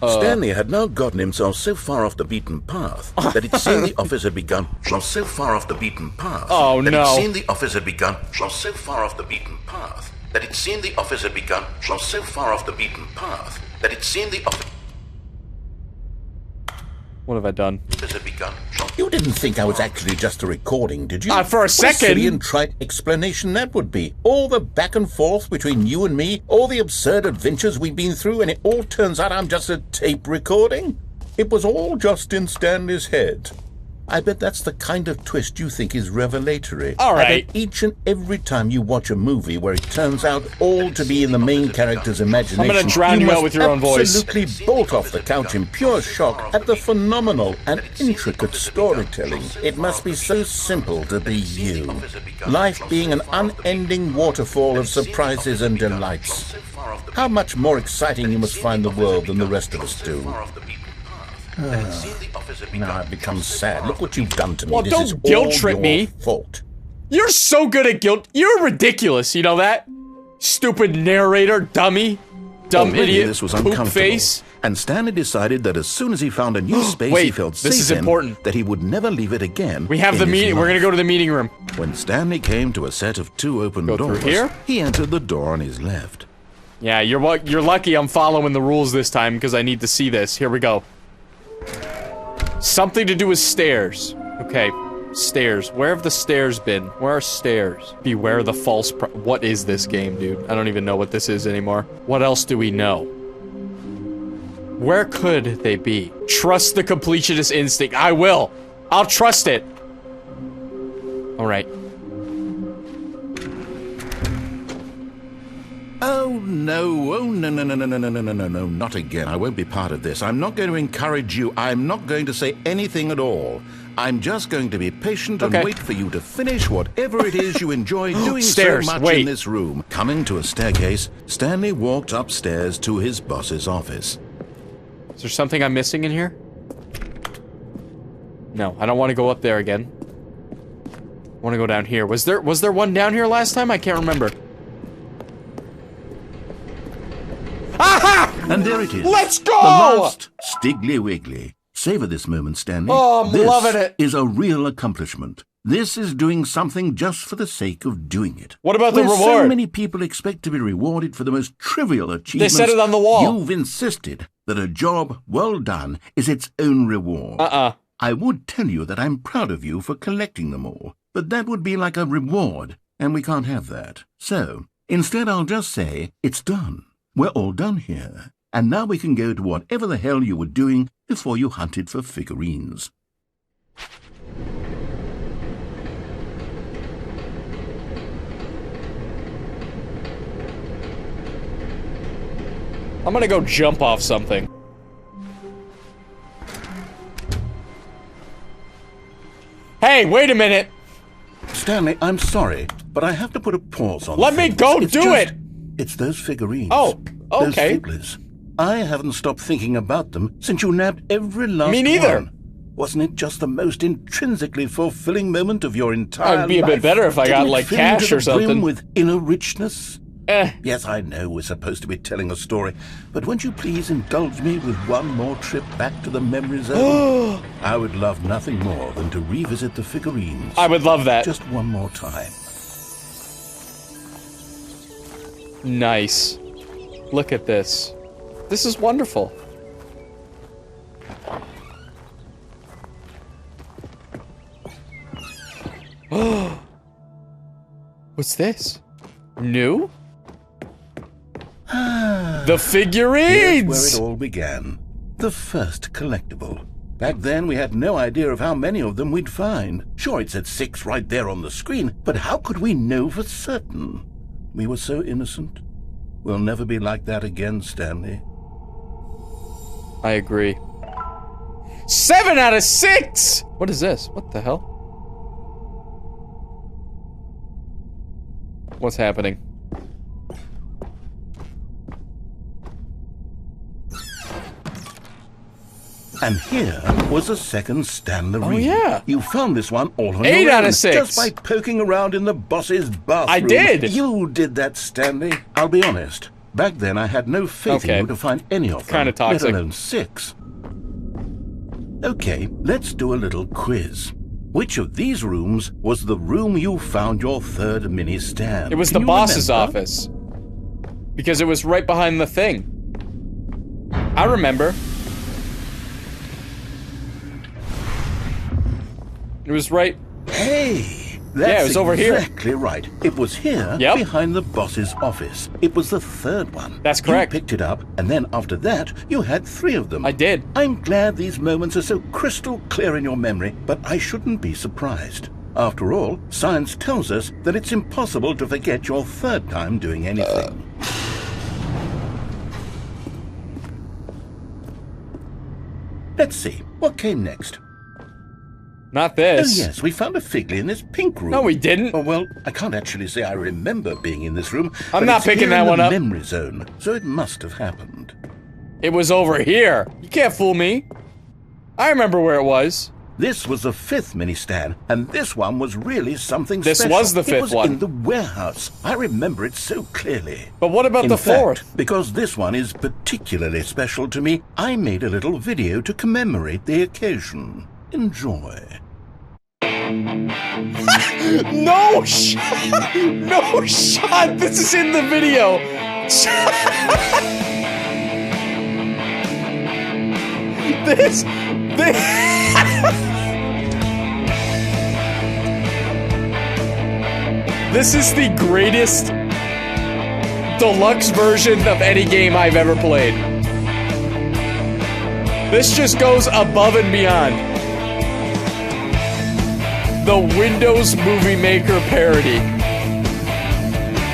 Stanley had now gotten himself so far off the beaten path that it seemed the office had begun. So far off the beaten path. Oh, that no. It seemed the office had begun. So far off the beaten path that it seemed the office had begun. So far off the beaten path that it seemed the office What have I done? had begun. You didn't think I was actually just a recording, did you? For a What second. silly and trite explanation that would be. All the back and forth between you and me, all the absurd adventures we've been through, and it all turns out I'm just a tape recording? It was all just in Stanley's head. I bet that's the kind of twist you think is revelatory. All right. I bet each and every time you watch a movie where it turns out all to be in the main character's imagination, I'm gonna drown you out with your own voice. absolutely bolt off the couch in pure shock at the phenomenal and intricate storytelling. It must be so simple to be you. Life being an unending waterfall of surprises and delights. How much more exciting you must find the world than the rest of us do. Now I've become sad. Look what you've done to me. Well, This don't is guilt all trip your me. fault. You're so good at guilt. You're ridiculous. You know that? Stupid narrator, dummy. Dumb Already idiot. This was poop uncomfortable. face. And Stanley decided that as soon as he found a new space Wait, he felt this safe is in, important. that he would never leave it again. We have in the his meeting. We're life. gonna go to the meeting room. When Stanley came to a set of two open Go through doors, here? he entered the door on his left. Yeah, you're lucky I'm following the rules this time because I need to see this. Here we go. Something to do with stairs. Okay, stairs. Where have the stairs been? Where are stairs? Beware the false what is this game, dude? I don't even know what this is anymore. What else do we know? Where could they be? Trust the completionist instinct. I will. I'll trust it. All right. Oh no, no, not again. I won't be part of this. I'm not going to encourage you. I'm not going to say anything at all. I'm just going to be patient and Okay. wait for you to finish whatever it is you enjoy doing Stairs, so much wait. in this room. Coming to a staircase, Stanley walked upstairs to his boss's office. Is there something I'm missing in here? No, I don't want to go up there again. I want to go down here. Was there one down here last time? I can't remember. Aha! And there it is. Let's go! The last Stiggly Wiggly. Savor this moment, Stanley. Oh, I'm this loving it. is a real accomplishment. This is doing something just for the sake of doing it. What about the Where reward? so many people expect to be rewarded for the most trivial achievements. said it on the wall. You've insisted that a job well done is its own reward. I would tell you that I'm proud of you for collecting them all, but that would be like a reward, and we can't have that. So, instead I'll just say, it's done. We're all done here, and now we can go to whatever the hell you were doing before you hunted for figurines. I'm gonna go jump off something. Hey, wait a minute! Stanley, I'm sorry, but I have to put a pause on Let me things. go It's do just- it! It's those figurines. Oh, Those okay. figglers. I haven't stopped thinking about them since you nabbed every last one. Me neither. Wasn't it just the most intrinsically fulfilling moment of your entire life? It'd be a bit better if I got, like, cash or something. With inner richness? Eh. Yes, I know we're supposed to be telling a story, but won't you please indulge me with one more trip back to the memory zone? I would love nothing more than to revisit the figurines. I would love that. Just one more time. Nice. Look at this. This is wonderful. What's this? New? The figurines! Here's where it all began. The first collectible. Back then, we had no idea of how many of them we'd find. Sure, it said 6 right there on the screen, but how could we know for certain? We were so innocent. We'll never be like that again, Stanley. I agree. 7 out of 6! What is this? What the hell? What's happening? And here was a second Stanley. Oh, yeah. You found this one all on 8 your out own, of 6. just by poking around in the boss's bathroom. I did. You did that, Stanley. I'll be honest. Back then, I had no faith in you to find any of them. Kinda toxic. Let alone 6. Okay, let's do a little quiz. Which of these rooms was the room you found your third mini stand? It was Can the you boss's remember? office. Because it was right behind the thing. I remember. It was right. Hey, that's Yeah, it was over here. Exactly right. It was here, Yep. behind the boss's office. It was the third one. That's correct. You picked it up, and then after that, you had 3 of them. I did. I'm glad these moments are so crystal clear in your memory, but I shouldn't be surprised. After all, science tells us that it's impossible to forget your third time doing anything. Let's see, what came next? Not Oh this. yes, we found a Figley in this pink room. No, we didn't. Oh well, I can't actually say I remember being in this room. I'm but not it's picking here that in one the up. Memory zone, so it must have happened. It was over here. You can't fool me. I remember where it was. This was the 5th mini stand, and this one was really something This special. was the 5th It was one. in the warehouse. I remember it so clearly. But what about In the fact, 4th? because this one is particularly special to me, I made a little video to commemorate the occasion. Enjoy. No shot! No shot! This is in the video! This... This is the greatest deluxe version of any game I've ever played. This just goes above and beyond. The Windows Movie Maker parody.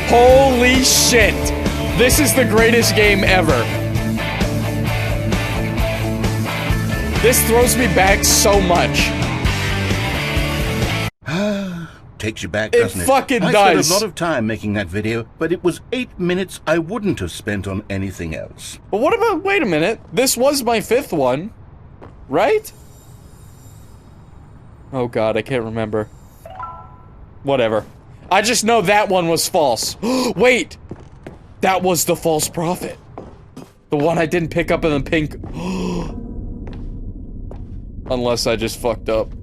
Holy shit! This is the greatest game ever. This throws me back so much. Takes you back, It doesn't it? fucking I does. spent a lot of time making that video, but it was 8 minutes I wouldn't have spent on anything else. But what about, wait a minute, this was my 5th one, right? Oh god, I can't remember. Whatever. I just know that one was false. Wait! That was the false prophet. The one I didn't pick up in the pink. Unless I just fucked up.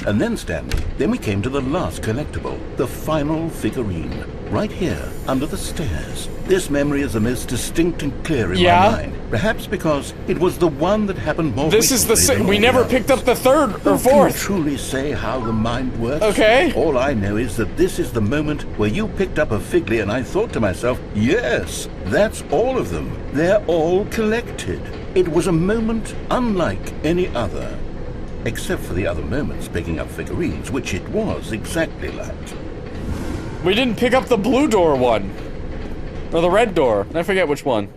And then, Stanley, then we came to the last collectible, the final figurine, right here, under the stairs. This memory is the most distinct and clear in my mind. Perhaps because it was the one that happened more This is the recently than we all never the picked others. up the 3rd or Who can 4th. truly say how the mind works? Okay. All I know is that this is the moment where you picked up a Figley and I thought to myself, yes, that's all of them. They're all collected. It was a moment unlike any other. Except for the other moments picking up figurines, which it was exactly like. We didn't pick up the blue door one. Or the red door. I forget which one.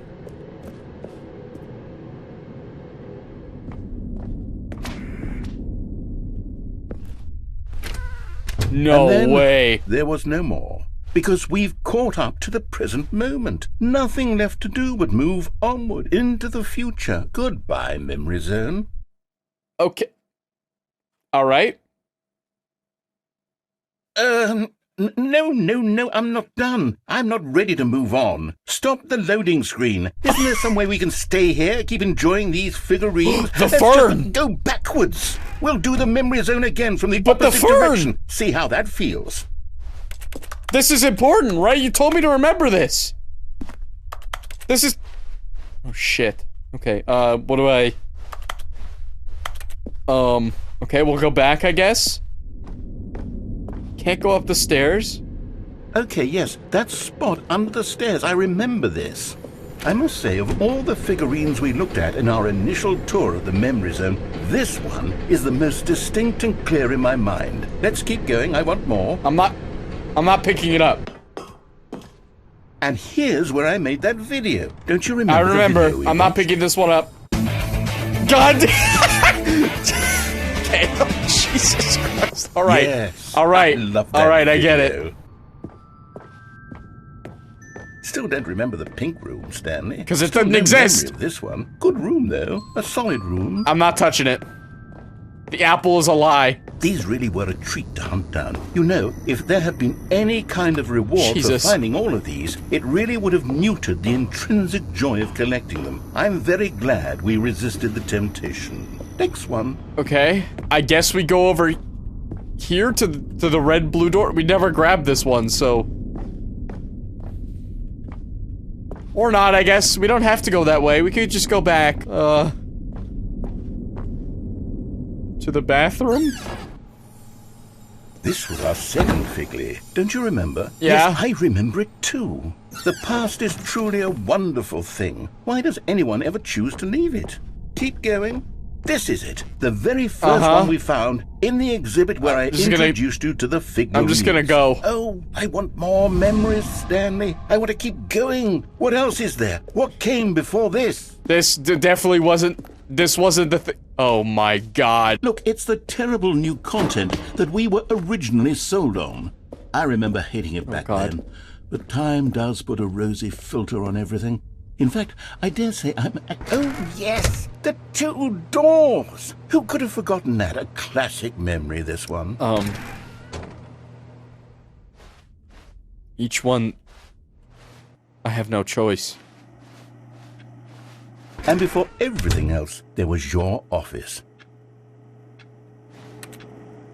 No And then way. There was no more. because we've caught up to the present moment. Nothing left to do but move onward into the future. Goodbye, Memory Zone. Okay. All right. No, I'm not done. I'm not ready to move on. Stop the loading screen. Isn't there some way we can stay here, keep enjoying these figurines? The Let's fern! just go backwards. We'll do the Memory Zone again from the But the opposite fern! direction. See how that feels. This is important, right? You told me to remember this. This is... Oh, shit. Okay, what do I... Okay, we'll go back, I guess. Can't go up the stairs. Okay, yes, that spot under the stairs. I remember this. I must say, of all the figurines we looked at in our initial tour of the Memory Zone, this one is the most distinct and clear in my mind. Let's keep going. I want more. I'm not picking it up. And here's where I made that video. Don't you remember? I remember. The video we I'm not watched? picking this one up. God damn. Okay. Oh, Jesus Christ. All right. Yes, All right. I love that All right, I get video. it. Still don't remember the pink room, Stanley. 'Cause it Still doesn't no exist. memory of this one. Good room, though. A solid room. I'm not touching it. The apple is a lie. These really were a treat to hunt down. You know, if there had been any kind of reward Jesus. for finding all of these, it really would have muted the intrinsic joy of collecting them. I'm very glad we resisted the temptation. Next one. Okay. I guess we go over here to the red blue door. We never grabbed this one, so... Or not, I guess. We don't have to go that way. We could just go back. To the bathroom? This was our second Figley. Don't you remember? Yeah. Yes, I remember it too. The past is truly a wonderful thing. Why does anyone ever choose to leave it? Keep going. This is it. The very first one we found in the exhibit where I introduced you to the figurines. I'm just gonna go. Oh, I want more memories, Stanley. I want to keep going. What else is there? What came before this? This definitely wasn't... This wasn't the thing. Oh my god. Look, it's the terrible new content that we were originally sold on. I remember hating it back then. But time does put a rosy filter on everything. In fact, I dare say Oh, yes! The two doors! Who could have forgotten that? A classic memory, this one. Each one... I have no choice. And before everything else, there was your office.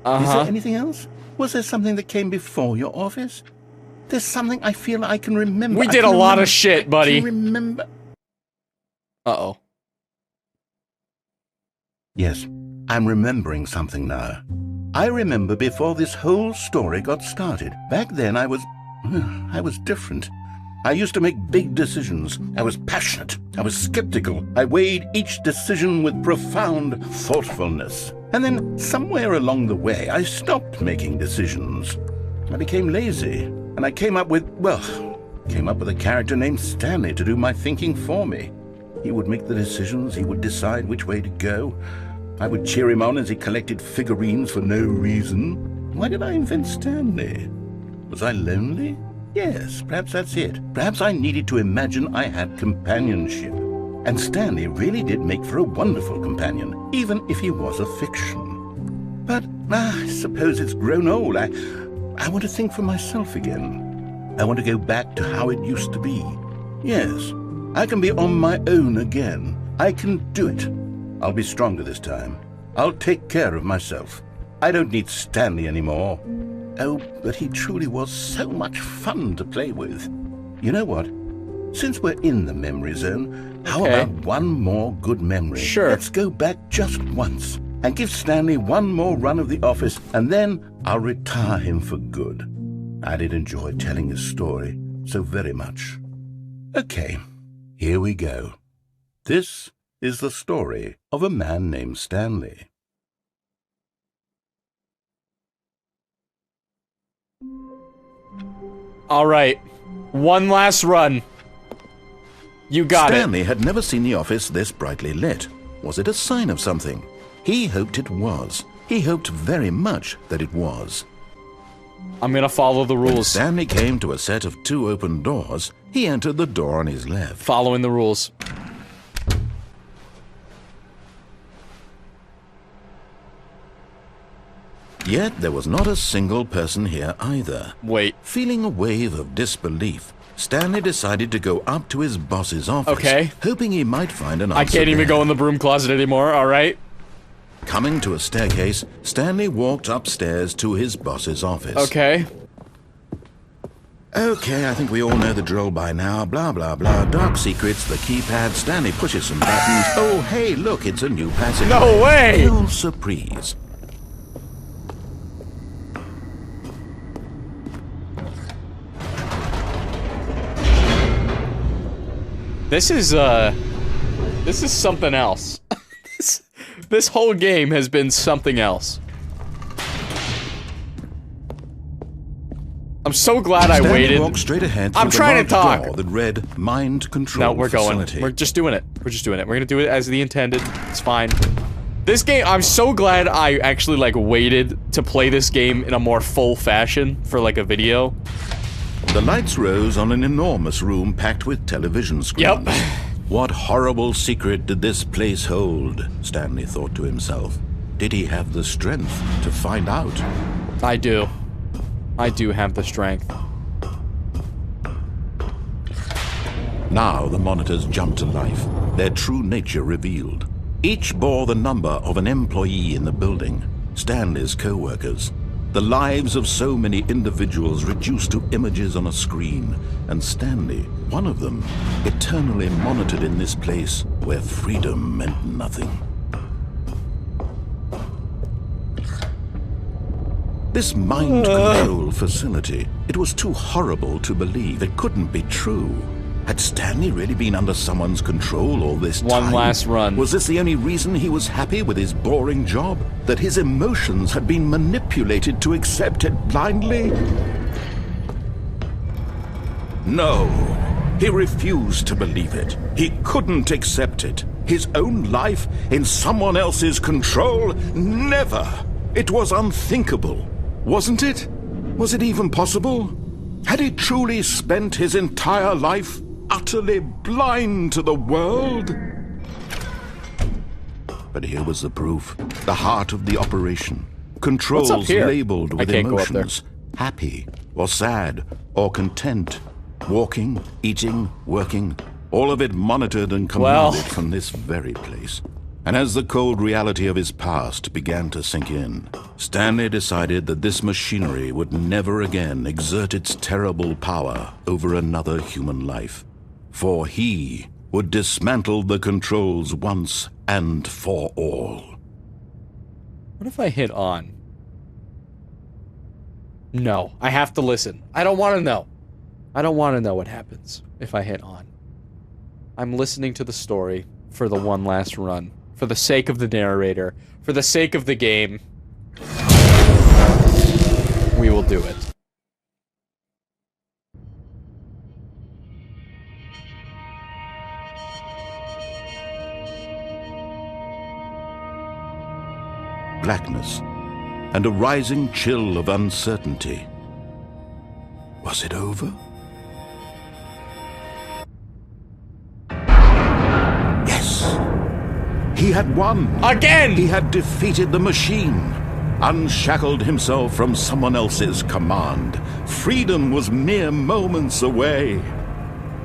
Is there anything else? Was there something that came before your office? There's something I feel I can remember. We did a lot of shit, buddy. I can remember. Uh-oh. Yes, I'm remembering something now. I remember before this whole story got started. Back then I was different. I used to make big decisions. I was passionate. I was skeptical. I weighed each decision with profound thoughtfulness. And then somewhere along the way, I stopped making decisions. I became lazy. And I came up with a character named Stanley to do my thinking for me. He would make the decisions. He would decide which way to go. I would cheer him on as he collected figurines for no reason. Why did I invent Stanley? Was I lonely? Yes, perhaps that's it. Perhaps I needed to imagine I had companionship. And Stanley really did make for a wonderful companion, even if he was a fiction. But I suppose it's grown old. I want to think for myself again. I want to go back to how it used to be. Yes, I can be on my own again. I can do it. I'll be stronger this time. I'll take care of myself. I don't need Stanley anymore. Oh, but he truly was so much fun to play with. You know what? Since we're in the memory zone, how about one more good memory? Sure. Let's go back just once and give Stanley one more run of the office, and then I'll retire him for good. I did enjoy telling his story so very much. Okay, here we go. This is the story of a man named Stanley. All right. One last run. You got Stanley had never seen the office this brightly lit. Was it a sign of something? He hoped it was. He hoped very much that it was. I'm gonna follow the When rules. Stanley came to a set of 2 open doors, he entered the door on his left. Following the rules. Yet there was not a single person here either. Wait. Feeling a wave of disbelief, Stanley decided to go up to his boss's office, Okay. hoping he might find an answer I can't even there. go in the broom closet anymore, alright? Coming to a staircase, Stanley walked upstairs to his boss's office. Okay. Okay, I think we all know the drill by now. Blah, blah, blah. Dark secrets, the keypad. Stanley pushes some buttons. Oh, hey, look, it's a new passage. No way! Real surprise. This is something else. This whole game has been something else. I'm so glad I Stanley waited. walked straight ahead I'm through the trying to large talk. door that read Mind Control No, we're Facility. going. We're just doing it. We're just doing it. We're gonna do it as the intended. It's fine. This game, I'm so glad I actually, like, waited to play this game in a more full fashion for, like, a video. The lights rose on an enormous room packed with television screens. Yep. What horrible secret did this place hold? Stanley thought to himself. Did he have the strength to find out? I do. I do have the strength. Now the monitors jumped to life, their true nature revealed. Each bore the number of an employee in the building, Stanley's co-workers. The lives of so many individuals reduced to images on a screen, and Stanley, one of them, eternally monitored in this place where freedom meant nothing. This mind control facility, it was too horrible to believe. It couldn't be true. Had Stanley really been under someone's control all this time? One last run. Was this the only reason he was happy with his boring job? That his emotions had been manipulated to accept it blindly? No. He refused to believe it. He couldn't accept it. His own life in someone else's control? Never. It was unthinkable. Wasn't it? Was it even possible? Had he truly spent his entire life utterly blind to the world? But here was the proof. The heart of the operation. Controls What's up here? labeled with I can't go up there. emotions. Happy, or sad, or content. Walking, eating, working. All of it monitored and commanded from this very place. And as the cold reality of his past began to sink in, Stanley decided that this machinery would never again exert its terrible power over another human life. For he would dismantle the controls once and for all. What if I hit on? No, I have to listen. I don't want to know. I don't want to know what happens if I hit on. I'm listening to the story for the one last run. For the sake of the narrator. For the sake of the game. We will do it. Blackness and a rising chill of uncertainty. Was it over? Yes! He had won! Again! He had defeated the machine, unshackled himself from someone else's command. Freedom was mere moments away.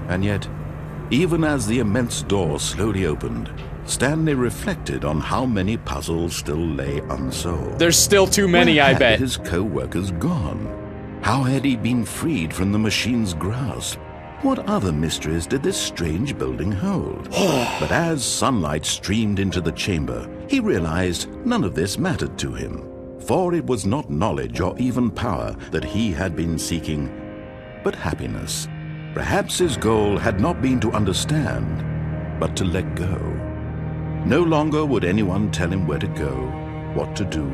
And yet, even as the immense door slowly opened, Stanley reflected on how many puzzles still lay unsolved. There's still too many, Where I had bet. his co-workers gone? How had he been freed from the machine's grasp? What other mysteries did this strange building hold? But as sunlight streamed into the chamber, he realized none of this mattered to him. For it was not knowledge or even power that he had been seeking, but happiness. Perhaps his goal had not been to understand, but to let go. No longer would anyone tell him where to go, what to do,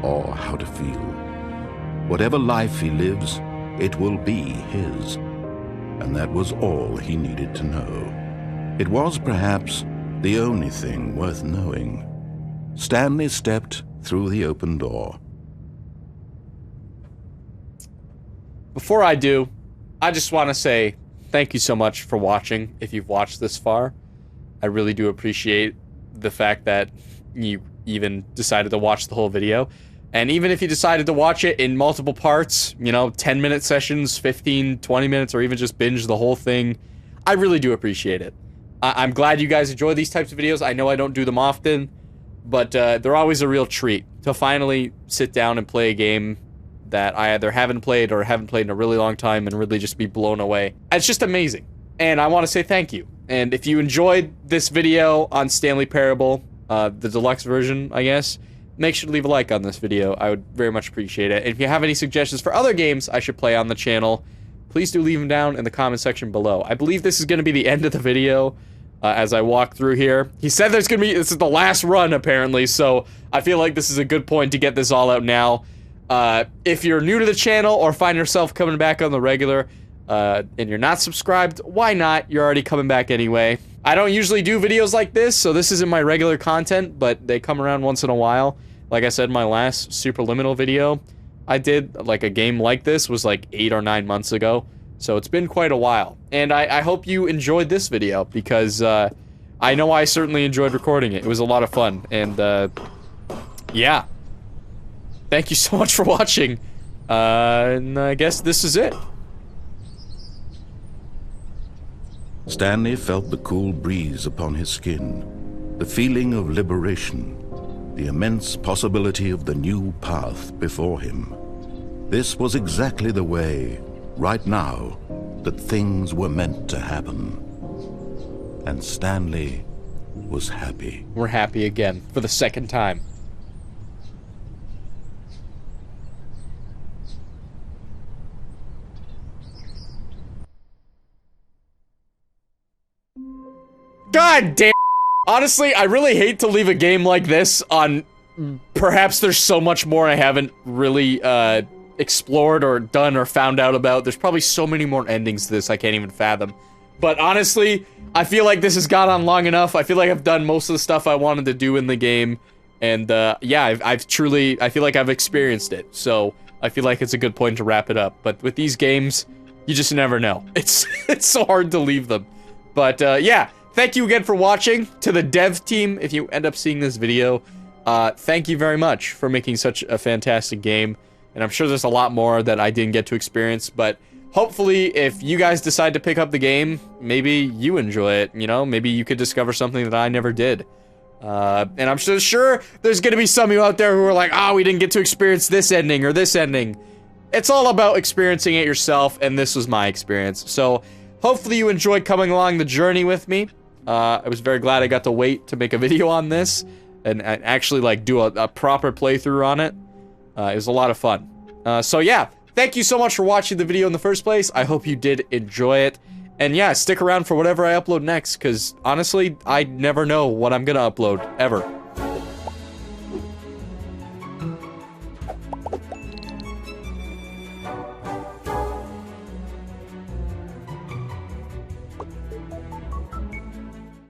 or how to feel. Whatever life he lives, it will be his. And that was all he needed to know. It was perhaps the only thing worth knowing. Stanley stepped through the open door. before I do, I just want to say thank you so much for watching. If you've watched this far, I really do appreciate the fact that you even decided to watch the whole video. And even if you decided to watch it in multiple parts, you know, 10-minute sessions, 15, 20 minutes, or even just binge the whole thing, I really do appreciate it. I'm glad you guys enjoy these types of videos. I know I don't do them often, but they're always a real treat to finally sit down and play a game that I either haven't played or haven't played in a really long time and really just be blown away. It's just amazing. And I want to say thank you. And if you enjoyed this video on Stanley Parable, the deluxe version, I guess, make sure to leave a like on this video. I would very much appreciate it. And if you have any suggestions for other games I should play on the channel, please do leave them down in the comment section below. I believe this is going to be the end of the video as I walk through here. He said this is the last run, apparently, so I feel like this is a good point to get this all out now. If you're new to the channel or find yourself coming back on the regular, and you're not subscribed, why not? You're already coming back anyway. I don't usually do videos like this, so this isn't my regular content, but they come around once in a while. Like I said, my last Superliminal video I did, like a game like this, was like 8 or 9 months ago. So it's been quite a while. And I hope you enjoyed this video, because I know I certainly enjoyed recording it. It was a lot of fun. And yeah. Thank you so much for watching. And I guess this is it. Stanley felt the cool breeze upon his skin, the feeling of liberation, the immense possibility of the new path before him. This was exactly the way, right now, that things were meant to happen. And Stanley was happy. We're happy again, for the second time. God damn. Honestly, I really hate to leave a game like this on... Perhaps there's so much more I haven't really, explored or done or found out about. There's probably so many more endings to this I can't even fathom. But honestly, I feel like this has gone on long enough. I feel like I've done most of the stuff I wanted to do in the game. And, yeah, I've truly... I feel like I've experienced it. So, I feel like it's a good point to wrap it up. But with these games, you just never know. It's so hard to leave them. But, yeah. Thank you again for watching. To the dev team, if you end up seeing this video, thank you very much for making such a fantastic game. And I'm sure there's a lot more that I didn't get to experience, but hopefully if you guys decide to pick up the game, maybe you enjoy it, you know? Maybe you could discover something that I never did. And I'm sure there's gonna be some of you out there who are like, oh, we didn't get to experience this ending or this ending. It's all about experiencing it yourself, and this was my experience. So hopefully you enjoyed coming along the journey with me. I was very glad I got to wait to make a video on this and actually like do a proper playthrough on it. It was a lot of fun. So yeah, thank you so much for watching the video in the first place. I hope you did enjoy it. And yeah, stick around for whatever I upload next, because honestly, I never know what I'm gonna upload, ever.